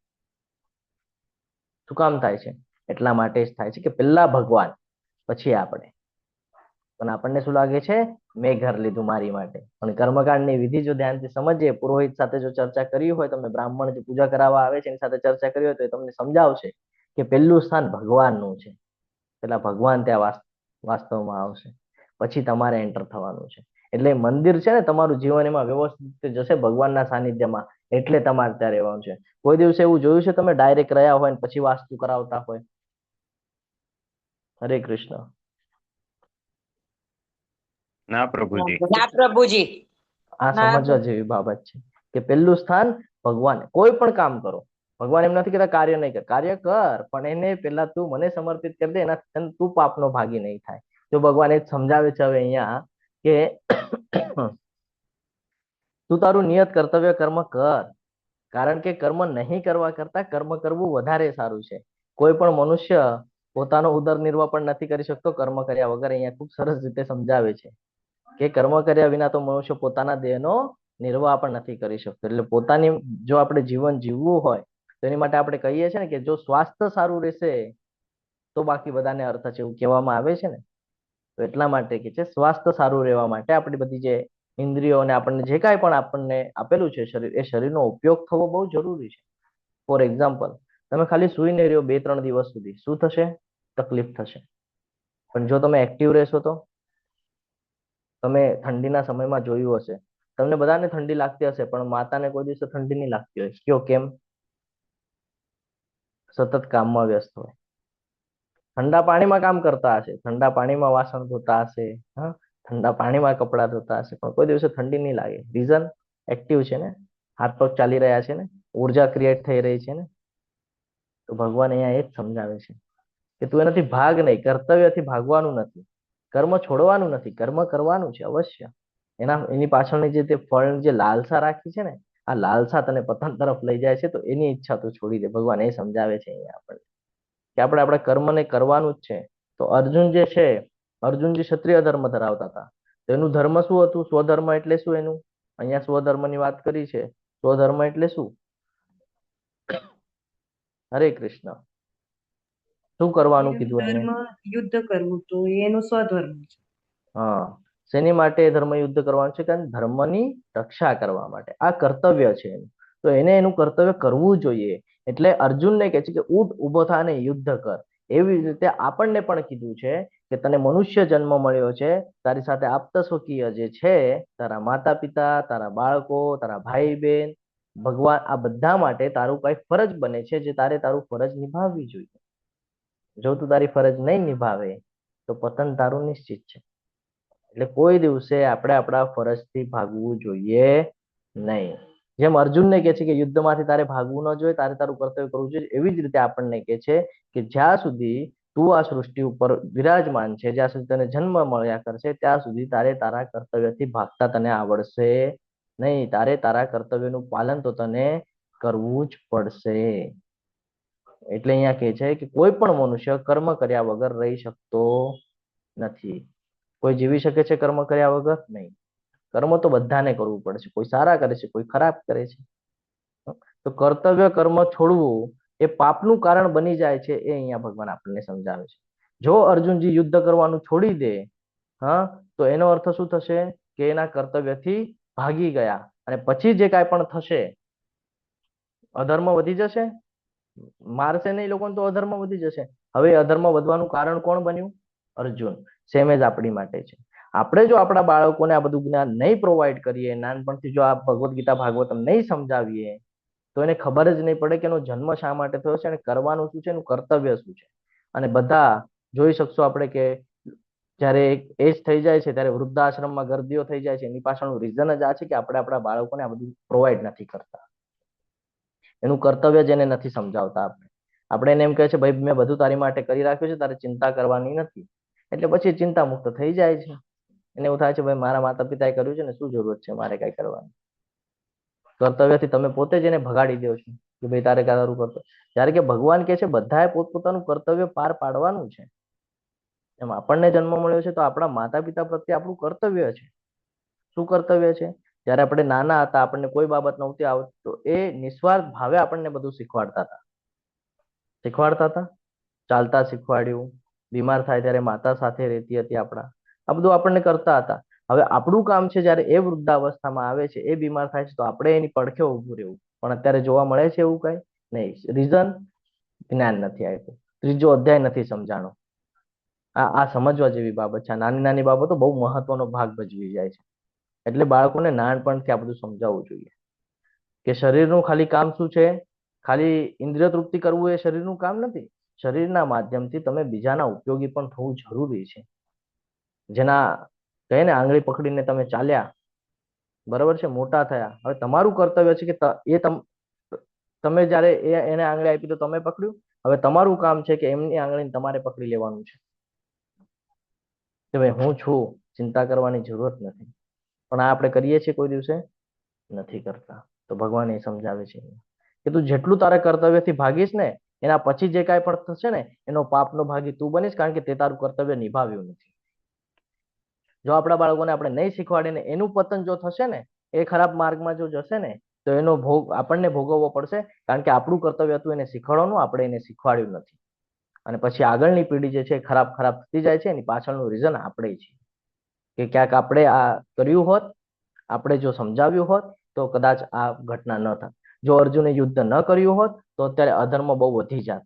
શું કામ થાય છે? એટલા માટે જ થાય છે કે પહેલા ભગવાન પછી આપણે. પણ આપણને શું લાગે છે? મેં ઘર લીધું મારી માટે. પણ કર્મકાંડની વિધિ જો ધ્યાનથી સમજીએ, પુરોહિત સાથે જો ચર્ચા કરી હોય, તમે બ્રાહ્મણ જે પૂજા કરાવવા આવે છે એની સાથે ચર્ચા કરી હોય તો એ તમને સમજાવશે કે પહેલું સ્થાન ભગવાનનું છે. પેલા ભગવાન ત્યાં વાસ્તવમાં આવશે, પછી તમારે એન્ટર થવાનું છે. એટલે મંદિર છે ને તમારું જીવન એમાં વ્યવસ્થિત જશે ભગવાનના સાનિધ્યમાં. એટલે તમારે ત્યાં રહેવાનું છે. કોઈ દિવસે એવું જોયું છે તમે ડાયરેક્ટ રહ્યા હોય ને પછી વાસ્તુ કરાવતા હોય? હરે કૃષ્ણ. ના પ્રભુજી. ના પ્રભુજી. આ સમજવા જેવી બાબત છે કે પહેલું સ્થાન ભગવાન. કોઈ પણ કામ કરો, ભગવાન એમ નથી કહેતા કાર્ય નહીં કર, કાર્ય કર, પણ એને પેલા તું મને સમર્પિત કરી દે, એના તું પાપનો ભાગી નહીં થાય. જો ભગવાન એ જ સમજાવે છે હવે અહીંયા કે તું તારું નિયત કર્તવ્ય કર્મ કર. કારણ કે કર્મ નહીં કરવા કરતા કર્મ કરવું વધારે સારું છે. કોઈ પણ મનુષ્ય પોતાનો ઉદરનિર્વાહ પણ નથી કરી શકતો કર્મ કર્યા વગર. અહીંયા ખૂબ સરસ રીતે સમજાવે છે કે કર્મ કર્યા વિના તો મનુષ્ય પોતાના દેહનો નિર્વાહ પણ નથી કરી શકતો. એટલે પોતાની જો આપણે જીવન જીવવું હોય તો એની માટે આપણે કહીએ છીએ ને કે જો સ્વાસ્થ્ય સારું રહેશે તો બાકી બધાને અર્થ છે, એવું કહેવામાં આવે છે ને. તો એટલા માટે કે છે સ્વાસ્થ્ય સારું રહેવા માટે આપણી બધી જે ઇન્દ્રિયો અને આપણને જે કાંઈ પણ આપણને આપેલું છે શરીર, એ શરીરનો ઉપયોગ થવો બહુ જરૂરી છે. ફોર એક્ઝામ્પલ, તમે ખાલી સુઈને રહ્યો 2-3 દિવસ સુધી, શું થશે? તકલીફ થશે. પણ જો તમે એક્ટિવ રહેશો તો તમે ઠંડીના સમયમાં જોયું હશે, તમને બધાને ઠંડી લાગતી હશે પણ માતાને કોઈ દિવસ ઠંડી નહીં લાગતી હોય. કયો કેમ? સતત કામમાં વ્યસ્ત હોય. ઠંડા પાણીમાં કામ કરતા હશે, ઠંડા પાણીમાં વાસણ ધોતા હશે, હા, ઠંડા પાણીમાં કપડાં ધોતા હશે, પણ કોઈ દિવસે ઠંડી નહીં લાગે. રીઝન? એક્ટિવ છે ને, હાથ પગ ચાલી રહ્યા છે ને, ઉર્જા ક્રિએટ થઈ રહી છે ને. તો ભગવાન અહીંયા એ જ સમજાવે છે કે તું એનાથી ભાગ નહીં, કર્તવ્યથી ભાગવાનું નથી, કર્મ છોડવાનું નથી, કર્મ કરવાનું છે અવશ્ય. એની પાછળની જે તે ફળની જે લાલસા રાખી છે ને, આ લાલસા તને પતન તરફ લઈ જાય છે, તો એની ઈચ્છા તું છોડી દે. ભગવાન એ સમજાવે છે અહીંયા આપણને કે આપણે આપણા કર્મને કરવાનું જ છે. તો અર્જુન જે છે, અર્જુનજી ક્ષત્રિય ધર્મ ધરાવતા હતા. તો એનું ધર્મ શું હતું? સ્વધર્મ એટલે શું એનું? અહીંયા સ્વધર્મની વાત કરી છે. સ્વધર્મ એટલે શું? હરે કૃષ્ણ. શું કરવાનું કીધું એને? યુદ્ધ કરવું તો એનું સ્વધર્મ છે. હા, શેની માટે ધર્મ યુદ્ધ કરવાનું છે? કારણ ધર્મની રક્ષા કરવા માટે. આ કર્તવ્ય છે એનું. તો એને એનું કર્તવ્ય કરવું જોઈએ. એટલે અર્જુનને કહે છે કે ઊઠ ઊભો થા અને યુદ્ધ કર. એવી રીતે આપણને પણ કીધું છે કે તને મનુષ્ય જન્મ મળ્યો છે, તારી સાથે આપ્ત સ્વકીય જે છે, તારા માતા પિતા, તારા બાળકો, તારા ભાઈ બહેન, ભગવાન, આ બધા માટે તારું કઈ ફરજ બને છે જે તારે તારું ફરજ નિભાવવી જોઈએ. જો તું તારી ફરજ નહીં નિભાવે તો પતન તારું નિશ્ચિત છે. એટલે કોઈ દિવસે આપણે આપણા ફરજથી ભાગવું જોઈએ નહીં. જેમ અર્જુનને કહે છે કે યુદ્ધમાંથી તારે ભાગવું ન જોઈએ, તારે તારું કર્તવ્ય કરવું જોઈએ, એવી જ રીતે આપણને કહે છે કે જ્યાં સુધી તું આ સૃષ્ટિ ઉપર વિરાજમાન છે, જ્યાં સુધી તને જન્મ મળ્યા કરશે, ત્યાં સુધી તારે તારા કર્તવ્યથી ભાગતા તને આવડશે નહીં. તારે તારા કર્તવ્યનું પાલન તો તને કરવું જ પડશે. એટલે અહીંયા કહે છે કે કોઈ પણ મનુષ્ય કર્મ કર્યા વગર રહી શકતો નથી. કોઈ જીવી શકે છે કર્મ કર્યા વગર? નહીં. કર્મ તો બધાને કરવું પડે છે. કોઈ સારા કરે છે, કોઈ ખરાબ કરે છે. તો કર્તવ્ય કર્મ છોડવું એ પાપનું કારણ બની જાય છે, એ અહીંયા ભગવાન આપણને સમજાવે છે. જો અર્જુનજી યુદ્ધ કરવાનું છોડી દે, તો એનો અર્થ શું થશે કે એના કર્તવ્યથી ભાગી ગયા, અને પછી જે કાંઈ પણ થશે, અધર્મ વધી જશે. મારશે નહીં લોકોને તો અધર્મ વધી જશે. હવે અધર્મ વધવાનું કારણ કોણ બન્યું? અર્જુન. સેમ જ આપણી માટે છે. આપણે જો આપણા બાળકોને આ બધું જ્ઞાન નહીં પ્રોવાઈડ કરીએ, નાનપણથી જો આ ભગવદ્ ગીતા ભાગવતમ નહીં સમજાવીએ, તો એને ખબર જ નહીં પડે કે એનો જન્મ શા માટે થયો છે અને કરવાનું શું છે, એનું કર્તવ્ય શું છે. અને બધા જોઈ શકશો આપણે કે જ્યારે એક એજ થઈ જાય છે ત્યારે વૃદ્ધાશ્રમમાં ગર્દીઓ થઈ જાય છે. એની પાછળનું રીઝન જ આ છે કે આપણે આપણા બાળકોને આ બધું પ્રોવાઈડ નથી કરતા. એનું કર્તવ્ય જેને નથી સમજાવતા. આપણે એને એમ કહે છે ભાઈ મેં બધું તારી માટે કરી રાખ્યું છે, તારે ચિંતા કરવાની નથી. એટલે પછી ચિંતા મુક્ત થઈ જાય છે. એને એવું થાય છે ભાઈ મારા માતા પિતાએ કર્યું છે ને, શું જરૂરત છે મારે કઈ કરવાની. કર્તવ્યથી તમે પોતે જ એને ભગાડી દો છો કે ભાઈ તારે તારું કર્તવ્ય. જ્યારે કે ભગવાન કહે છે બધાએ પોતપોતાનું કર્તવ્ય પાર પાડવાનું છે. એમ આપણને જન્મ મળ્યો છે તો આપણા માતા પિતા પ્રત્યે આપણું કર્તવ્ય છે. શું કર્તવ્ય છે? જ્યારે આપણે નાના હતા, આપણને કોઈ બાબત નહોતી આવતી, તો એ નિસ્વાર્થ ભાવે આપણને બધું શીખવાડતા હતા. ચાલતા શીખવાડ્યું, બીમાર થાય ત્યારે માતા સાથે રહેતી હતી આપણા, આ બધું આપણને કરતા હતા. હવે આપણું કામ છે જ્યારે એ વૃદ્ધાવસ્થામાં આવે છે, એ બીમાર થાય છે, તો આપણે એની પડખે ઊભું રહેવું. પણ અત્યારે જોવા મળે છે એવું કઈ નહીં. રીઝન જ્ઞાન નથી આપ્યું, ત્રીજો અધ્યાય નથી સમજાણો. આ સમજવા જેવી બાબત છે. નાની નાની બાબતો બહુ મહત્વનો ભાગ ભજવી જાય છે. એટલે બાળકોને નાનપણથી આ બધું સમજાવવું જોઈએ કે શરીરનું ખાલી કામ શું છે? ખાલી ઇન્દ્રિય તૃપ્તિ કરવું એ શરીરનું કામ નથી. શરીરના માધ્યમથી તમે બીજાના ઉપયોગી પણ થવું જરૂરી છે. જેના કહે ને આંગળી પકડીને તમે ચાલ્યા, બરાબર છે, મોટા થયા. હવે તમારું કર્તવ્ય છે કે એ તમે જ્યારે એને આંગળી આપી તો તમે પકડ્યું. હવે તમારું કામ છે કે એમની આંગળીને તમારે પકડી લેવાનું છે કે ભાઈ હું છું, ચિંતા કરવાની જરૂરત નથી. પણ આ આપણે કરીએ છીએ કોઈ દિવસે? નથી કરતા. તો ભગવાન એ સમજાવે છે કે તું જેટલું તારા કર્તવ્યથી ભાગીશ ને, એના પછી જે કાંઈ પણ થશે ને, એનો પાપનો ભાગી તું બનીશ, કારણ કે તે તારું કર્તવ્ય નિભાવ્યું નથી. જો આપણા બાળકોને આપણે નહીં શીખવાડીને એનું પતન જો થશે ને, એ ખરાબ માર્ગમાં જો જશે ને, તો એનો ભોગ આપણને ભોગવવો પડશે. કારણ કે આપણું કર્તવ્ય હતું એને શીખવાડવાનું, આપણે એને શીખવાડ્યું નથી. અને પછી આગળની પેઢી જે છે ખરાબ થતી જાય છે. એની પાછળનું રીઝન આપણે છીએ કે ક્યાંક આપણે આ કર્યું હોત, આપણે જો સમજાવ્યું હોત, તો કદાચ આ ઘટના ન થાત. જો અર્જુને યુદ્ધ ન કર્યું હોત તો અત્યારે અધર્મ બહુ વધી જાત.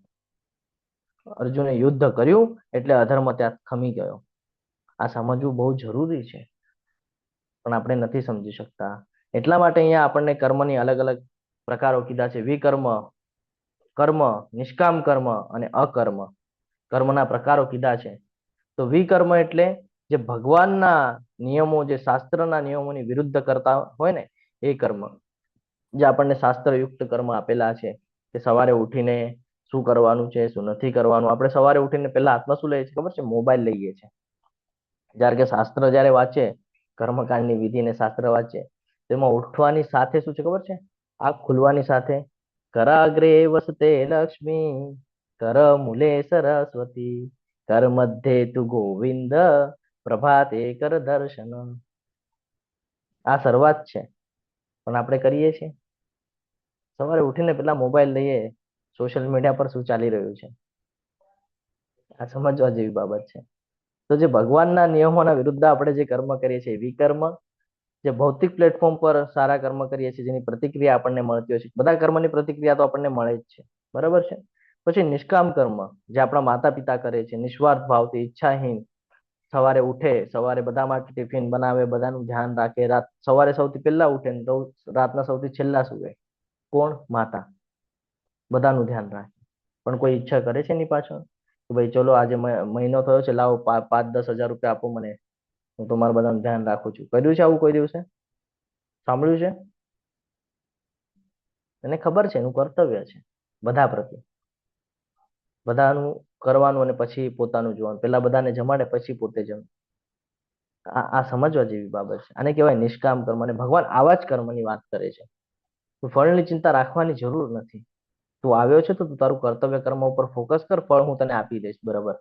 અર્જુને યુદ્ધ કર્યું એટલે અધર્મ ત્યાં ખમી ગયો. આ સમજવું બહુ જરૂરી છે, પણ આપણે નથી સમજી શકતા. એટલા માટે અહીંયા આપણને કર્મની અલગ અલગ પ્રકારો કીધા છે. વિકર્મ, કર્મ, નિષ્કામ કર્મ અને અકર્મ. કર્મના પ્રકારો કીધા છે. તો વિકર્મ એટલે જે ભગવાનના નિયમો, જે શાસ્ત્રના નિયમોની વિરુદ્ધ કરતા હોય ને, એ કર્મ. જે આપણને શાસ્ત્રયુક્ત કર્મ આપેલા છે કે સવારે ઉઠીને શું કરવાનું છે, શું નથી કરવાનું. આપણે સવારે ઉઠીને પહેલા હાથમાં શું લઈએ છીએ ખબર છે? મોબાઈલ લઈએ છીએ. જ્યારે કે શાસ્ત્ર જ્યારે વાંચે, કર્મકાંડની વિધિને શાસ્ત્ર વાંચે, તેમાં ઉઠવાની સાથે શું છે ખબર છે? આંખ ખુલવાની સાથે કરાગ્રે વસતે લક્ષ્મી, કર મૂલે સરસ્વતી, કર મધ્યે તુ ગોવિંદ, પ્રભાતે કર દર્શન. આ શરૂઆત છે, પણ આપણે કરીએ છીએ? સવારે ઉઠીને પેલા મોબાઈલ લઈએ, સોશિયલ મીડિયા પર શું ચાલી રહ્યું છે. આ સમજવા જેવી બાબત છે. તો જે ભગવાનના નિયમોના વિરુદ્ધ આપણે જે કર્મ કરીએ છીએ વિકર્મ. જે ભૌતિક પ્લેટફોર્મ પર સારા કર્મ કરીએ છીએ, જેની પ્રતિક્રિયા આપણને મળતી હોય છે. બધા કર્મની પ્રતિક્રિયા તો આપણને મળે જ છે, બરાબર છે. પછી નિષ્કામ કર્મ, જે આપણા માતા પિતા કરે છે, નિસ્વાર્થ ભાવથી, ઈચ્છાહીન. સવારે ઉઠે, સવારે બધા માટે ટિફિન બનાવે, બધાનું ધ્યાન રાખે. સવારે સૌથી પહેલા ઉઠે ને રાતના સૌથી છેલ્લા સુવે. કોણ? માતા. બધાનું ધ્યાન રાખે. પણ કોઈ ઈચ્છા કરે છે એની પાછળ? કે ભાઈ ચલો આજે મહિનો થયો છે, લાવો 5-10 હજાર રૂપિયા આપો મને, હું તમારા બધાનું ધ્યાન રાખું છું. કર્યું છે આવું કોઈ દિવસે? સાંભળ્યું છે? એને ખબર છે એનું કર્તવ્ય છે બધા પ્રત્યે, બધાનું કરવાનું અને પછી પોતાનું જોવાનું. પેલા બધાને જમાડે પછી પોતે જમે. આ સમજવા જેવી બાબત છે. આને કહેવાય નિષ્કામ કર્મ. અને ભગવાન આવા જ કર્મની વાત કરે છે. તું ફળની ચિંતા રાખવાની જરૂર નથી. તું આવ્યો છે તો તું તારું કર્તવ્ય કર્મ ઉપર ફોકસ કર, ફળ હું તને આપી દઈશ. બરાબર,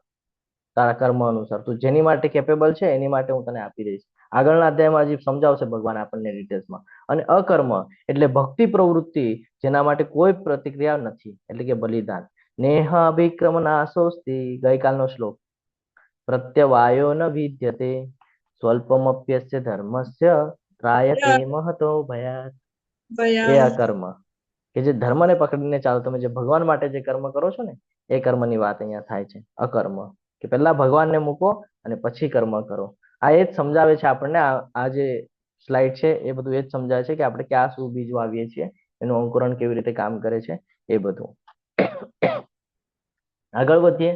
તારા કર્મ અનુસાર તું જેની માટે કેપેબલ છે એની માટે હું તને આપી દઈશ. આગળના અધ્યાયમાં હજી સમજાવશે ભગવાન આપણને ડિટેલ્સમાં. અને અકર્મ એટલે ભક્તિ પ્રવૃત્તિ જેના માટે કોઈ પ્રતિક્રિયા નથી, એટલે કે બલિદાન. નેહ અભિક્રમ નાશોસ્તિ, ગઈકાલનો શ્લોક. પ્રત્યવાયો ન વિદ્યતે સ્વલ્પમપ્યસ્ય ધર્મસ્ય ત્રાયતે મહતો ભયાત. એ અકર્મ કે જે ધર્મને પકડીને ચાલો, તમે જે ભગવાન માટે જે કર્મ કરો છો ને એ કર્મની વાત અહીંયા થાય છે. અકર્મ કે પહેલા ભગવાનને મૂકો અને પછી કર્મ કરો. આ એ જ સમજાવે છે આપણને. આ જે સ્લાઇડ છે એ બધું એ જ સમજાવે છે કે આપણે ક્યાં શું બીજ વાવીએ છીએ, એનું અંકુરણ કેવી રીતે કામ કરે છે એ બધું. આગળ વધીએ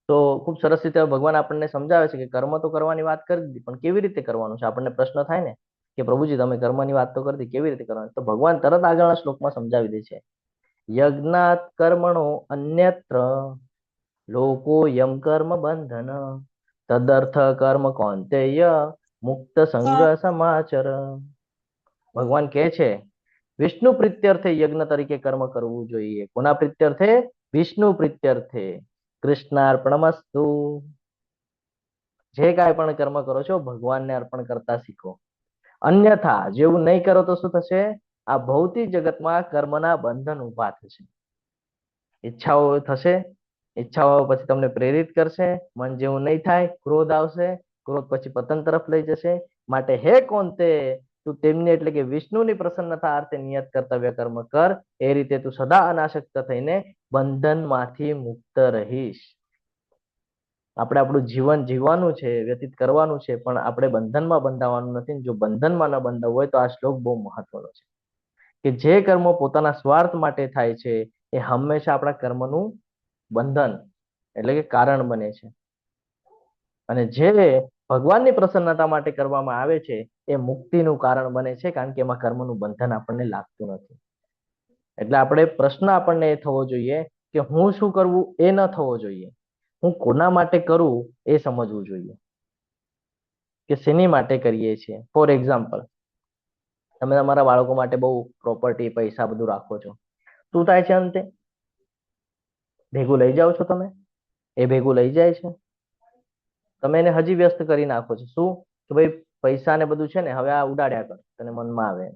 તો ખૂબ સરસ રીતે ભગવાન આપણને સમજાવે છે કે કર્મ તો કરવાની વાત કરી દીધી, પણ કેવી રીતે કરવાનું છે. આપણને પ્રશ્ન થાય ને કે પ્રભુજી તમે કર્મની વાત તો કરી દીધી, કેવી રીતે કરવાનું? તો ભગવાન તરત આગળના શ્લોકમાં સમજાવી દે છે. યજ્ઞાત કર્મણો અન્યત્ર લોકો યમ કર્મ બંધન તદર્થ કર્મ કૌંતેય મુક્ત સંગ સમાચર. ભગવાન કહે છે વિષ્ણુ પ્રીત્યર્થે યજ્ઞ તરીકે કર્મ કરવું જોઈએ. કોના પ્રીત્યર્થે? વિષ્ણુ પ્રીત્યર્થે. કૃષ્ણાર્પણમસ્તુ. જે કાંઈ પણ કર્મ કરો છો ભગવાનને અર્પણ કરતા શીખો. અન્યથા જેવું નહીં કરો તો શું થશે? આ ભૌતિક જગતમાં કર્મના બંધન ઉભા થશે. ઈચ્છાઓ થશે, ઈચ્છાઓ પછી તમને પ્રેરિત કરશે. મન જેવું નહીં થાય, ક્રોધ આવશે, ક્રોધ પછી પતન તરફ લઈ જશે. માટે હે કોંતે, તું તેમની એટલે કે વિષ્ણુની પ્રસન્નતા અર્થે નિયત કર્તવ્ય કર્મ કર. એ રીતે તું સદા અનાસક્ત થઈને બંધનમાંથી મુક્ત રહીશ. આપણે આપણું જીવન જીવવાનું છે, વ્યતીત કરવાનું છે, પણ આપણે બંધનમાં બંધાવાનું નથી. જો બંધનમાં ન બંધાવવું હોય તો આ શ્લોક બહુ મહત્વનો છે કે જે કર્મો પોતાના સ્વાર્થ માટે થાય છે એ હંમેશા આપણા કર્મનું બંધન એટલે કે કારણ બને છે. અને જે ભગવાનની પ્રસન્નતા માટે કરવામાં આવે છે એ મુક્તિનું કારણ બને છે, કારણ કે એમાં કર્મનું બંધન આપણને લાગતું નથી. એટલે આપણે પ્રશ્ન આપણને એ થવો જોઈએ કે હું શું કરવું એ ન થવો જોઈએ, હું કોના માટે કરું એ સમજવું જોઈએ કે શેની માટે કરીએ છીએ. ફોર એક્ઝામ્પલ, તમે તમારા બાળકો માટે બહુ પ્રોપર્ટી, પૈસા બધું રાખો છો. શું થાય છે અંતે? ભેગું લઈ જાઓ છો તમે, એ ભેગું લઈ જાય છે, તમે એને હજી વ્યસ્ત કરી નાખો છો. શું કે ભાઈ પૈસા ને બધું છે ને હવે આ ઉડાડ્યા કર, તને મનમાં આવે.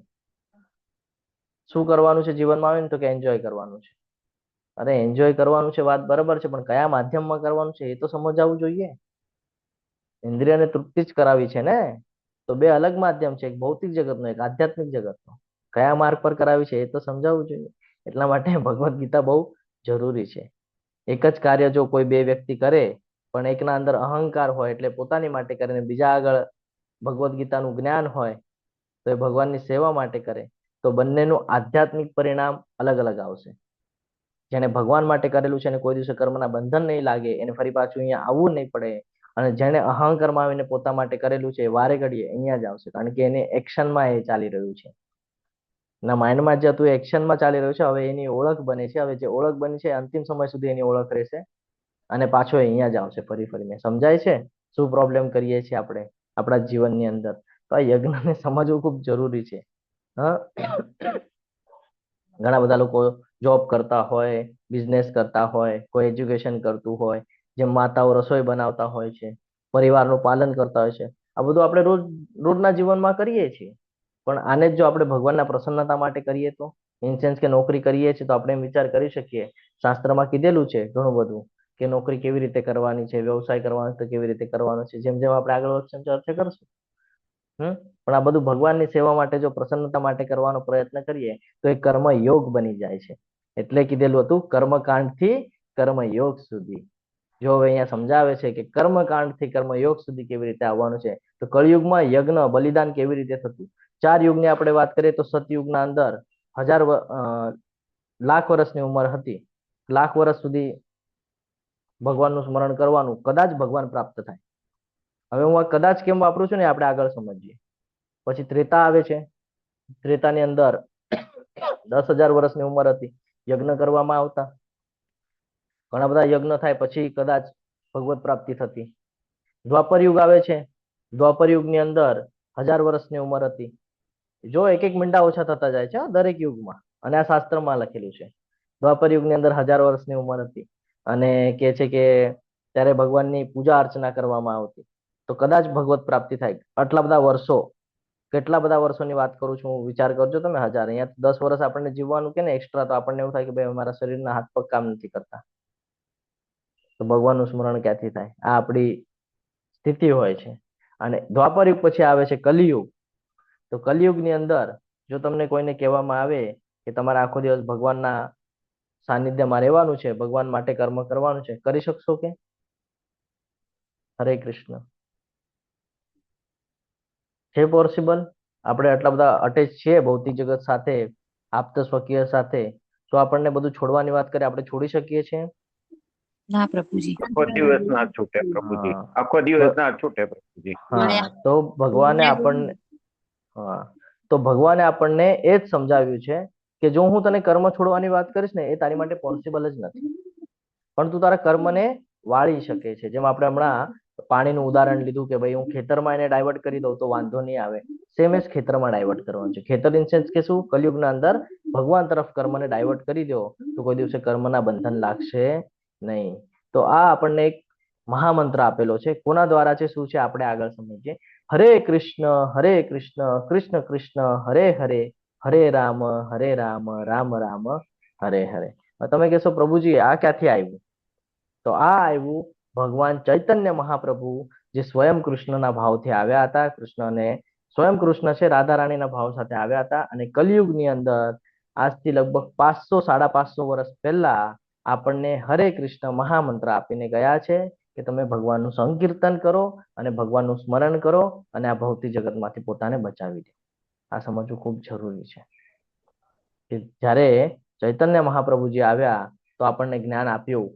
શું કરવાનું છે જીવનમાં આવે ને તો કે એન્જોય કરવાનું છે. અરે એન્જોય કરવાનું છે વાત બરાબર છે, પણ કયા માધ્યમમાં કરવાનું છે એ તો સમજાવવું જોઈએ. ઇન્દ્રિયને તૃપ્તિ જ કરાવી છે ને, તો બે અલગ માધ્યમ છે, એક ભૌતિક જગતનો, એક આધ્યાત્મિક જગતનો. કયા માર્ગ પર કરાવી છે એ તો સમજાવવું જોઈએ. એટલા માટે ભગવદ્ ગીતા બહુ જરૂરી છે. એક જ કાર્ય જો કોઈ બે વ્યક્તિ કરે પણ એકના અંદર અહંકાર હોય એટલે પોતાની માટે કરે, બીજા આગળ ભગવદ્ ગીતાનું જ્ઞાન હોય તો એ ભગવાનની સેવા માટે કરે, તો બંનેનું આધ્યાત્મિક પરિણામ અલગ અલગ આવશે. જેને ભગવાન માટે કરેલું છે એને કોઈ દિવસે કર્મના બંધન નહીં લાગે, એને ફરી પાછું અહીંયા આવવું નહીં પડે. અને જેને અહંકારમાં આવીને પોતા માટે કરેલું છે વારે ઘડીએ અહીંયા જ આવશે, કારણ કે એને એક્શનમાં એ ચાલી રહ્યું છે. ના માઇન્ડમાં જે હતું એક્શનમાં ચાલી રહ્યું છે, હવે એની ઓળખ બને છે. હવે જે ઓળખ બની છે અંતિમ સમય સુધી એની ઓળખ રહેશે અને પાછો અહીંયા જ આવશે ફરી ફરીને. સમજાય છે શું પ્રોબ્લેમ કરીએ છીએ આપણે આપણા જીવનની અંદર? તો આ યજ્ઞને સમજવું ખૂબ જરૂરી છે. હા, ઘણા બધા લોકો જોબ કરતા હોય, બિઝનેસ કરતા હોય, કોઈ એજ્યુકેશન કરતું હોય, જેમ માતાઓ રસોઈ બનાવતા હોય છે, પરિવારનું પાલન કરતા હોય છે. આ બધું આપણે રોજના જીવનમાં કરીએ છીએ. પણ આને જ જો આપણે ભગવાનના પ્રસન્નતા માટે કરીએ તો, ઇન સેન્સ કે નોકરી કરીએ છીએ તો આપણે એમ વિચાર કરી શકીએ, શાસ્ત્રમાં કીધેલું છે ઘણું બધું કે નોકરી કેવી રીતે કરવાની છે, વ્યવસાય કરવાનો તો કેવી રીતે કરવાનો છે, જેમ જેમ આપણે આગળ ચર્ચા કરશું. પણ આ બધું ભગવાનની સેવા માટે જો પ્રસન્નતા માટે કરવાનો પ્રયત્ન કરીએ તો એ કર્મ યોગ બની જાય છે. એટલે કીધેલું હતું કર્મકાંડથી કર્મયોગ સુધી. જો હવે અહીંયા સમજાવે છે કે કર્મકાંડથી કર્મયોગ સુધી કેવી રીતે આવવાનું છે, તો કળિયુગમાં યજ્ઞ બલિદાન કેવી રીતે થતું. 4 યુગની આપણે વાત કરીએ તો સતયુગના અંદર લાખ વર્ષની ઉંમર હતી. લાખ વર્ષ સુધી ભગવાનનું સ્મરણ કરવાનું, કદાચ ભગવાન પ્રાપ્ત થાય. હવે હું આ કદાચ કેમ વાપરું છું ને આપણે આગળ સમજીએ. પછી ત્રેતા આવે છે. ત્રેતાની અંદર 10,000 વર્ષની ઉંમર હતી, યજ્ઞ કરવામાં આવતા, ઘણા બધા યજ્ઞ થાય પછી કદાચ ભગવત પ્રાપ્તિ થતી. દ્વાપર યુગ આવે છે. દ્વાપર યુગની અંદર 1000 વર્ષની ઉંમર હતી. જો એક એક મીંડા ઓછા થતા જાય છે દરેક યુગમાં, અને આ શાસ્ત્રમાં લખેલું છે. દ્વાપર યુગની અંદર 1000 વર્ષની ઉંમર હતી અને કે છે કે ત્યારે ભગવાનની પૂજા અર્ચના કરવામાં આવતી, તો કદાચ ભગવત પ્રાપ્તિ થાય. આટલા બધા વર્ષો, કેટલા બધા વર્ષોની વાત કરું છું હું, વિચાર કરજો તમે. 1000, અહીંયા 10 વર્ષ આપણને જીવવાનું કે ને એક્સ્ટ્રા, તો આપણને એવું થાય કે ભાઈ મારા શરીરના હાથ પગ કામ નથી કરતા, તો ભગવાનનું સ્મરણ ક્યાંથી થાય? આ આપણી સ્થિતિ હોય છે. અને દ્વાપર યુગ પછી આવે છે કલિયુગ. તો કલિયુગની અંદર જો તમને કોઈને કહેવામાં આવે કે તમારે આખો દિવસ ભગવાનના સાનિધ્યમાં રહેવાનું છે, ભગવાન માટે કર્મ કરવાનું છે, કરી શકશો કે? હરે કૃષ્ણ. છે પોસિબલ? આપણે આટલા બધા અટેચ છીએ ભૌતિક જગત સાથે, આપત સ્વકીય સાથે, તો આપણને બધું છોડવાની વાત કરે, આપણે છોડી શકીએ છીએ? ના પ્રભુજી. આખો દિવસ ના છૂટે પ્રભુજી, આખો દિવસ ના છૂટે પ્રભુજી. હા, તો ભગવાને આપણને તો ભગવાને આપણને એ જ સમજાવ્યું છે કે જો હું તને કર્મ છોડવાની વાત કરીશ ને, એ તારી માટે પોસિબલ જ નથી, પણ તું તારા કર્મને વાળી શકે છે. જેમ આપણે હમણાં પાણીનું ઉદાહરણ લીધું કે ભાઈ હું ખેતરમાં એને ડાયવર્ટ કરી દઉં તો વાંધો નહીં આવે, સેમ એજ ખેતરમાં ડાયવર્ટ કરવાનું છે. ખેતર ઇન સેન્સ કે શું? કલયુગના અંદર ભગવાન તરફ કર્મને ડાયવર્ટ કરી દો તો કોઈ દિવસે કર્મના બંધન લાગશે નહીં. તો આ આપણને એક મહામંત્ર આપેલો છે. કોના દ્વારા છે, શું છે, આપણે આગળ સમજીએ. હરે કૃષ્ણ કૃષ્ણ કૃષ્ણ હરે હરે, હરે રામ રામ રામ હરે હરે. તમે કહેશો પ્રભુજી આ ક્યાંથી આવ્યું? તો આ આવ્યું ભગવાન ચૈતન્ય મહાપ્રભુ જે સ્વયં કૃષ્ણના ભાવથી આવ્યા હતા. કૃષ્ણને સ્વયં કૃષ્ણ છે, રાધા રાણીના ભાવ સાથે આવ્યા હતા. અને કલિયુગની અંદર આજથી લગભગ 500-550 વર્ષ પહેલા આપણને હરે કૃષ્ણ મહામંત્ર આપીને ગયા છે કે તમે ભગવાનનું સંકીર્તન કરો અને ભગવાનનું સ્મરણ કરો અને આ ભૌતિક જગતમાંથી પોતાને બચાવી દો. આ સમજવું ખૂબ જરૂરી છે કે જ્યારે ચૈતન્ય મહાપ્રભુજી આવ્યા તો આપણને જ્ઞાન આપ્યું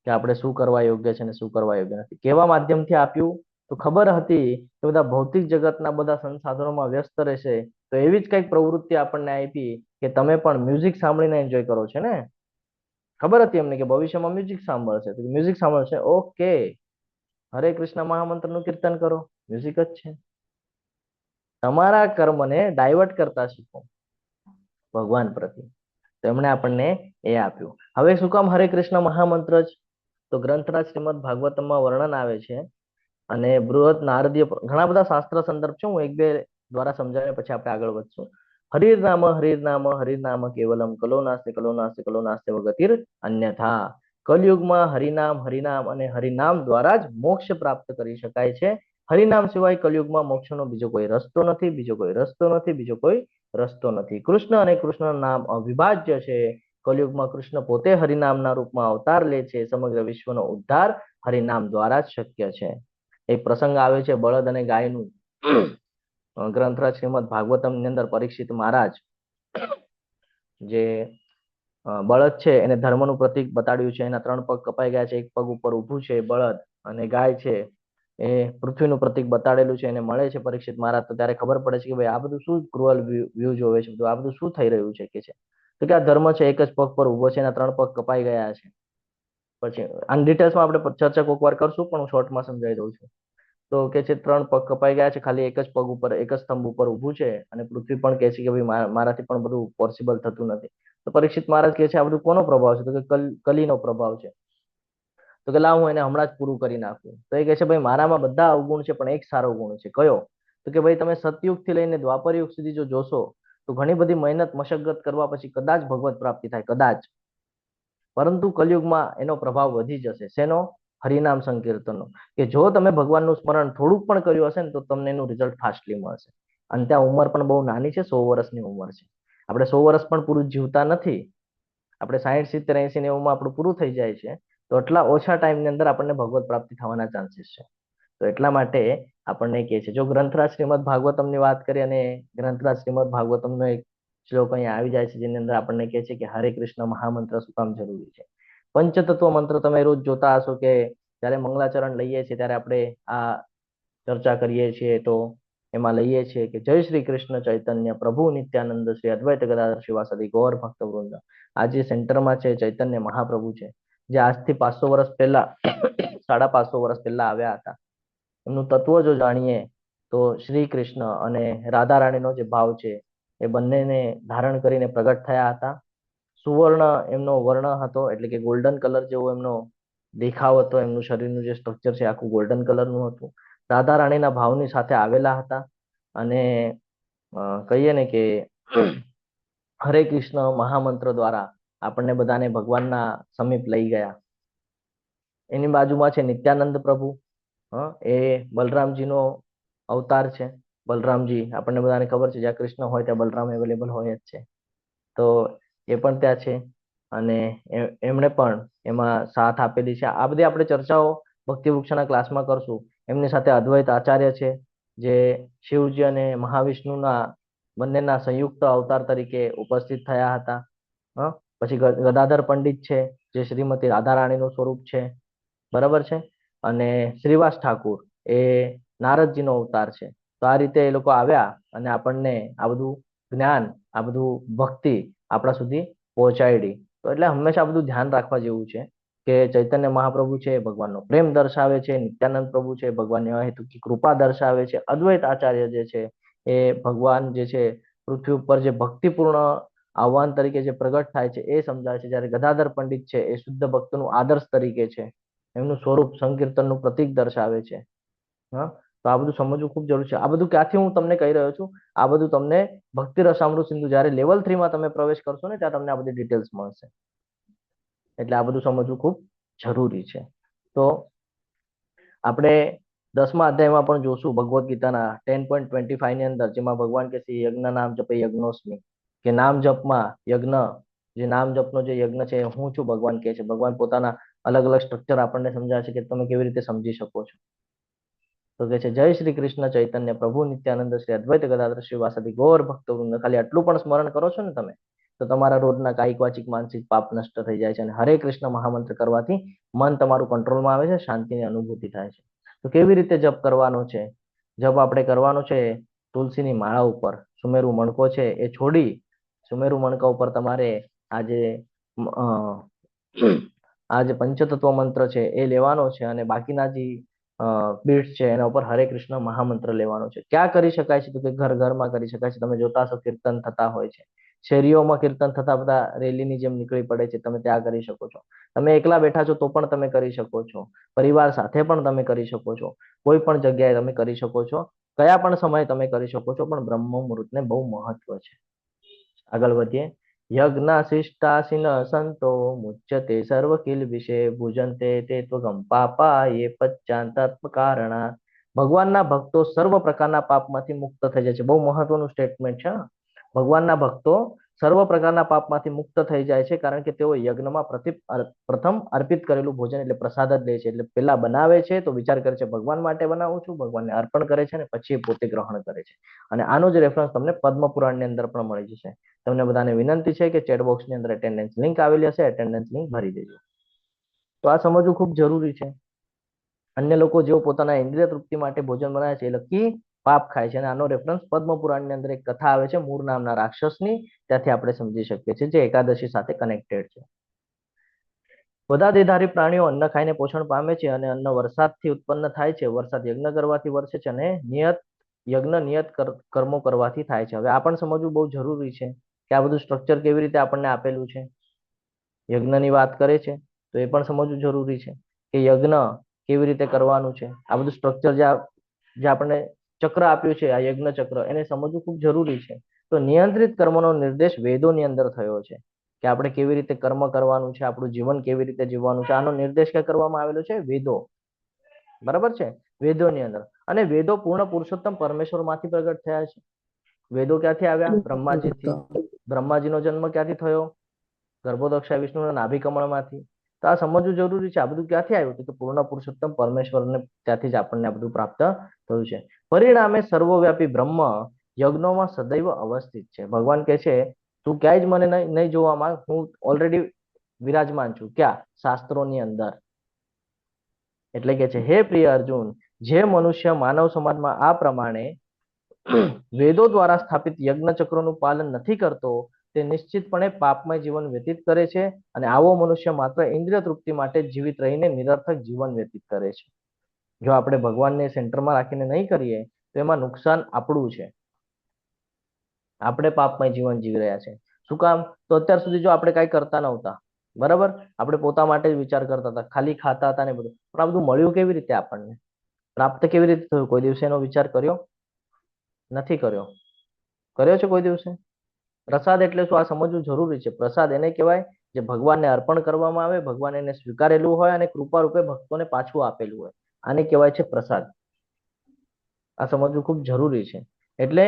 કે આપણે શું કરવા યોગ્ય છે અને શું કરવા યોગ્ય નથી. કેવા માધ્યમથી આપ્યું? તો ખબર હતી કે બધા ભૌતિક જગતના બધા સંસાધનોમાં વ્યસ્ત રહેશે, તો એવી જ કંઈક પ્રવૃત્તિ આપણને આપી કે તમે પણ મ્યુઝિક સાંભળીને એન્જોય કરો છો ને. ખબર હતી એમને કે ભવિષ્યમાં મ્યુઝિક સાંભળશે, તો મ્યુઝિક સાંભળશે, ઓકે, હરે કૃષ્ણ મહામંત્રનું કીર્તન કરો, મ્યુઝિક જ છે. તમારા કર્મને ડાયવર્ટ કરતા શીખો ભગવાન પ્રત્યે. તો એમણે આપણને એ આપ્યું. હવે શું કામ હરે કૃષ્ણ મહામંત્ર જ? તો ગ્રંથરાજ શ્રીમદ ભાગવતમમાં વર્ણન આવે છે અને બૃહદ નારદીય ઘણા બધા શાસ્ત્ર સંદર્ભ છે. હું એક બે દ્વારા સમજાવીને પછી આપણે આગળ વધશું. હરિર્નામ હરિર્નામ હરિર્નામ કેવલમ કલો નાસ્તે વગતિર અન્યથા. કલયુગમાં હરિનામ હરિનામ અને હરિનામ દ્વારા જ મોક્ષ પ્રાપ્ત કરી શકાય છે. હરિનામ સિવાય કલયુગમાં મોક્ષનો બીજો કોઈ રસ્તો નથી, બીજો કોઈ રસ્તો નથી, બીજો કોઈ રસ્તો નથી. કૃષ્ણ અને કૃષ્ણનું નામ અવિભાજ્ય છે. કલયુગમાં કૃષ્ણ પોતે હરિનામના રૂપમાં અવતાર લે છે. સમગ્ર વિશ્વનો ઉદ્ધાર હરિનામ દ્વારા જ શક્ય છે. એક પ્રસંગ આવે છે બળદ અને ગાયનું. ગ્રંથરાજ શ્રીમદ ભાગવતમની અંદર પરીક્ષિત મહારાજ જે બળદ છે એને ધર્મનું પ્રતીક બતાડ્યું છે. એના 3 પગ કપાઈ ગયા છે, એક પગ ઉપર ઊભું છે બળદ, અને ગાય છે એ પૃથ્વીનું પ્રતીક બતાડેલું છે. એને મળે છે પરીક્ષિત મહારાજ, તો ત્યારે ખબર પડે છે કે ભાઈ આ બધું શું ક્રુઅલ વ્યૂ જોવે છે, આ બધું શું થઈ રહ્યું છે કે છે. તો કે આ ધર્મ છે, એક જ પગ પર ઊભો છે, એના 3 પગ કપાઈ ગયા છે. પછી આની ડિટેલ્સમાં આપણે ચર્ચા કોઈક વાર કરશું, પણ હું શોર્ટમાં સમજાવી દઉં છું. તો કે છે 3 પગ કપાઈ ગયા છે, ખાલી એક જ પગ ઉપર, એક જ સ્તંભ ઉપર ઊભું છે, અને પૃથ્વી પણ કહે છે કે ભાઈ મારાથી પણ બધું પોસિબલ થતું નથી. તો પરીક્ષિત મહારાજ કહે છે આ બધું કોનો પ્રભાવ છે? તો કે કલીનો પ્રભાવ છે. તો કે લાવ હું એને હમણાં જ પૂરું કરી નાખું. તો એ કહે છે ભાઈ મારામાં બધા અવગુણ છે, પણ એક સારો ગુણ છે. કયો? તો કે ભાઈ તમે સતયુગ થી લઈને દ્વાપર યુગ સુધી જો જોશો તો ઘણી બધી મહેનત મશક્કત કરવા પછી કદાચ ભગવત પ્રાપ્તિ થાય, કદાચ. પરંતુ કલયુગમાં એનો પ્રભાવ વધી જશે. શેનો? હરિનામ સંકીર્તનનો. કે જો તમે ભગવાનનું સ્મરણ થોડુંક પણ કર્યું હશે ને તો તમને એનું રિઝલ્ટ ફાસ્ટલી મળશે. અને ત્યાં ઉંમર પણ બહુ નાની છે, 100 વર્ષની ઉંમર છે. આપણે 100 વર્ષ પણ પૂરું જીવતા નથી. આપણે 60, 70, 80 ને એવુંમાં આપણું પૂરું થઈ જાય છે. તો એટલા ઓછા ટાઈમની અંદર આપણને ભગવત પ્રાપ્તિ થવાના ચાન્સીસ છે. તો એટલા માટે આપણને કહે છે, જો ગ્રંથરાજ શ્રીમદ ભાગવતમની વાત કરીએ અને ગ્રંથરાજ શ્રીમદ ભાગવતમનો એક શ્લોક અહીંયા આવી જાય છે જેની અંદર આપણને કહે છે કે હરે કૃષ્ણ મહામંત્ર શું કામ જરૂરી છે. પંચતત્વ મંત્ર તમે રોજ જોતા હશો કે જ્યારે મંગલાચરણ લઈએ છીએ ત્યારે આપણે આ ચર્ચા કરીએ છીએ તો એમાં લઈએ છીએ કે જય શ્રી કૃષ્ણ ચૈતન્ય પ્રભુ નિત્યાનંદ શ્રી અદ્વૈત ગદાધર શિવાસાદિ ગૌર ભક્ત વૃંદ. આ જે સેન્ટરમાં છે ચૈતન્ય મહાપ્રભુ છે, જે આજથી 500 વર્ષ પહેલા 550 વર્ષ પહેલા આવ્યા હતા. એમનું તત્વ જો જાણીએ તો શ્રી કૃષ્ણ અને રાધા રાણીનો જે ભાવ છે એ બંનેને ધારણ કરીને પ્રગટ થયા હતા. સુવર્ણ એમનો વર્ણ હતો, એટલે કે ગોલ્ડન કલર જેવો એમનો દેખાવ હતો. એમનું શરીરનું જે સ્ટ્રક્ચર છે આખું ગોલ્ડન કલરનું હતું. રાધા રાણીના ભાવની સાથે આવેલા હતા અને કહીએ ને કે હરે કૃષ્ણ મહામંત્ર દ્વારા આપણને બધાને ભગવાનના સમીપ લઈ ગયા. એની બાજુમાં છે નિત્યાનંદ પ્રભુ. એ બલરામજીનો અવતાર છે. બલરામજી આપણને બધાને ખબર છે, જ્યાં કૃષ્ણ હોય ત્યાં બલરામ અવેલેબલ હોય જ છે. તો એ પણ ત્યાં છે અને એમણે પણ એમાં સાથ આપેલી છે. આ બધી આપણે ચર્ચાઓ ભક્તિ વૃક્ષના ક્લાસમાં કરશું. એમની સાથે અદ્વૈત આચાર્ય છે, જે શિવજી અને મહાવિષ્ણુના બંનેના સંયુક્ત અવતાર તરીકે ઉપસ્થિત થયા હતા. પછી ગદાધર પંડિત છે, જે શ્રીમતી રાધા રાણીનું સ્વરૂપ છે, બરાબર છે. અને શ્રીવાસ ઠાકુર એ નારદજીનો અવતાર છે. તો આ રીતે એ લોકો આવ્યા અને આપણને આ બધું જ્ઞાન, આ બધું ભક્તિ આપણા સુધી પહોંચાડી. તો એટલે હંમેશા બધું ધ્યાન રાખવા જેવું છે કે ચૈતન્ય મહાપ્રભુ છે ભગવાનનો પ્રેમ દર્શાવે છે, નિત્યાનંદ પ્રભુ છે ભગવાનની અહેતુકી કૃપા દર્શાવે છે, અદ્વૈત આચાર્ય જે છે એ ભગવાન જે છે પૃથ્વી ઉપર જે ભક્તિપૂર્ણ આહ્વાન તરીકે જે પ્રગટ થાય છે એ સમજાવે છે. જ્યારે ગદાધર પંડિત છે એ શુદ્ધ ભક્તનું આદર્શ તરીકે છે, એમનું સ્વરૂપ સંકીર્તનનું પ્રતીક દર્શાવે છે. તો આ બધું સમજવું ખૂબ જરૂરી છે. આ બધું ક્યાંથી હું તમને કહી રહ્યો છું? આ બધું તમને ભક્તિ રસામૃત સિંધુ જ્યારે લેવલ 3 માં તમે પ્રવેશ કરશો ને ત્યાં તમને આ બધી ડિટેલ્સ મળશે. એટલે આ બધું સમજવું ખૂબ જરૂરી છે. તો આપણે 10મા અધ્યાયમાં પણ જોશું ભગવદ્ ગીતાના 10.25 ની અંદર, જેમાં ભગવાન કે છે યજ્ઞ નામ જપે યજ્ઞોસ્મિ, કે નામ જપમાં યજ્ઞ, જે નામ જપનો જે યજ્ઞ છે હું છું ભગવાન કહે છે. ભગવાન પોતાના અલગ અલગ સ્ટ્રક્ચર આપણને સમજાવે છે કે તમે કેવી રીતે સમજી શકો છો. તો કે છે જય શ્રી કૃષ્ણ ચૈતન્ય પ્રભુ નિત્યાનંદ શ્રી અદ્વૈત ગદાધર શિવાસાદિ ગૌર ભક્ત વૃંદ. ખાલી આટલું પણ સ્મરણ કરો છો ને તમે, તો તમારા રોજના કાયિક વાચિક માનસિક પાપ નષ્ટ થઈ જાય છે. અને હરે કૃષ્ણ મહામંત્ર કરવાથી મન તમારું કંટ્રોલમાં આવે છે, શાંતિની અનુભૂતિ થાય છે. તો કેવી રીતે જપ કરવાનો છે? જપ આપણે કરવાનો છે તુલસીની માળા ઉપર. સુમેરુ મણકો છે એ છોડી સુમેરુ મણકા ઉપર તમારે આ જે પંચતત્વ મંત્ર છે એ લેવાનો છે અને બાકીના જે બીટ્સ છે એના ઉપર હરે કૃષ્ણ મહામંત્ર લેવાનો છે. ક્યાં કરી શકાય છે? તો કે ઘર ઘરમાં કરી શકાય છે. તમે જોતા હશો કીર્તન થતા હોય છે, શેરીઓમાં કીર્તન થતા બધા રેલીની જેમ નીકળી પડે છે. તમે ત્યાં કરી શકો છો. તમે એકલા બેઠા છો તો પણ તમે કરી શકો છો. પરિવાર સાથે પણ તમે કરી શકો છો. કોઈ પણ જગ્યાએ તમે કરી શકો છો. કયા પણ સમયે તમે કરી શકો છો. પણ બ્રહ્મ મુહૂર્તને બહુ મહત્વ છે. આગળ વધીએ. યજ્ઞાશિષ્ટાસિન સંતો મુચ્યતે સર્વ કિલ વિશે ભુજંતે તે ત્વગમ પાપા એ પચ્ચાંતાત્મ કારણા. ભગવાનના ભક્તો સર્વ પ્રકારના પાપમાંથી મુક્ત થઈ જાય છે. બહુ મહત્વનું સ્ટેટમેન્ટ છે. ભગવાનના ભક્તો સર્વ પ્રકારના પાપમાંથી મુક્ત થઈ જાય છે, કારણ કે તેઓ યજ્ઞમાં પ્રથમ અર્પિત કરેલું ભોજન એટલે પ્રસાદ જ લે છે. એટલે પેલા બનાવે છે તો વિચાર કરે છે ભગવાન માટે બનાવું છું, ભગવાનને અર્પણ કરે છે અને પછી એ પોતે ગ્રહણ કરે છે. અને આનો જ રેફરન્સ તમને પદ્મ પુરાણની અંદર પણ મળી જશે. તમને બધાને વિનંતી છે કે ચેટ બોક્સની અંદર એટેન્ડન્સ લિંક આવેલી હશે, એટેન્ડન્સ લિંક ભરી દેજો. તો આ સમજવું ખૂબ જરૂરી છે. અન્ય લોકો જેઓ પોતાના ઇન્દ્રિય તૃપ્તિ માટે ભોજન બનાવે છે એ લકી પાપ ખાય છે. અને આનો રેફરન્સ પદ્મ પુરાણની અંદર એક કથા આવે છે મૂર નામના રાક્ષસની, ત્યાંથી આપણે સમજી શકીએ છીએ, જે એકાદશી સાથે કનેક્ટેડ છે. બધા દેહધારી પ્રાણીઓ અન્ન ખાઈને પોષણ પામે છે અને અન્ન વરસાદથી ઉત્પન્ન થાય છે. વરસાદ યજ્ઞ કરવાથી વરસે છે અને યજ્ઞ નિયત કર્મો કરવાથી થાય છે. હવે આ પણ સમજવું બહુ જરૂરી છે કે આ બધું સ્ટ્રક્ચર કેવી રીતે આપણને આપેલું છે. યજ્ઞની વાત કરે છે તો એ પણ સમજવું જરૂરી છે કે યજ્ઞ કેવી રીતે કરવાનું છે. આ બધું સ્ટ્રક્ચર જે આપણને ચક્ર આપ્યું છે, આ યજ્ઞ ચક્ર, એને સમજવું ખૂબ જરૂરી છે. તો નિયંત્રિત કર્મનો નિર્દેશ વેદોની અંદર થયો છે કે આપણે કેવી રીતે કર્મ કરવાનું છે, આપણું જીવન કેવી રીતે જીવવાનું છે. આનો નિર્દેશ ક્યાં કરવામાં આવેલો છે? વેદો. બરાબર છે, વેદોની અંદર. અને વેદો પૂર્ણ પુરુષોત્તમ પરમેશ્વર માંથી પ્રગટ થયા છે. વેદો ક્યાંથી આવ્યા? બ્રહ્માજીથી. બ્રહ્માજીનો જન્મ ક્યાંથી થયો? ગર્ભોદક્ષા વિષ્ણુના નાભિકમળમાંથી. તો આ સમજવું જરૂરી છે. આ બધું ક્યાંથી આવ્યું? તો પૂર્ણ પુરુષોત્તમ પરમેશ્વરને ત્યાંથી જ આપણને આ બધું પ્રાપ્ત થયું છે. પરિણામે સર્વવ્યાપી બ્રહ્મ યજ્ઞોમાં સદૈવ અવસ્થિત છે. ભગવાન કહે છે તું ક્યાંય જ મને નહીં જોવા માંગ, હું ઓલરેડી વિરાજમાન છું. ક્યાં? શાસ્ત્રોની અંદર. એટલે કે છે હે પ્રિય અર્જુન, જે મનુષ્ય માનવ સમાજમાં આ પ્રમાણે વેદો દ્વારા સ્થાપિત યજ્ઞ ચક્રોનું પાલન નથી કરતો તે નિશ્ચિતપણે પાપમય જીવન વ્યતીત કરે છે, અને આવો મનુષ્ય માત્ર ઇન્દ્રિય તૃપ્તિ માટે જીવિત રહીને નિરર્થક જીવન વ્યતીત કરે છે. જો આપણે ભગવાનને સેન્ટરમાં રાખીને નહીં કરીએ તો એમાં નુકસાન આપણું છે. આપણે પાપમય જીવન જીવી રહ્યા છે. શું કામ? તો અત્યાર સુધી જો આપણે કાંઈ કરતા નહોતા, બરાબર, આપણે પોતા માટે જ વિચાર કરતા હતા, ખાલી ખાતા હતા ને બધું, પણ આ બધું મળ્યું કેવી રીતે આપણને? પ્રાપ્ત કેવી રીતે થયું? કોઈ દિવસે એનો વિચાર કર્યો નથી? કર્યો છે કોઈ દિવસે? પ્રસાદ એટલે શું? આ સમજવું જરૂરી છે. પ્રસાદ એને કહેવાય જે ભગવાનને અર્પણ કરવામાં આવે, ભગવાન એને સ્વીકારેલું હોય અને કૃપા રૂપે ભક્તોને પાછું આપેલું હોય, આને કહેવાય છે પ્રસાદ. આ સમજવું ખૂબ જરૂરી છે. એટલે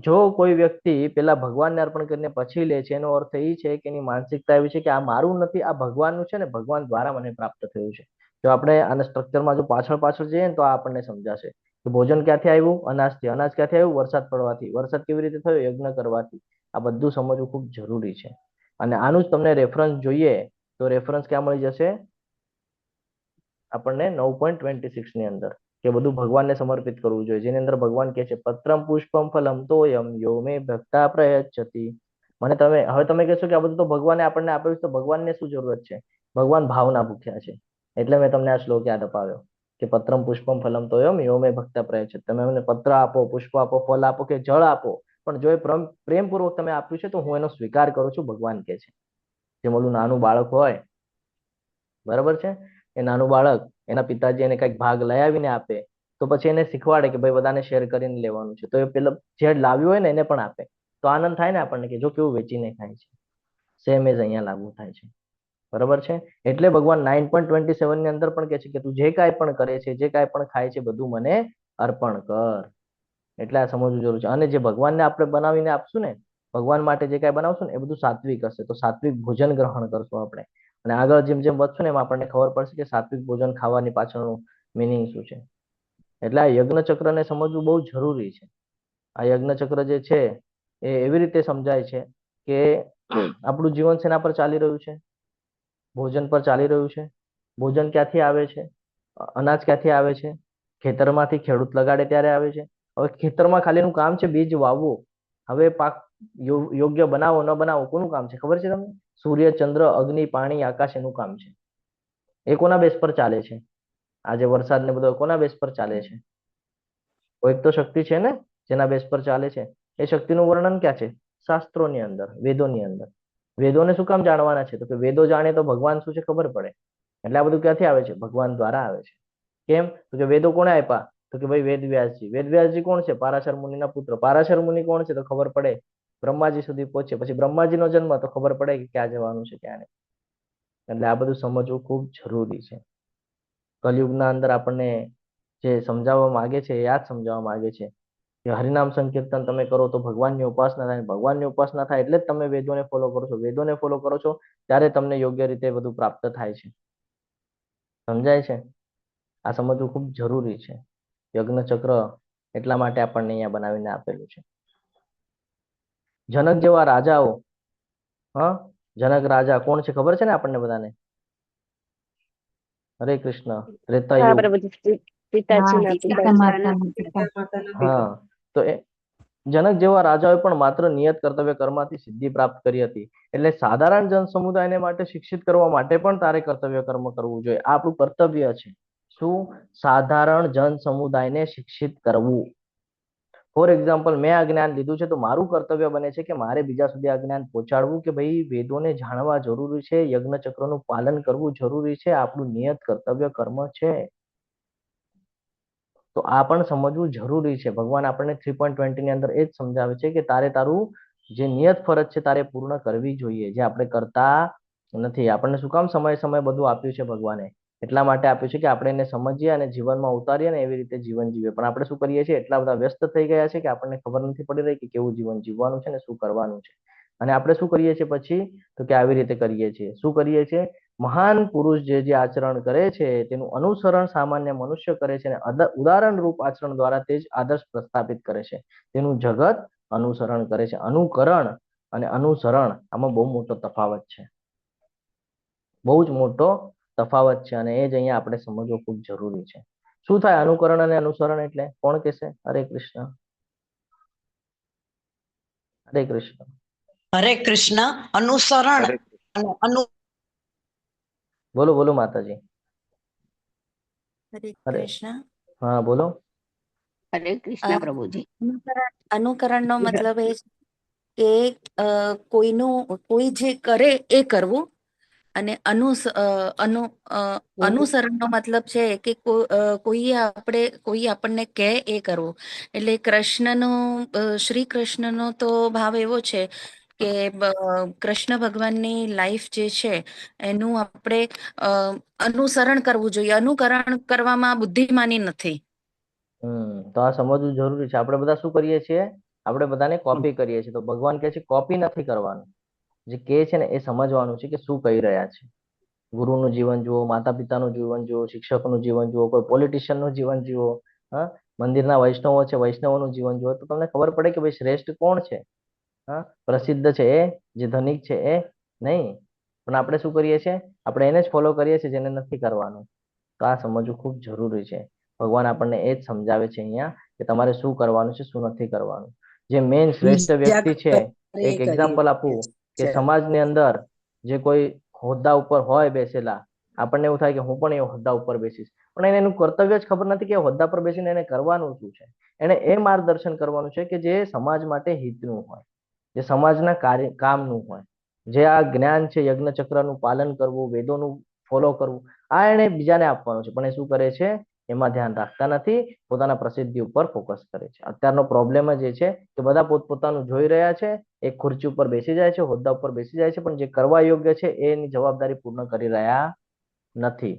જો કોઈ વ્યક્તિ પેલા ભગવાનને અર્પણ કરીને પછી લે છે, એનો અર્થ એ છે કે એની માનસિકતા એવી છે કે આ મારું નથી, આ ભગવાનનું છે ને ભગવાન દ્વારા મને પ્રાપ્ત થયું છે. જો આપણે આના સ્ટ્રક્ચરમાં જો પાછળ જઈએ ને તો આ આપણને સમજાશે કે ભોજન ક્યાંથી આવ્યું? અનાજથી. અનાજ ક્યાંથી આવ્યું? વરસાદ પડવાથી. વરસાદ કેવી રીતે થયો? યજ્ઞ કરવાથી. આ બધું સમજવું ખૂબ જરૂરી છે. અને આનું જ તમને રેફરન્સ જોઈએ તો રેફરન્સ ક્યાં મળી જશે આપણને? 9.26 ની અંદર, કે બધું ભગવાનને સમર્પિત કરવું જોઈએ, જેની અંદર ભગવાન કહે છે પત્રમ પુષ્પમ ફલમ તોયમ યો મે ભક્તા પ્રયચ્છતિ. મને તમે કહેશો કે આ બધું તો ભગવાને આપણને આપ્યું, તો ભગવાનને શું જરૂરત છે? ભગવાન ભાવના ભૂખ્યા છે. એટલે મેં તમને આ શ્લોક યાદ અપાવ્યો કે પત્રમ પુષ્પમ ફલમ તોયમ યો મે ભક્તા પ્રયચ્છતિ. તમે મને પત્ર આપો, પુષ્પ આપો, ફલ આપો કે જળ આપો, પણ જો એ પ્રેમપૂર્વક તમે આપ્યું છે તો હું એનો સ્વીકાર કરું છું, ભગવાન કહે છે. જે ઓલું નાનું બાળક હોય, બરાબર છે, એ નાનું બાળક એના પિતાજી એને કંઈક ભાગ લઈ આવીને આપે તો પછી એને શીખવાડે કે ભાઈ બધાને શેર કરીને લેવાનું છે, તો એ પેલા જે લાવ્યું હોય ને એને પણ આપે, તો આનંદ થાય ને આપણને કે જો કેવું વેચીને ખાય છે. સેમ એજ અહીંયા લાગુ થાય છે, બરાબર છે. એટલે ભગવાન 9.27 ની અંદર પણ કહે છે કે તું જે કાંઈ પણ કરે છે, જે કાંઈ પણ ખાય છે, બધું મને અર્પણ કર. એટલે આ સમજવું જરૂર છે. અને જે ભગવાનને આપણે બનાવીને આપશું ને, ભગવાન માટે જે કાંઈ બનાવશું ને એ બધું સાત્વિક હશે, તો સાત્વિક ભોજન ગ્રહણ કરશું આપણે. અને આગળ જેમ જેમ વધશું ને એમ આપણને ખબર પડશે કે સાત્વિક ભોજન ખાવાની પાછળનું મિનિંગ શું છે. એટલે આ યજ્ઞ ચક્રને સમજવું બહુ જરૂરી છે. આ યજ્ઞ ચક્ર જે છે એ એવી રીતે સમજાય છે કે આપણું જીવન શેના પર ચાલી રહ્યું છે? ભોજન પર ચાલી રહ્યું છે. ભોજન ક્યાંથી આવે છે? અનાજ ક્યાંથી આવે છે? ખેતરમાંથી ખેડૂત લગાડે ત્યારે આવે છે. હવે ખેતરમાં ખાલીનું કામ છે બીજ વાવવું. હવે પાક યોગ્ય બનાવો ન બનાવો કોનું કામ છે ખબર છે તમને? સૂર્ય, ચંદ્ર, અગ્નિ, પાણી, આકાશ એનું કામ છે. એ કોના બેસ પર ચાલે છે? આજે વરસાદ ને બધો કોના બેસ પર ચાલે છે? કોઈક તો શક્તિ છે ને જેના બેસ પર ચાલે છે. એ શક્તિનું વર્ણન ક્યાં છે? શાસ્ત્રોની અંદર, વેદોની અંદર. વેદોને શું કામ જાણવાના છે? તો કે વેદો જાણે તો ભગવાન શું છે ખબર પડે. એટલે આ બધું ક્યાંથી આવે છે? ભગવાન દ્વારા આવે છે. કેમ? તો કે વેદો કોને આપ્યા? તો કે ભાઈ વેદવ્યાસજી. વેદવ્યાસજી કોણ છે? પારાશર મુનિના પુત્ર. પારાશર મુનિ કોણ છે? તો ખબર પડે બ્રહ્માજી સુધી પહોંચે. પછી બ્રહ્માજીનો જન્મ, તો ખબર પડે કે ક્યાં જવાનું છે ક્યાં નહીં. એટલે આ બધું સમજવું ખૂબ જરૂરી છે. કલયુગના અંદર આપણને જે સમજાવવા માંગે છે એ આ જ સમજાવવા માંગે છે કે હરિનામ સંકીર્તન તમે કરો તો ભગવાનની ઉપાસના થાય. ભગવાનની ઉપાસના થાય એટલે જ તમે વેદોને ફોલો કરો છો. વેદોને ફોલો કરો છો ત્યારે તમને યોગ્ય રીતે બધું પ્રાપ્ત થાય છે. સમજાય છે? આ સમજવું ખૂબ જરૂરી છે. યજ્ઞ ચક્ર એટલા માટે આપણને અહીંયા બનાવીને આપેલું છે. જનક જેવા રાજાઓ, જનક રાજા કોણ છે ખબર છે ને આપણને બધાને? હરે કૃષ્ણ. ત્રેતા હા યુગ. પ્રભુજી, પિતાજીના સીતા પિતા. માતાના પિતા. હા, તો એ જનક જેવા રાજાઓએ પણ માત્ર નિયત કર્તવ્ય કર્મથી સિદ્ધિ પ્રાપ્ત કરી હતી. એટલે સાધારણ જન સમુદાયને માટે શિક્ષિત કરવા માટે પણ તારે કર્તવ્ય કર્મ કરવું જોઈએ. આ આપણું કર્તવ્ય છે. શું? સાધારણ જન સમુદાયને શિક્ષિત કરવું. ફોર એક્ઝામ્પલ, મેં આ જ્ઞાન લીધું છે તો મારું કર્તવ્ય બને છે કે મારે બીજા સુધી આ જ્ઞાન પહોંચાડવું કે ભાઈ વેદોને જાણવા જરૂરી છે, યજ્ઞ ચક્રનું પાલન કરવું જરૂરી છે, આપણું નિયત કર્તવ્ય કર્મ છે. તો આ પણ સમજવું જરૂરી છે. ભગવાન આપણને 3.20 ની અંદર એ જ સમજાવે છે કે તારે તારું જે નિયત ફરજ છે તારે પૂર્ણ કરવી જોઈએ, જે આપણે કરતા નથી. આપણને શું કામ સમય બધું આપ્યું છે ભગવાને? એટલા માટે આપ્યું છે કે આપણે એને સમજીએ અને જીવનમાં ઉતારીએ ને એવી રીતે જીવન જીવીએ. પણ આપણે શું કરીએ છીએ? એટલા બધા વ્યસ્ત થઈ ગયા છે કે આપણને ખબર નથી પડી રહી કે કેવું જીવન જીવવાનું છે ને શું કરવાનું છે. અને આપણે શું કરીએ છીએ પછી? તો કે આવી રીતે કરીએ છીએ. શું કરીએ છીએ? મહાન પુરુષ જે આચરણ કરે છે તેનું અનુસરણ સામાન્ય મનુષ્ય કરે છે અને ઉદાહરણ રૂપ આચરણ દ્વારા તે જ આદર્શ પ્રસ્થાપિત કરે છે. તેનું જગત અનુસરણ કરે છે. અનુકરણ અને અનુસરણ આમાં બહુ મોટો તફાવત છે. બહુ જ મોટો તફાવત છે અને એ જ અહીંયા આપણે સમજવું ખૂબ જરૂરી છે. શું થાય અનુકરણ અને અનુસરણ એટલે? કોણ કહેશે? હરે કૃષ્ણ. હરે કૃષ્ણ. હરે કૃષ્ણ. અનુસરણ હરે અને અનુ બોલો બોલો માતાજી. હરે હરે કૃષ્ણ. હા બોલો. હરે કૃષ્ણ પ્રભુજી. અનુકરણનો મતલબ એ છે કે કોઈ જે કરે એ કરવું, અને અનુસરણનો મતલબ છે કે કોઈ આપણને કહે એ કરવું. એટલે શ્રી કૃષ્ણનો તો ભાવ એવો છે કે કૃષ્ણ ભગવાનની લાઈફ જે છે એનું આપણે અનુસરણ કરવું જોઈએ. અનુકરણ કરવામાં બુદ્ધિમાની નથી. તો આ સમજવું જરૂરી છે. આપણે બધા શું કરીએ છીએ? આપણે બધાને કોપી કરીએ છીએ. તો ભગવાન કહે છે કોપી નથી કરવાનું. જે કહે છે ને એ સમજવાનું છે કે શું કહી રહ્યા છે. ગુરુનું જીવન જુઓ, માતા પિતાનું જીવન જુઓ, શિક્ષકનું જીવન જુઓ, કોઈ પોલિટિશિયનનું જીવન જુઓ, હા, મંદિરના વૈષ્ણવો છે વૈષ્ણવોનું જીવન જુઓ, તો તમને ખબર પડે કે ભાઈ શ્રેષ્ઠ કોણ છે. હા, પ્રસિદ્ધ છે એ, જે ધનિક છે એ નહીં. પણ આપણે શું કરીએ છીએ? આપણે એને જ ફોલો કરીએ છીએ જેને નથી કરવાનું. તો આ સમજવું ખૂબ જરૂરી છે. ભગવાન આપણને એ જ સમજાવે છે અહીંયા કે તમારે શું કરવાનું છે, શું નથી કરવાનું. જે મેઇન શ્રેષ્ઠ વ્યક્તિ છે, એક એક્ઝામ્પલ આપું કે સમાજની અંદર જે કોઈ હોદ્દા ઉપર હોય બેસેલા, આપણને એવું થાય કે હું પણ એ હોદ્દા ઉપર બેસીશ, પણ એને એનું કર્તવ્ય જ ખબર નથી કે હોદ્દા પર બેસીને એને કરવાનું શું છે. એને એ માર્ગદર્શન કરવાનું છે કે જે સમાજ માટે હિતનું હોય, જે સમાજના કામનું હોય, જે આ જ્ઞાન છે યજ્ઞ ચક્રનું પાલન કરવું, વેદોનું ફોલો કરવું, આ એને બીજાને આપવાનું છે. પણ એ શું કરે છે? એમાં ધ્યાન રાખતા નથી, પોતાના પ્રસિદ્ધિ ઉપર ફોકસ કરે છે. અત્યારનો પ્રોબ્લેમ જ એ છે કે બધા પોતપોતાનું જોઈ રહ્યા છે, એક ખુરચી ઉપર બેસી જાય છે, હોદ્દા ઉપર બેસી જાય છે, પણ જે કરવા યોગ્ય છે એની જવાબદારી પૂર્ણ કરી રહ્યા નથી.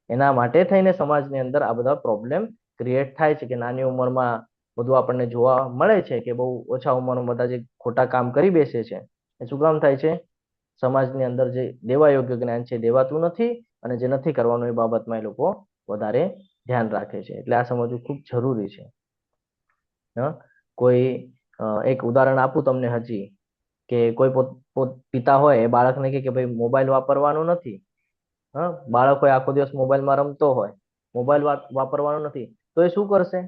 એના માટે થઈને સમાજની અંદર આ બધા પ્રોબ્લેમ ક્રિએટ થાય છે કે નાની ઉંમરમાં બધું આપણને જોવા મળે છે કે બહુ ઓછા ઉંમરમાં બધા જે ખોટા કામ કરી બેસે છે. એ શું કામ થાય છે? સમાજની અંદર જે દેવા યોગ્ય જ્ઞાન છે દેવાતું નથી, અને જે નથી કરવાનું એ બાબતમાં એ લોકો વધારે ધ્યાન રાખે છે. એટલે આ સમજવું ખૂબ જરૂરી છે. કોઈ એક ઉદાહરણ આપું તમને હજી, કે કોઈ પિતા હોય એ બાળકને કે ભાઈ મોબાઈલ વાપરવાનો નથી. હા, બાળક હોય આખો દિવસ મોબાઈલમાં રમતો હોય, મોબાઈલ વાપરવાનો નથી, તો એ શું કરશે?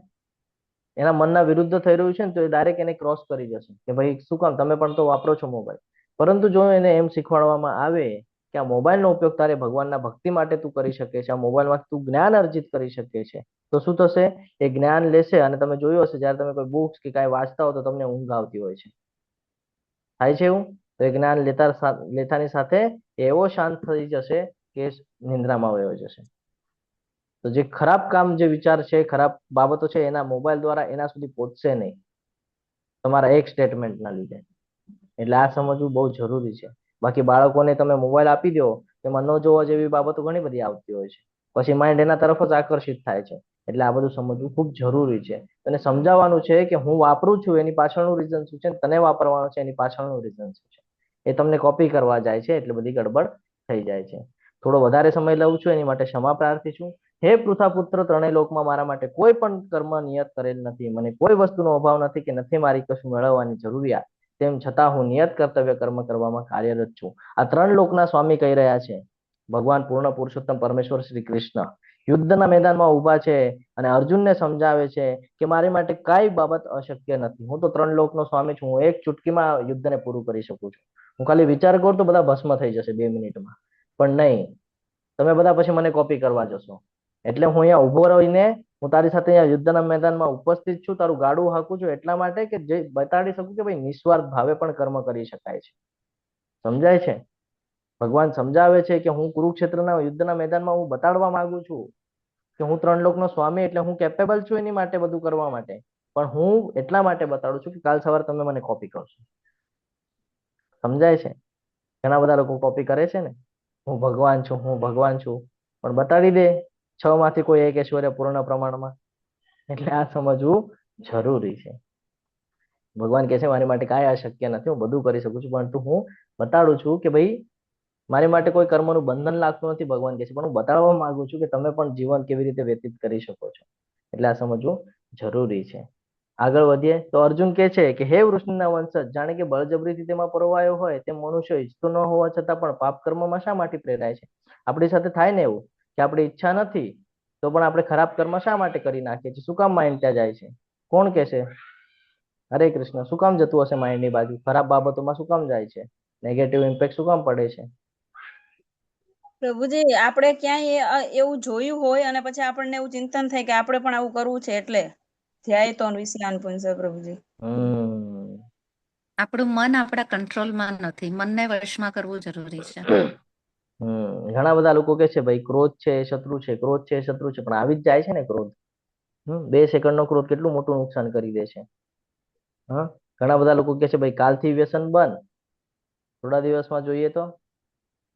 એના મનના વિરુદ્ધ થઈ રહ્યું છે ને, તો એ ડાયરેક્ટ એને ક્રોસ કરી જશે કે ભાઈ શું કામ, તમે પણ તો વાપરો છો મોબાઈલ. પરંતુ જો એને એમ શીખવાડવામાં આવે કે આ મોબાઈલનો ઉપયોગ તારે ભગવાનના ભક્તિ માટે તું કરી શકે છે, આ મોબાઈલમાં તું જ્ઞાન અર્જિત કરી શકે છે, તો શું થશે? એ જ્ઞાન લેશે. અને તમે જોયું હશે જ્યારે તમે કોઈ બુક્સ કે કાંઈ વાંચતા હો તો તમને ઊંઘ આવતી હોય છે. થાય છે એવું? તો એ જ્ઞાન લેતાની સાથે એવો શાંત થઈ જશે કે નિંદ્રામાં વયો જશે. તો જે ખરાબ કામ, જે વિચાર છે, ખરાબ બાબતો છે, એના મોબાઈલ દ્વારા એના સુધી પહોંચશે નહીં, તમારા એક સ્ટેટમેન્ટના લીધે. એટલે આ સમજવું બહુ જરૂરી છે. બાકી બાળકોને તમે મોબાઈલ આપી દો, એમાં ન જોવા જેવી બાબતો ઘણી બધી આવતી હોય છે, પછી માઇન્ડ એના તરફ જ આકર્ષિત થાય છે. એટલે આ બધું સમજવું ખૂબ જરૂરી છે. અને સમજાવવાનું છે કે હું વાપરું છું એની પાછળનું રીઝન શું છે, તને વાપરવાનું છે એની પાછળનું રીઝન શું છે. એ તમને કોપી કરવા જાય છે એટલે બધી ગડબડ થઈ જાય છે. થોડો વધારે સમય લઉં છું, એની માટે ક્ષમા પ્રાર્થી છું. હે પૃથાપુત્ર, ત્રણેય લોકમાં મારા માટે કોઈ પણ કર્મ નિયત કરેલ નથી. મને કોઈ વસ્તુનો અભાવ નથી કે નથી મારી કશું મેળવવાની જરૂરિયાત. તેમ છતાં હું નિયત કર્તવ્ય કર્મ કરવામાં કાર્યરત છું. આ ત્રણ લોકના સ્વામી કહી રહ્યા છે. ભગવાન પૂર્ણ પુરુષોત્તમ પરમેશ્વર શ્રી કૃષ્ણ યુદ્ધના મેદાનમાં ઊભા છે અને અર્જુનને સમજાવે છે કે મારી માટે કઈ બાબત અશક્ય નથી. હું તો ત્રણ લોકનો સ્વામી છું. હું એક ચૂટકીમાં યુદ્ધને પૂરું કરી શકું છું. હું ખાલી વિચાર કરું તો બધા ભસ્મ થઈ જશે 2 મિનિટમાં. પણ નહીં, તમે બધા પછી મને કોપી કરવા જશો. એટલે હું અહીંયા ઉભો રહીને હું તારી સાથે અહીંયા યુદ્ધના મેદાનમાં ઉપસ્થિત છું, તારું ગાડું હાંકું છું, એટલા માટે કે જે બતાડી શકું કે ભાઈ નિસ્વાર્થ ભાવે પણ કર્મ કરી શકાય છે. સમજાય છે? ભગવાન સમજાવે છે કે હું કુરુક્ષેત્રના યુદ્ધના મેદાનમાં હું બતાડવા માંગુ છું કે હું ત્રણ લોકનો સ્વામી, એટલે હું કેપેબલ છું એની માટે બધું કરવા માટે. પણ હું એટલા માટે બતાડું છું કે કાલ સવારે તમે મને કોપી કરશો. સમજાય છે? ઘણા બધા લોકો કોપી કરે છે ને, હું ભગવાન છું, હું ભગવાન છું, પણ બતાડી દે 6 માંથી કોઈ એક ઐશ્વર્ય પૂર્ણ પ્રમાણમાં. એટલે આ સમજવું જરૂરી છે. ભગવાન કહે છે મારી માટે કાંઈ અશક્ય નથી, હું બધું કરી શકું છું, પરંતુ હું બતાડું છું કે ભાઈ મારી માટે કોઈ કર્મનું બંધન લાગતું નથી. ભગવાન કહે છે પણ હું બતાડવા માંગુ છું કે તમે પણ જીવન કેવી રીતે વ્યતીત કરી શકો છો. એટલે આ સમજવું જરૂરી છે. આગળ વધીએ તો અર્જુન કે છે કે હે વૃષ્ણિના વંશજ, જાણે કે બળજબરીથી તેમાં પરોવાયો હોય તેમ મનુષ્ય ઈચ્છતો ન હોવા છતાં પણ પાપ કર્મમાં શા માટે પ્રેરાય છે? આપણી સાથે થાય ને એવું કે આપણી ઈચ્છા નથી તો પણ આપણે ખરાબ કર્મ શા માટે કરી નાખીએ છીએ? શું કામ માઇન્ડ ત્યાં જાય છે? કોણ કે છે? હરે કૃષ્ણ. શું કામ જતું હશે માઇન્ડની બાજુ? ખરાબ બાબતોમાં શું કામ જાય છે? નેગેટિવ ઇમ્પેક્ટ શું કામ પડે છે? પ્રભુજી આપણે ક્યાંય એવું જોયું હોય અને પછી આપણને એવું ચિંતન થાય કે આપણે પણ આવું કરવું છે, એટલે ધ્યાય તો વિષયાન પુંસ પ્રભુજી. આપણું મન આપણા કંટ્રોલમાં નથી. મનને વશમાં કરવું જરૂરી છે. ઘણા બધા લોકો કે છે ભાઈ ક્રોધ છે એ શત્રુ છે, ક્રોધ છે એ શત્રુ છે, પણ આવી જ જાય છે ને ક્રોધ. 2 સેકન્ડનો ક્રોધ કેટલું મોટું નુકસાન કરી દે છે. ઘણા બધા લોકો કે છે ભાઈ કાલથી વ્યસન બંધ, થોડા દિવસમાં જોઈએ તો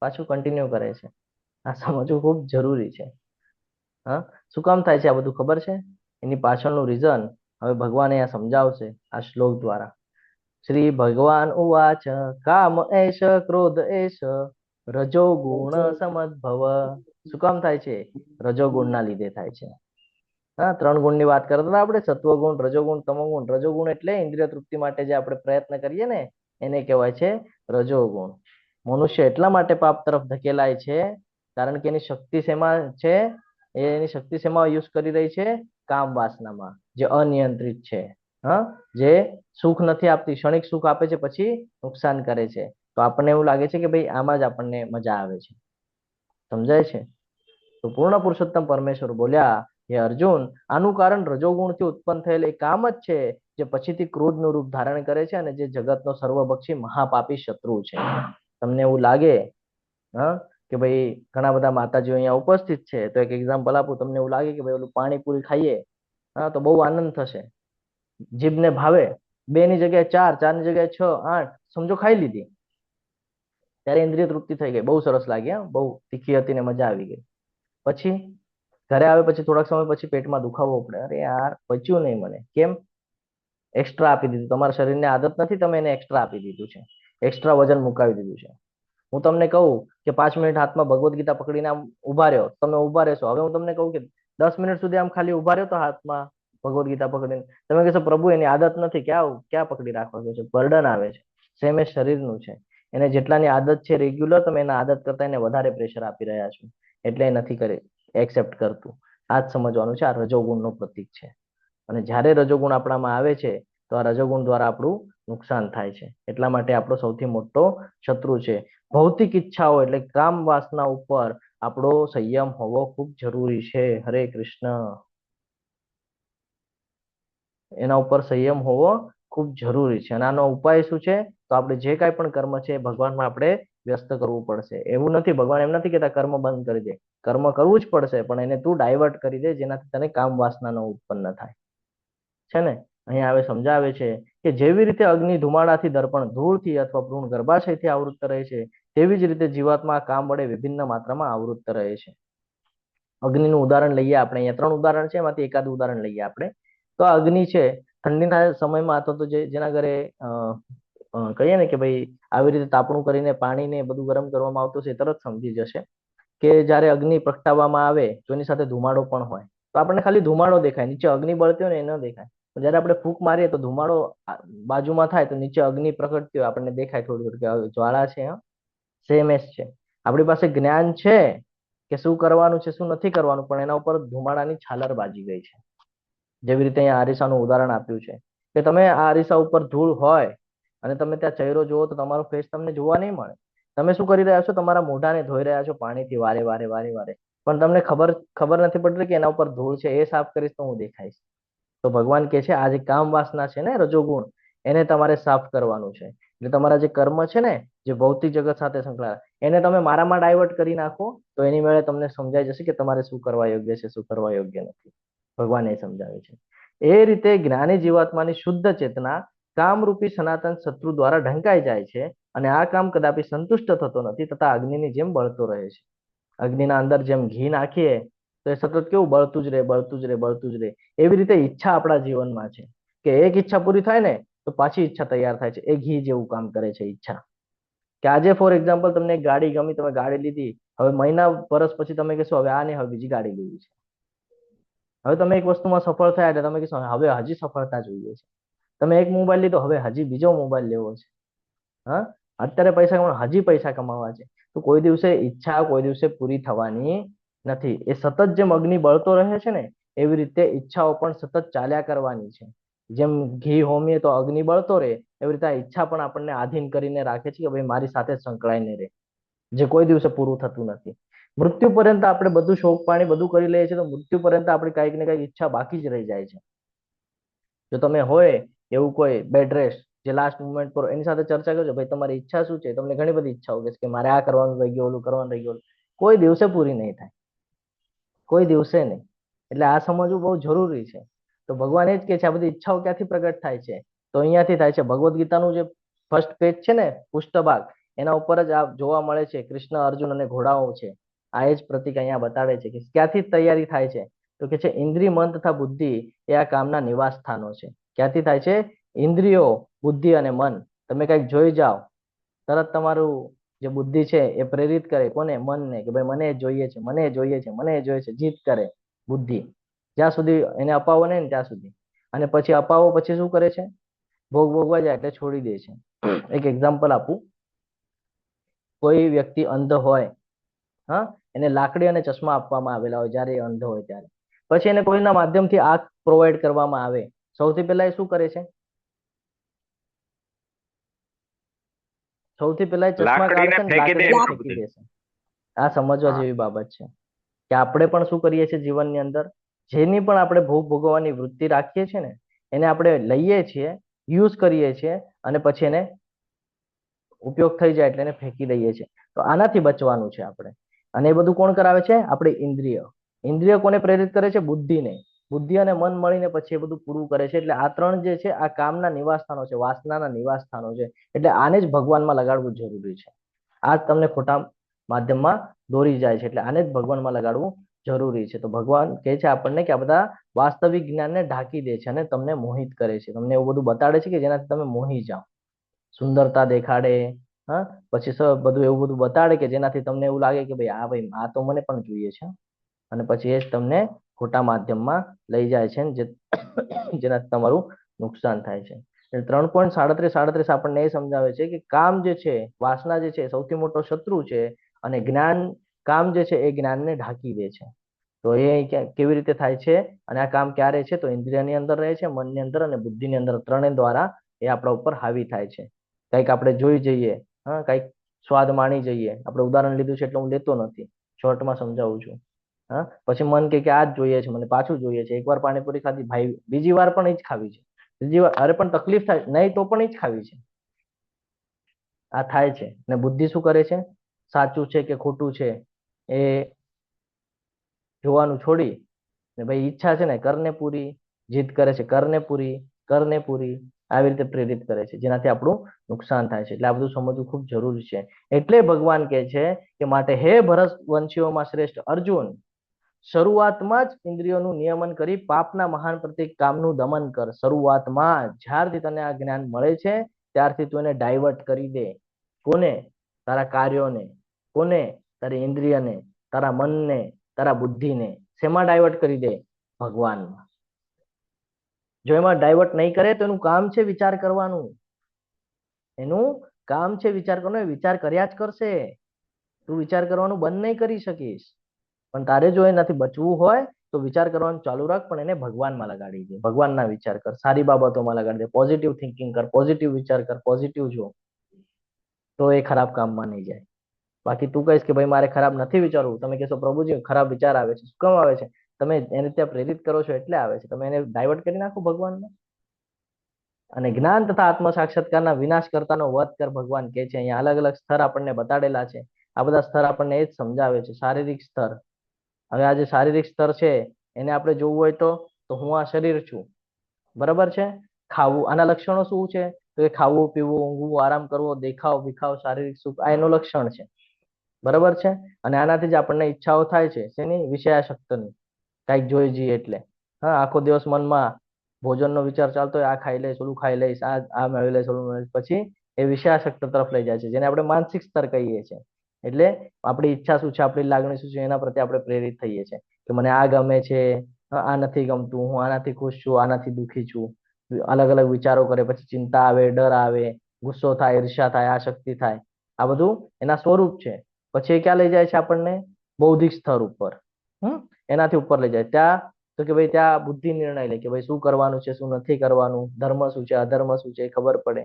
પાછું કન્ટિન્યુ કરે છે. આ સમજવું ખૂબ જરૂરી છે. શું કામ થાય છે આ બધું ખબર છે? એની પાછળનું રીઝન હવે ભગવાન અહીંયા સમજાવશે આ શ્લોક દ્વારા. શ્રી ભગવાન ઉવાચ કામ એશ ક્રોધ એશ રજો ગુણ સમદ્ભવ. શું કામ થાય છે? રજો ગુણના લીધે થાય છે. 3 ગુણની વાત કરતા હતા આપણે, સત્વગુણ, રજોગુણ, તમોગુણ. રજોગુણ એટલે ઇન્દ્રિય તૃપ્તિ માટે જે આપણે પ્રયત્ન કરીએ ને એને કહેવાય છે રજોગુણ. મનુષ્ય એટલા માટે પાપ તરફ ધકેલાય છે કારણ કે એની શક્તિ શેમાં છે? એની શક્તિ શેમાં યુઝ કરી રહી છે? કામ વાસનામાં, જે અનિયંત્રિત છે. જે સુખ નથી આપતી, ક્ષણિક સુખ આપે છે પછી નુકસાન કરે છે. તો આપણને એવું લાગે છે કે ભાઈ આમાં જ આપણને મજા આવે છે. સમજાય છે? તો પૂર્ણ પુરુષોત્તમ પરમેશ્વર બોલ્યા, હે અર્જુન, આનું કારણ રજોગુણથી ઉત્પન્ન થયેલ એ કામ જ છે જે પછીથી ક્રોધનું રૂપ ધારણ કરે છે અને જે જગતનો સર્વભક્ષી મહાપાપી શત્રુ છે. તમને એવું લાગે કે ભાઈ ઘણા બધા માતાજીઓ અહીંયા ઉપસ્થિત છે, તો એક એક્ઝામ્પલ આપું. તમને એવું લાગે કે ભાઈ ઓલું પાણીપુરી ખાઈએ તો બહુ આનંદ થશે, જીભને ભાવે, 2 ની જગ્યાએ 4, 4 ની જગ્યાએ 6, 8 સમજો ખાઈ લીધી, ત્યારે ઇન્દ્રિય તૃપ્તિ થઈ ગઈ, બહુ સરસ લાગી, બહુ તીખી હતી ને મજા આવી ગઈ. પછી ઘરે આવે પછી થોડાક સમય પછી પેટમાં દુખાવો પડે, અરે યાર પચ્યું નહીં મને. કેમ? એક્સ્ટ્રા આપી દીધું. તમારા શરીરને આદત નથી, તમે એને એક્સ્ટ્રા આપી દીધું છે, એક્સ્ટ્રા વજન મુકાવી દીધું છે. હું તમને કહું કે 5 મિનિટ હાથમાં ભગવદ્ ગીતા પકડીને આમ ઉભા રહ્યો, તમે ઉભા રહેશો. હવે હું તમને કહું કે 10 મિનિટ સુધી આમ ખાલી ઉભા રહ્યો તો હાથમાં ભગવદ્ ગીતા પકડીને, તમે કહેશો પ્રભુ એની આદત નથી, ક્યાં પકડી રાખવા છે? બર્ડન આવે છે. સેમ એ શરીરનું છે. એને જેટલાની આદત છે રેગ્યુલર, તમે એના આદત કરતા એને વધારે પ્રેશર આપી રહ્યા છો, એટલે એ નથી કરી એક્સેપ્ટ કરતું. આ જ સમજવાનું છે. આ રજોગુણનું પ્રતીક છે. અને જ્યારે રજોગુણ આપણામાં આવે છે તો આ રજોગુણ દ્વારા આપણું નુકસાન થાય છે. એટલા માટે આપણો સૌથી મોટો શત્રુ છે. ભૌતિક ઈચ્છાઓ એટલે કામ વાસના ઉપર આપણો સંયમ હોવો ખૂબ જરૂરી છે. હરે કૃષ્ણ. એના ઉપર સંયમ હોવો ખૂબ જરૂરી છે. અને આનો ઉપાય શું છે? તો આપણે જે કાંઈ પણ કર્મ છે એ ભગવાનમાં આપણે વ્યસ્ત કરવું પડશે. એવું નથી, ભગવાન એમ નથી કહેતા કર્મ બંધ કરી દે. કર્મ કરવું જ પડશે, પણ એને તું ડાયવર્ટ કરી દે જેનાથી તને કામ વાસના ન ઉત્પન્ન થાય. છે ને? અહીંયા હવે સમજાવે છે કે જેવી રીતે અગ્નિ ધુમાડાથી, દર્પણ ધૂળથી અથવા ભ્રૂણ ગર્ભાશયથી આવૃત્ત રહે છે, તેવી જ રીતે જીવાત્મા કામ વડે વિભિન્ન માત્રામાં આવૃત્ત રહે છે. અગ્નિનું ઉદાહરણ લઈએ આપણે. અહીંયા 3 ઉદાહરણ છે, એમાંથી એકાદ ઉદાહરણ લઈએ આપણે. તો આ અગ્નિ છે, ઠંડીના સમયમાં અથવા તો જેના ઘરે કહીએ ને કે ભાઈ આવી રીતે તાપણું કરીને પાણીને બધું ગરમ કરવામાં આવતું છે, તરત સમજી જશે કે જ્યારે અગ્નિ પ્રગટાવવામાં આવે તો એની સાથે ધુમાડો પણ હોય. તો આપણને ખાલી ધુમાડો દેખાય, નીચે અગ્નિ બળતી હોય ને એ ન દેખાય. જયારે આપણે ફૂંક મારીએ તો ધુમાડો બાજુમાં થાય તો નીચે અગ્નિ પ્રગટતી હોય આપણને દેખાય થોડી થોડી કે જ્વાળા છે. સેમ એસ છે. આપણી પાસે જ્ઞાન છે કે શું કરવાનું છે શું નથી કરવાનું, પણ એના ઉપર ધુમાડાની છાલર બાજી ગઈ છે. જેવી રીતે અહીંયા આરીસાનું ઉદાહરણ આપ્યું છે કે તમે આ આરીસા ઉપર ધૂળ હોય અને તમે ત્યાં ચહેરો જુઓ તો તમારો ફેસ તમને જોવા નહીં મળે. તમે શું કરી રહ્યા છો? તમારા મોઢાને ધોઈ રહ્યા છો પાણીથી વારે વારે વારે વારે, પણ તમને ખબર નથી પડતી કે એના ઉપર ધૂળ છે. એ સાફ કરીશ તો હું દેખાઈશ. તો ભગવાન કહે છે આ જે કામ વાસના છે ને, રજોગુણ, એને તમારે સાફ કરવાનું છે. એટલે તમારા જે કર્મ છે ને, જે ભૌતિક જગત સાથે સંકળાયેલા, એને તમે મારામાં ડાયવર્ટ કરી નાખો તો એની મેળે તમને સમજાઈ જશે કે તમારે શું કરવા યોગ્ય છે, શું કરવા યોગ્ય નથી. ભગવાન એ સમજાવે છે. એ રીતે જ્ઞાની જીવાત્માની શુદ્ધ ચેતના કામરૂપી સનાતન શત્રુ દ્વારા ઢંકાઈ જાય છે અને આ કામ કદાપી સંતુષ્ટ થતો નથી, તથા અગ્નિની જેમ બળતો રહે છે. અગ્નિના અંદર જેમ ઘી નાખીએ તો એ સતત કેવું બળતું જ રહે, બળતું જ રહે, બળતું જ રહે. એવી રીતે ઈચ્છા આપણા જીવનમાં છે કે એક ઈચ્છા પૂરી થાય ને તો પાછી ઈચ્છા તૈયાર થાય છે. એ ઘી જેવું કામ કરે છે ઈચ્છા. કે આજે ફોર એક્ઝામ્પલ તમને એક ગાડી ગમી, તમે ગાડી લીધી, હવે મહિના વર્ષ પછી તમે કહેશો હવે આ નહીં, હવે બીજી ગાડી લેવી છે. હવે તમે એક વસ્તુમાં સફળ થયા એટલે તમે કહેશો હવે હજી સફળતા જોઈએ છે. તમે એક મોબાઈલ લીધો, હવે હજી બીજો મોબાઈલ લેવો છે. હા, અત્યારે પૈસા કમાવા, હજી પૈસા કમાવા છે. તો કોઈ દિવસે ઈચ્છા કોઈ દિવસે પૂરી થવાની નથી. એ સતત જેમ અગ્નિ બળતો રહે છે ને, એવી રીતે ઈચ્છાઓ પણ સતત ચાલ્યા કરવાની છે. જેમ ઘી હોમીએ તો અગ્નિ બળતો રહે, એવી રીતે આ ઈચ્છા પણ આપણને આધીન કરીને રાખે છે કે ભાઈ મારી સાથે સંકળાઈને રહે, જે કોઈ દિવસે પૂરું થતું નથી. મૃત્યુ પર્યંત આપણે બધું શોક પાણી બધું કરી લઈએ છીએ, તો મૃત્યુ પર્યંત આપણી કંઈક ને કંઈક ઈચ્છા બાકી જ રહી જાય છે. જો તમે હોય એવું કોઈ બેડ રેસ્ટ જે લાસ્ટ મુમેન્ટ પર એની સાથે ચર્ચા કરજો, ભાઈ તમારી ઈચ્છા શું છે. તમને ઘણી બધી ઈચ્છાઓ કે મારે આ કરવાનું રહી ગયું, ઓલું કરવાનું રહી ગયું, કોઈ દિવસે પૂરી નહીં થાય, કોઈ દિવસે નહીં. એટલે આ સમજવું બહુ જરૂરી છે. તો ભગવાન એ જ કહે છે આ બધી ઈચ્છાઓ ક્યાંથી પ્રગટ થાય છે, તો અહીંયાથી થાય છે. ભગવદ્ ગીતાનું જે ફર્સ્ટ પેજ છે ને, પુષ્ઠભાગ, એના ઉપર જ આ જોવા મળે છે. કૃષ્ણ, અર્જુન અને ઘોડાઓ છે. આ એ જ પ્રતીક અહીંયા બતાડે છે કે ક્યાંથી તૈયારી થાય છે. તો કે છે ઇન્દ્રિય, મન તથા બુદ્ધિ એ આ કામના નિવાસ સ્થાનો છે. ક્યાંથી થાય છે? ઇન્દ્રિયો, બુદ્ધિ અને મન. તમે કંઈક જોઈ જાઓ, તરત તમારું જે બુદ્ધિ છે એ પ્રેરિત કરે કોને? મનને, કે ભાઈ મને જોઈએ છે, મને જોઈએ છે, મને જોઈએ છે. જીત કરે બુદ્ધિ, જ્યાં સુધી એને અપાવો નહીં ને ત્યાં સુધી. અને પછી અપાવો પછી શું કરે છે? ભોગ ભોગવા જાય એટલે છોડી દે છે. એક એક્ઝામ્પલ આપું. કોઈ વ્યક્તિ અંધ હોય, હા, એને લાકડી અને ચશ્મા આપવામાં આવેલા હોય જ્યારે એ અંધ હોય ત્યારે. પછી એને કોઈના માધ્યમથી આંખ પ્રોવાઈડ કરવામાં આવે, સૌથી પહેલા એ શું કરે છે? સૌથી પહેલા ચશ્મા કાઢશે ને લાકડીને ફેંકી દેશે. આ સમજવા જેવી બાબત છે કે આપણે પણ શું કરીએ છીએ જીવનની અંદર, જેની પણ આપણે ભોગ ભોગવવાની વૃત્તિ રાખીએ છીએ ને, એને આપણે લઈએ છીએ, યુઝ કરીએ છીએ, અને પછી એને ઉપયોગ થઈ જાય એટલે એને ફેંકી દઈએ છીએ. તો આનાથી બચવાનું છે આપણે. અને એ બધું કોણ કરાવે છે? આપણે ઇન્દ્રિય. ઇન્દ્રિય કોને પ્રેરિત કરે છે? બુદ્ધિને. બુદ્ધિ અને મન મળીને પછી એ બધું પૂરું કરે છે. એટલે આ ત્રણ જે છે આ કામના નિવાસ સ્થાનો છે, વાસનાના નિવાસ સ્થાનો છે. એટલે આને જ ભગવાનમાં લગાડવું જરૂરી છે. આ તમને ખોટા માધ્યમમાં દોરી જાય છે, એટલે આને જ ભગવાનમાં લગાડવું જરૂરી છે. તો ભગવાન કહે છે આપણને કે આ બધા વાસ્તવિક જ્ઞાનને ઢાંકી દે છે અને તમને મોહિત કરે છે. તમને એવું બધું બતાડે છે કે જેનાથી તમે મોહી જાઓ. સુંદરતા દેખાડે, હા, પછી બધું એવું બધું બતાડે કે જેનાથી તમને એવું લાગે કે ભાઈ આ તો મને પણ જોઈએ છે. અને પછી એ જ તમને ખોટા માધ્યમમાં લઈ જાય છે, જેનાથી તમારું નુકસાન થાય છે. 3.37 આપણને એ સમજાવે છે કે કામ જે છે, વાસના જે છે, સૌથી મોટો શત્રુ છે. અને જ્ઞાન, કામ જે છે એ જ્ઞાનને ઢાંકી દે છે. તો એ કેવી રીતે થાય છે? અને આ કામ ક્યારે છે? તો ઇન્દ્રિયની અંદર રહે છે, મનની અંદર અને બુદ્ધિની અંદર. ત્રણેય દ્વારા એ આપણા ઉપર હાવી થાય છે. કંઈક આપણે જોઈ જઈએ, હા, કંઈક સ્વાદ માણી જઈએ. આપણે ઉદાહરણ લીધું છે એટલે હું લેતો નથી, શોર્ટમાં સમજાવું છું. હા, પછી મન કે આ જ જોઈએ છે, મને પાછું જોઈએ છે. એકવાર પાણીપુરી ખાધી, ભાઈ બીજી વાર પણ એ જ ખાવી છે. ત્રીજી વાર અરે પણ તકલીફ થાય નહીં તો પણ એ જ ખાવી છે. આ થાય છે. અને બુદ્ધિ શું કરે છે? સાચું છે કે ખોટું છે એ જોવાનું છોડી ને ભાઈ ઈચ્છા છે ને કરને પૂરી, જીદ કરે છે, કરને પૂરી, કરને પૂરી, આવી રીતે પ્રેરિત કરે છે, જેનાથી આપણું નુકસાન થાય છે. એટલે આ બધું સમજવું ખૂબ જરૂરી છે. એટલે ભગવાન કહે છે કે માટે હે ભરત વંશીઓમાં શ્રેષ્ઠ અર્જુન, શરૂઆતમાં જ ઇન્દ્રિયોનું નિયમન કરી પાપના મહાન પ્રતિક કામનું દમન કર. શરૂઆતમાં જ્યારથી તને આ જ્ઞાન મળે છે ત્યારથી તું એને ડાયવર્ટ કરી દે. કોને? તારા કાર્યોને. કોને? તારી ઇન્દ્રિયને, તારા મનને, તારા બુદ્ધિને. શેમાં ડાયવર્ટ કરી દે? ભગવાનમાં. જો એમાં ડાયવર્ટ નહીં કરે તો એનું કામ છે વિચાર કરવાનું. એનું કામ છે વિચાર કરવાનો. વિચાર કર્યા જ કરશે. તું વિચાર કરવાનું બંધ નહીં કરી શકીશ. પણ તારે જો એનાથી બચવું હોય તો વિચાર કરવાનું ચાલુ રાખ, પણ એને ભગવાનમાં લગાડી દે. ભગવાનના વિચાર કર, સારી બાબતોમાં લગાડી દે, પોઝિટિવ થિંકિંગ કર, પોઝિટિવ વિચાર કર, પોઝિટિવ જો, તો એ ખરાબ કામમાં નહીં જાય. બાકી તું કહીશ કે ભાઈ મારે ખરાબ નથી વિચારવું, તમે કહેશો પ્રભુજી ખરાબ વિચાર આવે છે. શું કામ આવે છે? તમે એને ત્યાં પ્રેરિત કરો છો એટલે આવે છે. તમે એને ડાયવર્ટ કરી નાખો ભગવાનમાં. અને જ્ઞાન તથા આત્મ સાક્ષાત્કારના વિનાશ કરતાનો વધ કર, ભગવાન કહે છે. અહીંયા અલગ અલગ સ્તર આપણને બતાડેલા છે. આ બધા સ્તર આપણને એ જ સમજાવે છે. શારીરિક સ્તર. હવે આ જે શારીરિક સ્તર છે એને આપણે જોવું હોય તો હું આ શરીર છું, બરાબર છે. ખાવું, આના લક્ષણો શું છે? તો એ ખાવું, પીવું, ઊંઘવું, આરામ કરવો, દેખાવ વિખાવ, શારીરિક સુખ, આ એનું લક્ષણ છે, બરાબર છે. અને આનાથી જ આપણને ઈચ્છાઓ થાય છે. શેની? વિષયાશક્તિની. કંઈક જોઈ જઈએ એટલે. હા, આખો દિવસ મનમાં ભોજનનો વિચાર ચાલતો હોય, આ ખાઈ લઈશ, ઓલું ખાઈ લઈશ, આ મેળવી લઈશ, ઓલું મેળવી લઈશ. પછી એ વિષયાશક્તિ તરફ લઈ જાય છે, જેને આપણે માનસિક સ્તર કહીએ છીએ. એટલે આપણી ઈચ્છા શું છે, આપણી લાગણી શું છે, એના પ્રત્યે આપણે પ્રેરિત થઈએ છીએ કે મને આ ગમે છે, આ નથી ગમતું, હું આનાથી ખુશ છું, આનાથી દુઃખી છું, અલગ અલગ વિચારો કરે, પછી ચિંતા આવે, ડર આવે, ગુસ્સો થાય, ઈર્ષ્યા થાય, આસક્તિ થાય. આ બધું એના સ્વરૂપ છે. પછી એ ક્યાં લઈ જાય છે આપણને? બૌદ્ધિક સ્તર ઉપર. એનાથી ઉપર લઈ જાય. ત્યાં તો કે ભાઈ ત્યાં બુદ્ધિ નિર્ણય લે કે ભાઈ શું કરવાનું છે, શું નથી કરવાનું, ધર્મ શું છે, અધર્મ શું છે, એ ખબર પડે.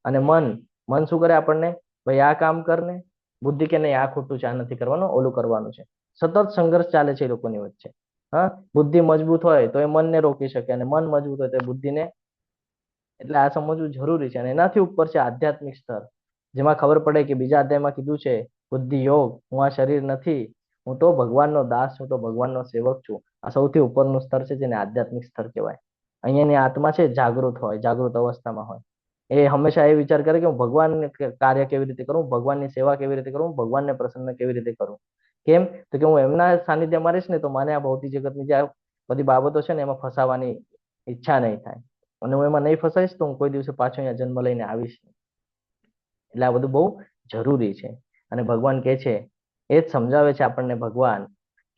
અને મન શું કરે આપણને? ભાઈ આ કામ કર ને. બુદ્ધિ કે નહીં, આ ખોટું છે, આ નથી કરવાનું, ઓલું કરવાનું છે. સતત સંઘર્ષ ચાલે છે એ લોકોની વચ્ચે. બુદ્ધિ મજબૂત હોય તો એ મનને રોકી શકે, અને મન મજબૂત હોય તો એ બુદ્ધિને. એટલે આ સમજવું જરૂરી છે. અને એનાથી ઉપર છે આધ્યાત્મિક સ્તર, જેમાં ખબર પડે કે બીજા અધ્યાયમાં કીધું છે બુદ્ધિ યોગ, હું આ શરીર નથી, હું તો ભગવાનનો દાસ છું, તો ભગવાનનો સેવક છું. આ સૌથી ઉપરનું સ્તર છે, જેને આધ્યાત્મિક સ્તર કહેવાય. અહીંયાની આત્મા છે જાગૃત હોય, જાગૃત અવસ્થામાં હોય. એ હંમેશા એ વિચાર કરે કે હું ભગવાનને કાર્ય કેવી રીતે કરું, ભગવાનની સેવા કેવી રીતે કરું, ભગવાનને પ્રસન્ન કેવી રીતે કરું. કેમ? તો કે હું એમના સાનિધ્યમાં રહીશ ને તો મને આ ભૌતિક જગતની જે બધી બાબતો છે ને એમાં ફસાવાની ઈચ્છા નહીં થાય. અને હું એમાં નહીં ફસાઈશ તો હું કોઈ દિવસે પાછો અહીંયા જન્મ લઈને આવીશ. એટલે આ બધું બહુ જરૂરી છે. અને ભગવાન કહે છે, એ જ સમજાવે છે આપણને ભગવાન,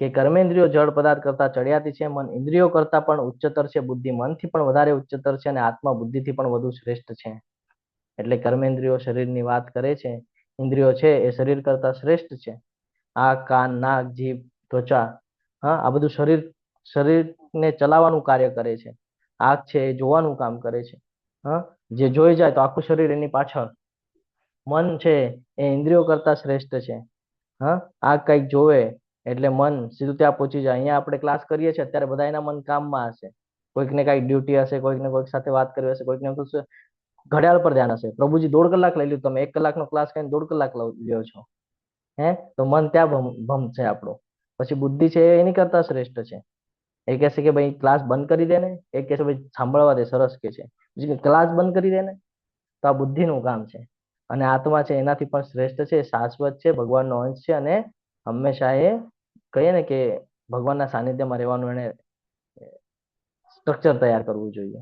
કે કર્મેન્દ્રિયો જળ પદાર્થ કરતા ચડિયાતી છે, મન ઇન્દ્રિયો કરતા પણ ઉચ્ચતર છે, બુદ્ધિ મનથી પણ વધારે ઉચ્ચતર છે, અને આત્મા બુદ્ધિથી પણ વધુ શ્રેષ્ઠ છે. એટલે કર્મેન્દ્રિયો શરીરની વાત કરે છે, ઇન્દ્રિયો છે એ શરીર કરતા શ્રેષ્ઠ છે. આંખ, કાન, નાક, જીભ, ત્વચા, આ બધું શરીરને ચલાવવાનું કાર્ય કરે છે. આંખ છે એ જોવાનું કામ કરે છે. જે જોઈ જાય તો આખું શરીર એની પાછળ. મન છે એ ઇન્દ્રિયો કરતા શ્રેષ્ઠ છે. આંખ કંઈક જોવે એટલે મન સીધું ત્યાં પહોંચી જાય. અહીંયા આપણે ક્લાસ કરીએ છીએ, અત્યારે બધા એના મન કામમાં હશે. કોઈકને કઈક ડ્યુટી હશે, કોઈકને કોઈક સાથે વાત કરવી હશે, કોઈકને ઘડિયાળ પર ધ્યાન હશે. પ્રભુજી 1.5 કલાક લઈ લીધું, તમે 1 કલાકનો ક્લાસ કરીને 1.5 કલાક લ્યો છો. તો મન ત્યાં ભમશે આપણો. પછી બુદ્ધિ છે એની કરતા શ્રેષ્ઠ છે. એ કહેશે કે ભાઈ ક્લાસ બંધ કરી દે ને, એ કહેશે ભાઈ સાંભળવા દે, સરસ કે છે. પછી ક્લાસ બંધ કરી દે ને, તો આ બુદ્ધિનું કામ છે. અને આત્મા છે એનાથી પણ શ્રેષ્ઠ છે, શાશ્વત છે, ભગવાનનો અંશ છે, અને હંમેશા એ કહીએ ને કે ભગવાનના સાનિધ્યમાં રહેવાનું એને સ્ટ્રક્ચર તૈયાર કરવું જોઈએ.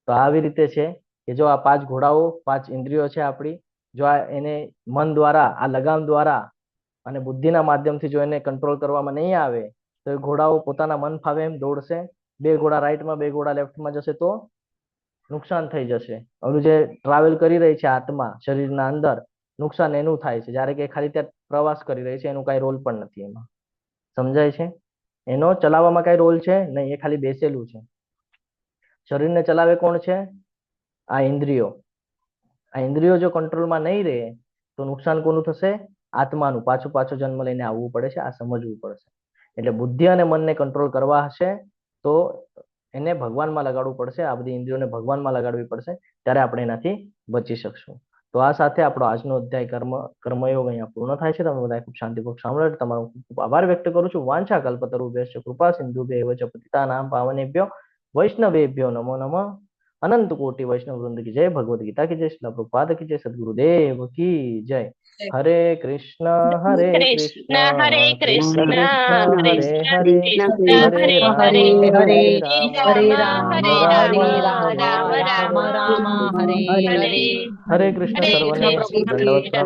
તો આવી રીતે છે કે જો આ 5 ઘોડાઓ, 5 ઇન્દ્રિયો છે આપણી, જો આ એને મન દ્વારા, આ લગામ દ્વારા અને બુદ્ધિના માધ્યમથી જો એને કંટ્રોલ કરવામાં નહીં આવે તો એ ઘોડાઓ પોતાના મન ફાવે એમ દોડશે. 2 ઘોડા રાઈટમાં, 2 ઘોડા લેફ્ટમાં જશે તો નુકસાન થઈ જશે. ઓલું જે ટ્રાવેલ કરી રહી છે આત્મા શરીરના અંદર, નુકસાન એનું થાય છે. જ્યારે કે ખાલી ત્યાં પ્રવાસ કરી રહી છે, એનું કાંઈ રોલ પણ નથી એમાં. સમજાય છે? એનો ચલાવવામાં કાંઈ રોલ છે નહીં, એ ખાલી બેસેલું છે. શરીરને ચલાવે કોણ છે? આ ઇન્દ્રિયો. આ ઇન્દ્રિયો જો કંટ્રોલમાં નહીં રહે તો નુકસાન કોનું થશે? આત્માનું. પાછો જન્મ લઈને આવવું પડે છે. આ સમજવું પડશે. એટલે બુદ્ધિ અને મનને કંટ્રોલ કરવા હશે તો એને ભગવાનમાં લગાડવું પડશે. આ બધી ઇન્દ્રિયોને ભગવાનમાં લગાડવી પડશે, ત્યારે આપણે એનાથી બચી શકશું. તો આ સાથે આપણો આજનો અધ્યાય કર્મયોગ અહીંયા પૂર્ણ થાય છે. તમે બધા ખૂબ શાંતિપૂર્વક સાંભળો. તમારો ખૂબ આભાર વ્યક્ત કરું છું. વાંછા કલ્પતરુભ્યશ્ચ કૃપા સિંધુભ્ય એવ ચ પતિતાનાં પાવનેભ્યો વૈષ્ણવેભ્યો નમો નમઃ. અનંત કોટી વૈષ્ણવ વૃંદ કી જય. ભગવદ ગીતા કી જય. શ્રીલ પ્રભુપાદ કી જય. સદગુરુદેવ કી જય. હરે કૃષ્ણ હરે કૃષ્ણ કૃષ્ણ કૃષ્ણ હરે હરે, હરે હરે હરે રામ, રામ રામ હરે હરે. હરે કૃષ્ણ સર્વને દંડવત પ્રણામ.